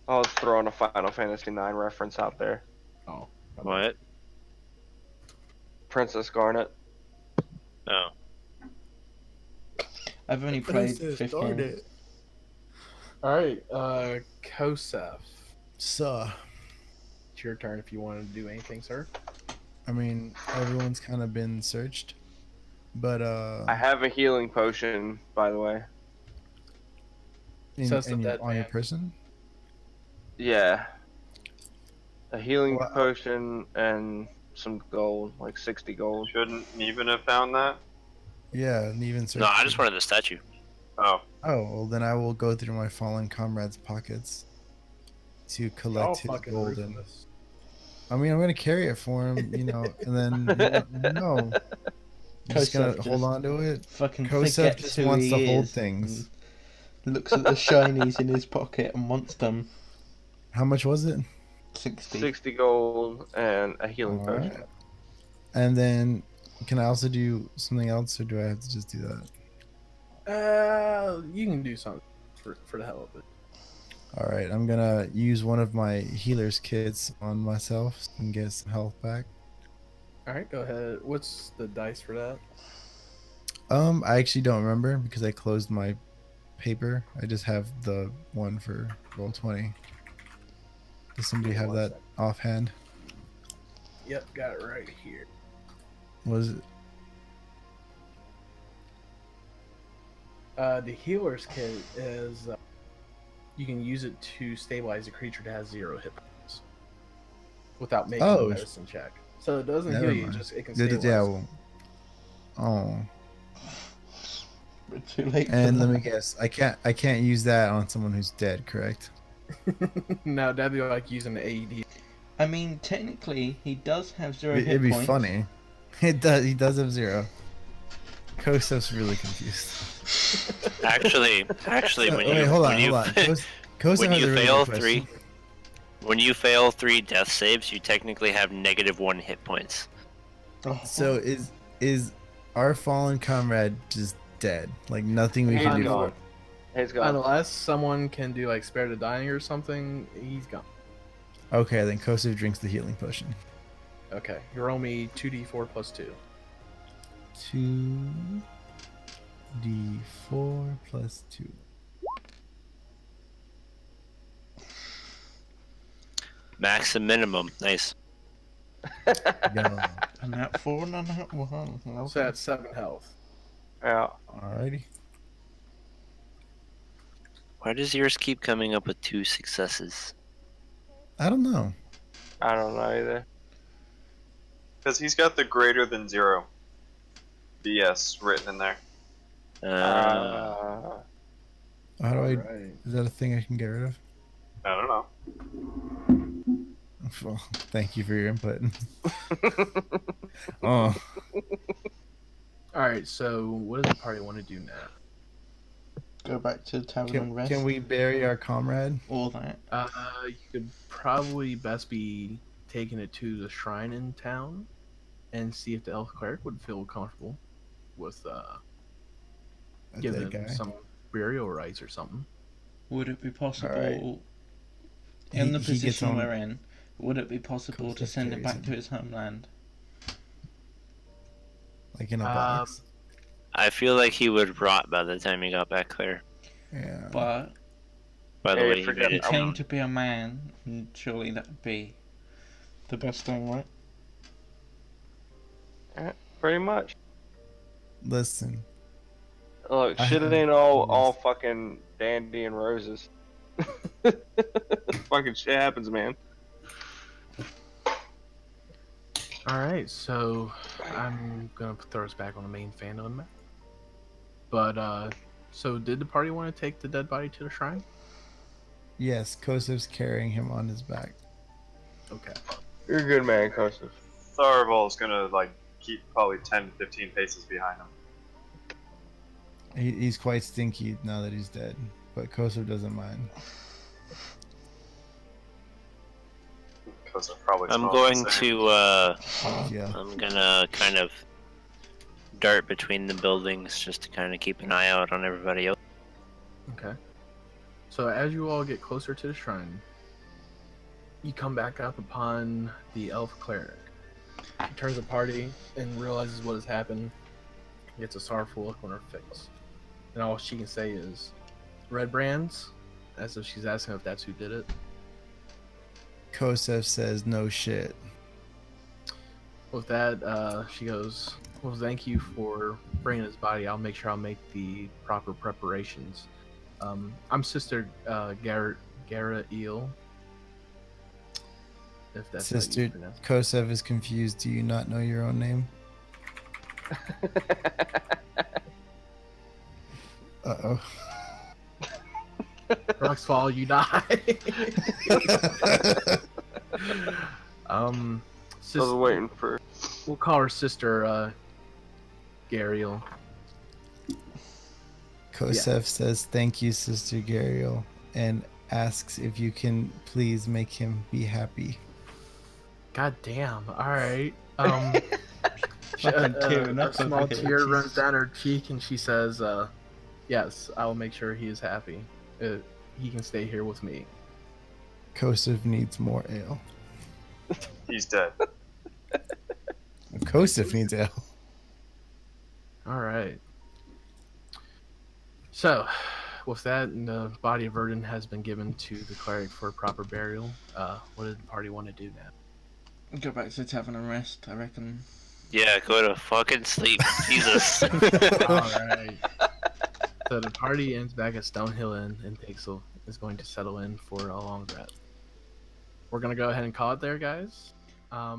I was throwing a Final Fantasy IX reference out there. Oh. What? Princess Garnet. Oh. I've only played 15. Alright, Kosef. So, It's your turn if you want to do anything, sir. I mean, everyone's kind of been searched, but I have a healing potion, by the way. Says the dead on your man. person. Yeah. A healing Well, potion and some gold, like 60 gold. Shouldn't Neven have found that? Yeah, and even searched. No, I just wanted the statue. Oh, Oh, well, then I will go through my fallen comrade's pockets to collect his gold. And I mean, I'm gonna carry it for him, and then no, I'm just gonna Kosef hold just on to it. Fucking Kosef forgets just who wants he to hold is things. and looks at the shinies in his pocket and wants them. How much was it? 60. 60 gold and a healing All potion. right. And then, can I also do something else, or do I have to just do that? You can do something for the hell of it. All right, I'm gonna use one of my healer's kits on myself and get some health back. All right, go ahead. What's the dice for that? I actually don't remember because I closed my paper. I just have the one for roll 20. Does somebody have that offhand? Yep, got it right here. What is it? The healer's kit is you can use it to stabilize a creature that has 0 hit points without making a medicine check. So it doesn't Never heal you, mind. just it can Yeah, stabilize. yeah, well, oh. We're too late. And for let that. me guess. I can't use that on someone who's dead, correct? No, that'd be like using the AED. I mean, technically, he does have 0 hit It'd be points. funny. It does. He does have 0. Kosef's really confused. Actually, when Wait, you hold when on, you, hold on. Kosef when has you a really fail good three, question. when you fail 3 death saves, you technically have -1 hit points. Oh, So is our fallen comrade just dead? Like nothing we He's can do. gone. He's gone. Unless someone can do like spare the dying or something, he's gone. Okay, then Kosef drinks the healing potion. Okay, you roll me 2d4 plus 2. 2d4 plus 2. Max and minimum. Nice. Go. and that 4 and that 1. So that's 7 health. Yeah. Alrighty. Why does yours keep coming up with 2 successes? I don't know. I don't know either. Because he's got the greater than 0 BS written in there. How do I? Alright. Is that a thing I can get rid of? I don't know. Well, thank you for your input. Oh, Alright, so what does the party want to do now? Go back to the tavern and rest. can we bury our comrade? All that. You could probably best be taking it to the shrine in town and see if the elf cleric would feel comfortable with A giving dead him guy. some burial rites or something. Would it be possible, Alright. in the He gets position on- we're in, would it be possible to Kosef send him carries back him. to his homeland? Like in a box. I feel like he would rot by the time he got back there. Yeah. But By the Hey, way, he forget made it he came down. to be a man, and surely that'd be the best thing, right? Pretty much. Listen. Look, I shit, it have- ain't all fucking dandy and roses. Fucking shit happens, man. Alright, so I'm gonna throw us back on the main Phandelver map. But, so did the party want to take the dead body to the shrine? Yes, Kosef's carrying him on his back. Okay. You're a good man, Kosef. Tharavol's gonna, like, keep probably 10 to 15 paces behind him. He's quite stinky now that he's dead, but Kosef doesn't mind. Because it probably I'm smells going the same. to, Yeah. I'm gonna kind of dart between the buildings just to kind of keep an eye out on everybody else. Okay. So as you all get closer to the shrine, you come back up upon the elf cleric. She turns the party and realizes what has happened. Gets a sorrowful look on her face. And all she can say is, "Red brands?" As if she's asking if that's who did it. Kosef says no shit. With that, she goes, "Well, thank you for bringing his body. I'll make sure I'll make the proper preparations. I'm Sister Gara Eel. If that's how you Sister pronounce it. Kosef is confused. Do you not know your own name? Uh-oh. Rocks fall, you die." I was Sister, waiting for. we'll call her Sister Gariel. Kosef says thank you, Sister Gariel, and asks if you can please make him be happy. God damn. All right. Fucking tearing A up over small here, tear runs Jesus. down her cheek, and she says, "Yes, I will make sure he is happy. He can stay here with me." Kosef needs more ale. He's dead. Kosef needs ale. All right. So, with that, the body of Verdun has been given to the cleric for proper burial. What did the party want to do now? Go back to the tavern and rest, I reckon. Yeah, go to fucking sleep. Jesus. All right. So the party ends back at Stonehill Inn, and Pixel is going to settle in for a long rest. We're gonna go ahead and call it there, guys. I